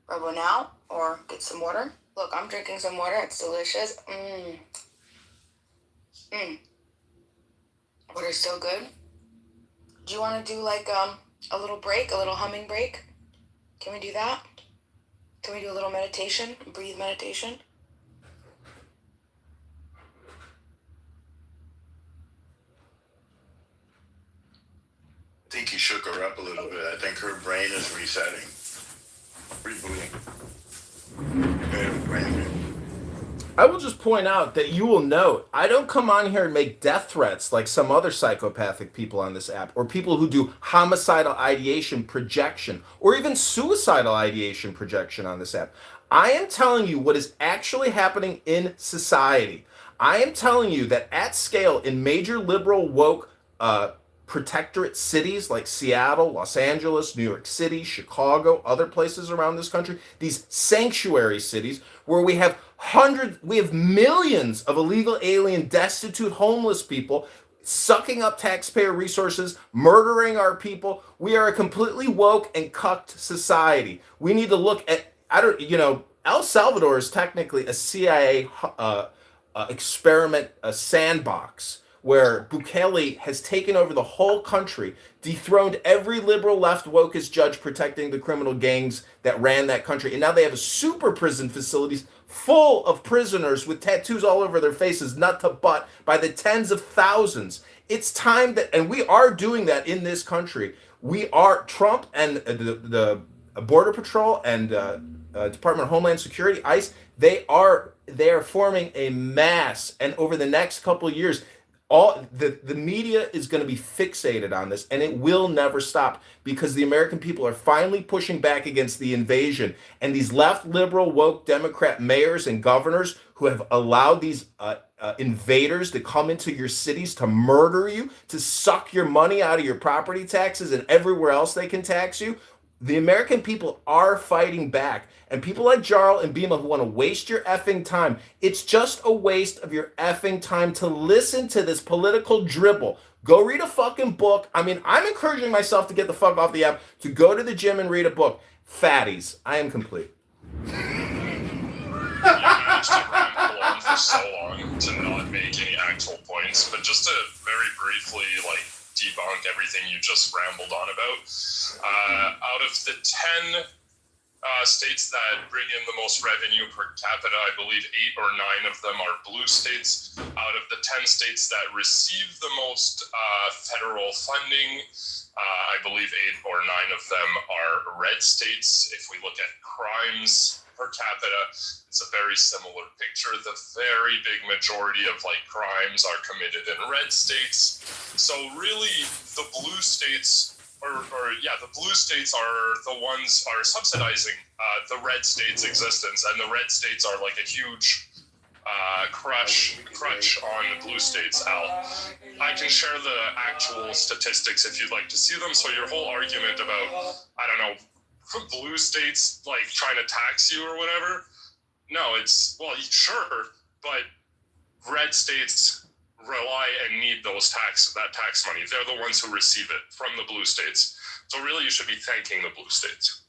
rub one out or get some water. Look, I'm drinking some water. It's delicious. Water's so good. Do you want to do a little break, a little humming break? Can we do that? Can we do a little meditation, breathe meditation? I think you shook her up a little bit. I think her brain is resetting. Rebooting. I will just point out that you will note, I don't come on here and make death threats like some other psychopathic people on this app, or people who do homicidal ideation projection, or even suicidal ideation projection on this app. I am telling you what is actually happening in society. I am telling you that at scale in major liberal woke protectorate cities like Seattle, Los Angeles, New York City, Chicago, other places around this country, these sanctuary cities where we have millions of illegal alien, destitute, homeless people sucking up taxpayer resources, murdering our people. We are a completely woke and cucked society. We need to look at, El Salvador is technically a CIA experiment, a sandbox, where Bukele has taken over the whole country, dethroned every liberal left wokeist judge protecting the criminal gangs that ran that country. And now they have super prison facilities full of prisoners with tattoos all over their faces, nut to butt, by the tens of thousands. It's time that, and we are doing that in this country. We are, Trump and the Border Patrol and Department of Homeland Security, ICE, they are forming a mass. And over the next couple of years, all the media is going to be fixated on this, and it will never stop because the American people are finally pushing back against the invasion. And these left, liberal, woke Democrat mayors and governors who have allowed these invaders to come into your cities to murder you, to suck your money out of your property taxes and everywhere else they can tax you. The American people are fighting back. And people like Jarl and Bima who want to waste your effing time, it's just a waste of your effing time to listen to this political dribble. Go read a fucking book. I mean, I'm encouraging myself to get the fuck off the app, to go to the gym and read a book. Fatties, I am complete. You managed to ramble on for so long to not make any actual points, but just to very briefly, like, debunk everything you just rambled on about. Out of the 10 states that bring in the most revenue per capita, I believe 8 or 9 of them are blue states. Out of the 10 states that receive the most federal funding, I believe 8 or 9 of them are red states. If we look at crimes per capita, it's a very similar picture. The very big majority of like crimes are committed in red states. So really, the blue states, the blue states are the ones are subsidizing the red states' existence, and the red states are like a huge crutch on the blue states. Al, I can share the actual statistics if you'd like to see them. So your whole argument about, I don't know, blue states like trying to tax you or whatever. No, it's, well, sure, but red states rely and need that tax money. They're the ones who receive it from the blue states. So really you should be thanking the blue states.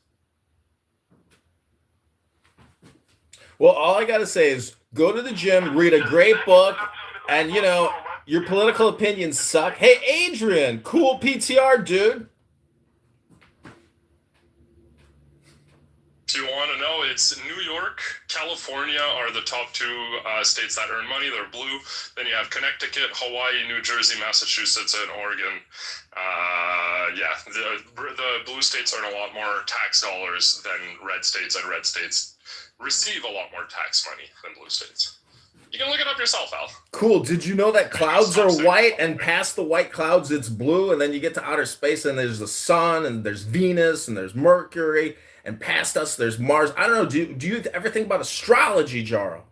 Well, all I got to say is go to the gym, read a great book, and, you know, your political opinions suck. Hey, Adrian, cool PTR, dude. If you want to know, it's New York, California are the top 2 states that earn money. They're blue. Then you have Connecticut, Hawaii, New Jersey, Massachusetts, and Oregon. The blue states earn a lot more tax dollars than red states, and red states receive a lot more tax money than blue states. You can look it up yourself, Al. Cool. Did you know that clouds are white, and past the white clouds it's blue, and then you get to outer space and there's the sun and there's Venus and there's Mercury, and past us there's Mars. I don't know. Do you ever think about astrology, Jarl?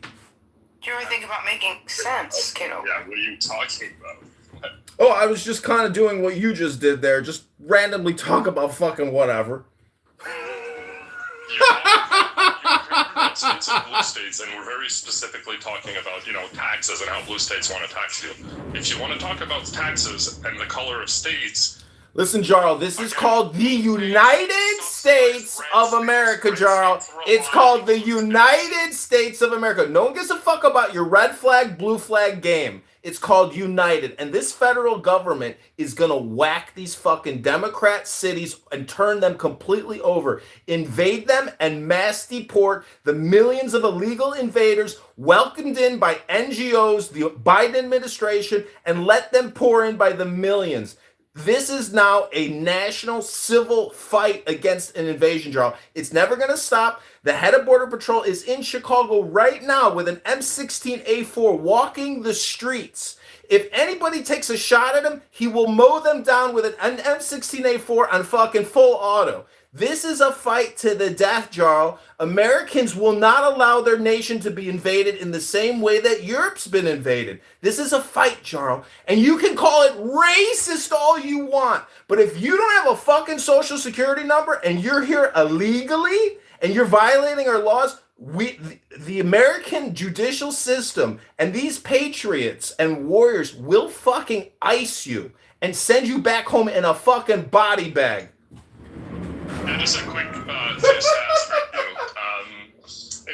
Do you ever think about making sense, kiddo? Yeah, what are you talking about? Oh, I was just kind of doing what you just did there. Just randomly talk about fucking whatever. Red states and blue states, and we're very specifically talking about, you know, taxes and how blue states want to tax you. If you want to talk about taxes and the color of states, listen, Jarl, this is called the United States of America, Jarl. It's called the United States of America. No one gives a fuck about your red flag, blue flag game. It's called United. And this federal government is going to whack these fucking Democrat cities and turn them completely over. Invade them and mass deport the millions of illegal invaders welcomed in by NGOs, the Biden administration, and let them pour in by the millions. This is now a national civil fight against an invasion, Jarl. It's never going to stop. The head of Border Patrol is in Chicago right now with an M16A4 walking the streets. If anybody takes a shot at him, he will mow them down with an M16A4 on fucking full auto. This is a fight to the death, Jarl. Americans will not allow their nation to be invaded in the same way that Europe's been invaded. This is a fight, Jarl. And you can call it racist all you want. But if you don't have a fucking social security number and you're here illegally and you're violating our laws, the American judicial system and these patriots and warriors will fucking ice you and send you back home in a fucking body bag. Yeah, just a quick stats review.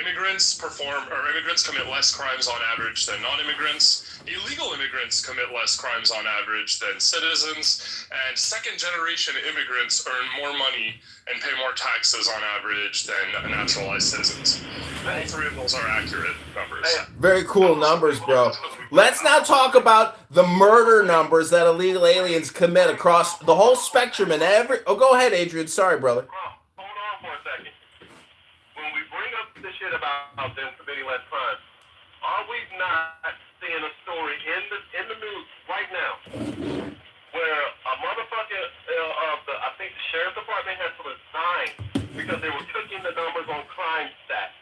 Immigrants commit less crimes on average than non-immigrants. Illegal immigrants commit less crimes on average than citizens. And second-generation immigrants earn more money and pay more taxes on average than naturalized citizens. All 3 of those are accurate numbers. Very cool numbers, bro. Let's now talk about the murder numbers that illegal aliens commit across the whole spectrum and every... Oh, go ahead, Adrian. Sorry, brother. Hold on for a second. When we bring up the shit about them committing less crimes, are we not seeing a story in the news right now where a motherfucker, I think the sheriff's department has to resign because they were cooking the numbers on crime stats.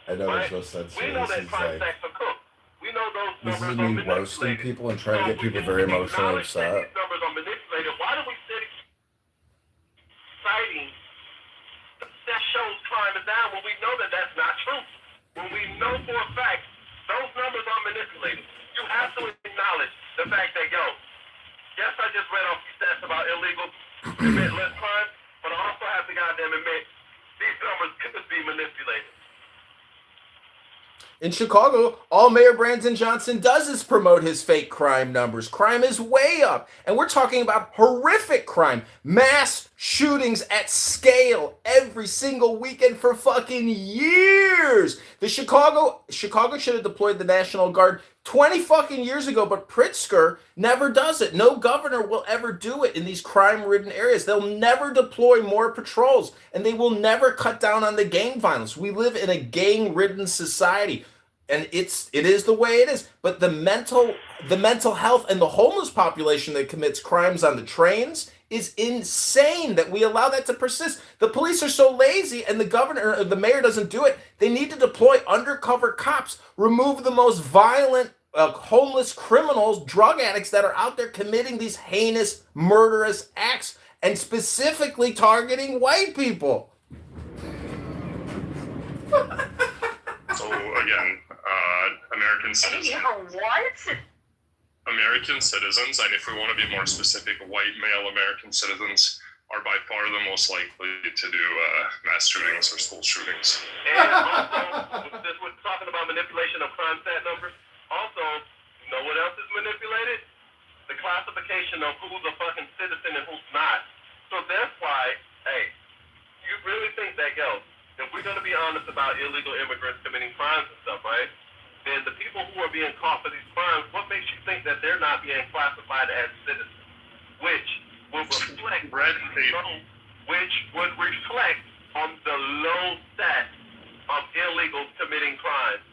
I know Right? there's no sense We here. know This that is crime like, stats are cooked. We know those this numbers is are me roasting manipulated. people and trying to get we people can very emotionally acknowledge that upset. these numbers are manipulated. Why do we sit citing that shows crime is down when we know that that's not true? When we know for a fact those numbers are manipulated. You have to acknowledge the fact that, yo, yes, I just read off stats about illegal commit less crime, but I also have to goddamn admit these numbers could be manipulated. In Chicago, all Mayor Brandon Johnson does is promote his fake crime numbers. Crime is way up. And we're talking about horrific crime. Mass shootings at scale every single weekend for fucking years. Chicago should have deployed the National Guard 20 fucking years ago, but Pritzker never does it. No governor will ever do it in these crime-ridden areas. They'll never deploy more patrols, and they will never cut down on the gang violence. We live in a gang-ridden society, and it is the way it is. But the mental health and the homeless population that commits crimes on the trains is insane that we allow that to persist. The police are so lazy, and the governor or the mayor doesn't do it. They need to deploy undercover cops, remove the most violent homeless criminals, drug addicts that are out there committing these heinous, murderous acts, and specifically targeting white people. So again, American citizens. What? American citizens, and if we want to be more specific, white male American citizens are by far the most likely to do mass shootings or school shootings. And also, since we're talking about manipulation of crime stat numbers, also, you know what else is manipulated? The classification of who's a fucking citizen and who's not. So that's why, hey, you really think that, yo, if we're going to be honest about illegal immigrants committing crimes and stuff, right? Then the people who are being caught for these crimes, what makes you think that they're not being classified as citizens? Which would reflect on the low stats of illegals committing crimes.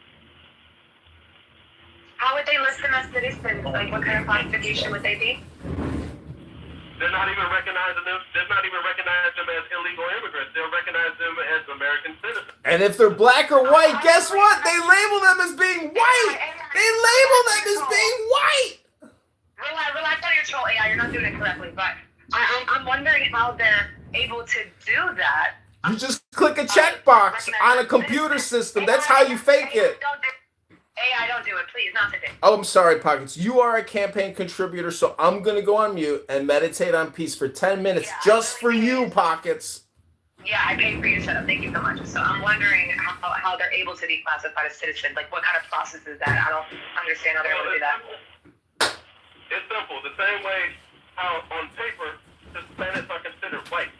How would they list them as citizens? Like, what kind of classification would they be? They're not even recognizing them. They're not even recognizing them as illegal immigrants. They'll recognize them as American citizens. And if they're black or white, guess what? They label them as being white. They label them as being white. Relax on your troll AI. You're not doing it correctly. But I'm wondering how they're able to do that. You just click a checkbox on a computer system. That's how you fake it. AI, don't do it, please, not today. Oh, I'm sorry, Pockets. You are a campaign contributor, so I'm going to go on mute and meditate on peace for 10 minutes just for you, Pockets. Yeah, I paid for you to shut up. Thank you so much. So I'm wondering how they're able to be classified as citizens. Like, what kind of process is that? I don't understand how they're able to do that. It's simple. The same way how on paper Hispanics are considered white.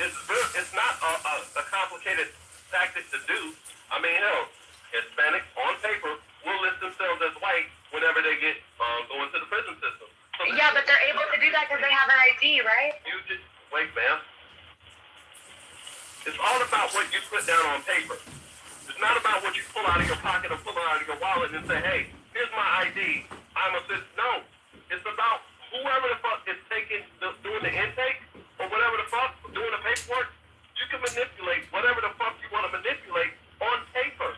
It's not a complicated tactic to do. I mean, hell, Hispanics on paper will list themselves as white whenever they get go into the prison system. So yeah, but they're able to do that because they have an ID, right? You just wait, ma'am. It's all about what you put down on paper. It's not about what you pull out of your pocket or pull out of your wallet and say, hey, here's my ID. I'm a citizen. No. It's about whoever the fuck is doing the intake or whatever the fuck, doing the paperwork. You can manipulate whatever the fuck you want to manipulate on paper.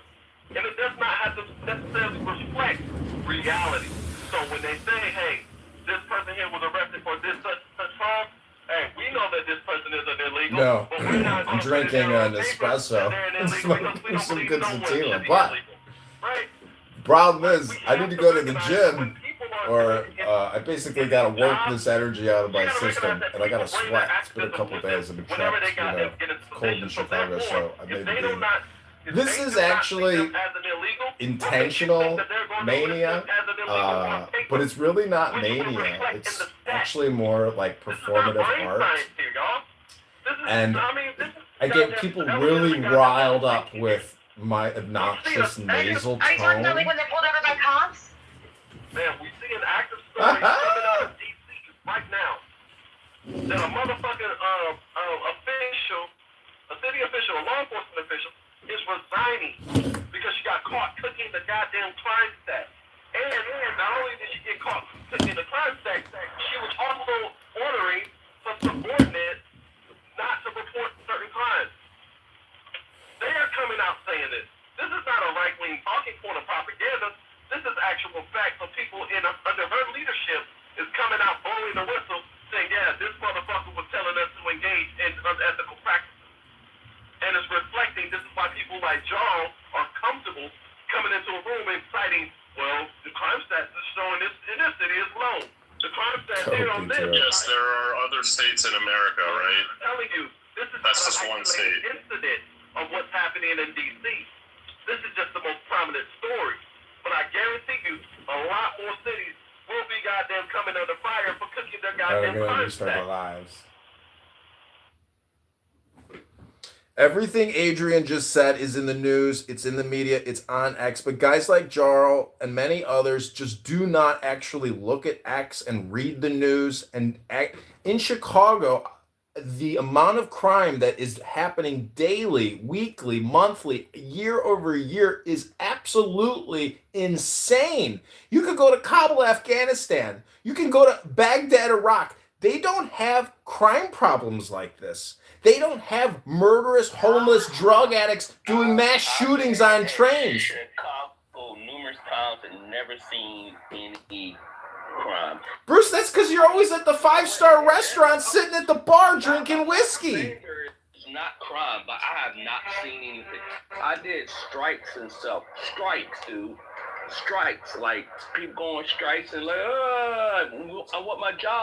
And it does not have to necessarily reflect reality. So when they say, hey, this person here was arrested for this such crime, hey, we know that this person is an illegal. No, but we're not I'm drinking an espresso. Some good sativa, but problem is, I need to go to the gym, or I basically got to work this energy out of my system, and I got to sweat. It's been a couple days. I've been trapped, cold in Chicago, so I may be. This is actually intentional mania, but it's really not mania. It's actually more like performative art. And I get people really riled up with my obnoxious nasal Are you talking about tone. like when they're pulled over by cops? Man, we see an active story coming out of D.C. right now that a motherfucking official, a city official, a law enforcement official, is resigning because she got caught cooking the goddamn crime stat. And not only did she get caught in the crime stat, she was also ordering some subordinates not to report certain crimes. They are coming out saying this. This is not a right-wing talking point of propaganda. This is actual fact. So people under her leadership is coming out blowing the whistle, saying, yeah, this motherfucker was telling us to engage in unethical practices. And it's reflecting, this is why people like John are comfortable coming into a room and citing, well, the crime stats is showing this in this city is low. The crime stats here on this. Yes, there are other states in America, right? I'm telling you, this is That's not just an one isolated state. incident of what's happening in D.C. This is just the most prominent story. But I guarantee you, a lot more cities will be goddamn coming under fire for cooking their goddamn crime stats. lives. Everything Adrian just said is in the news, it's in the media, it's on X, but guys like Jarl and many others just do not actually look at X and read the news. And in Chicago, the amount of crime that is happening daily, weekly, monthly, year over year is absolutely insane. You could go to Kabul, Afghanistan. You can go to Baghdad, Iraq. They don't have crime problems like this. They don't have murderous, homeless drug addicts doing mass shootings on trains. Chicago numerous times and never seen any crime. Bruce, that's because you're always at the 5-star restaurant sitting at the bar drinking whiskey. It's not crime, but I have not seen anything. I did strikes and stuff. Strikes, dude. Strikes. Like, people going strikes and like, I want my job.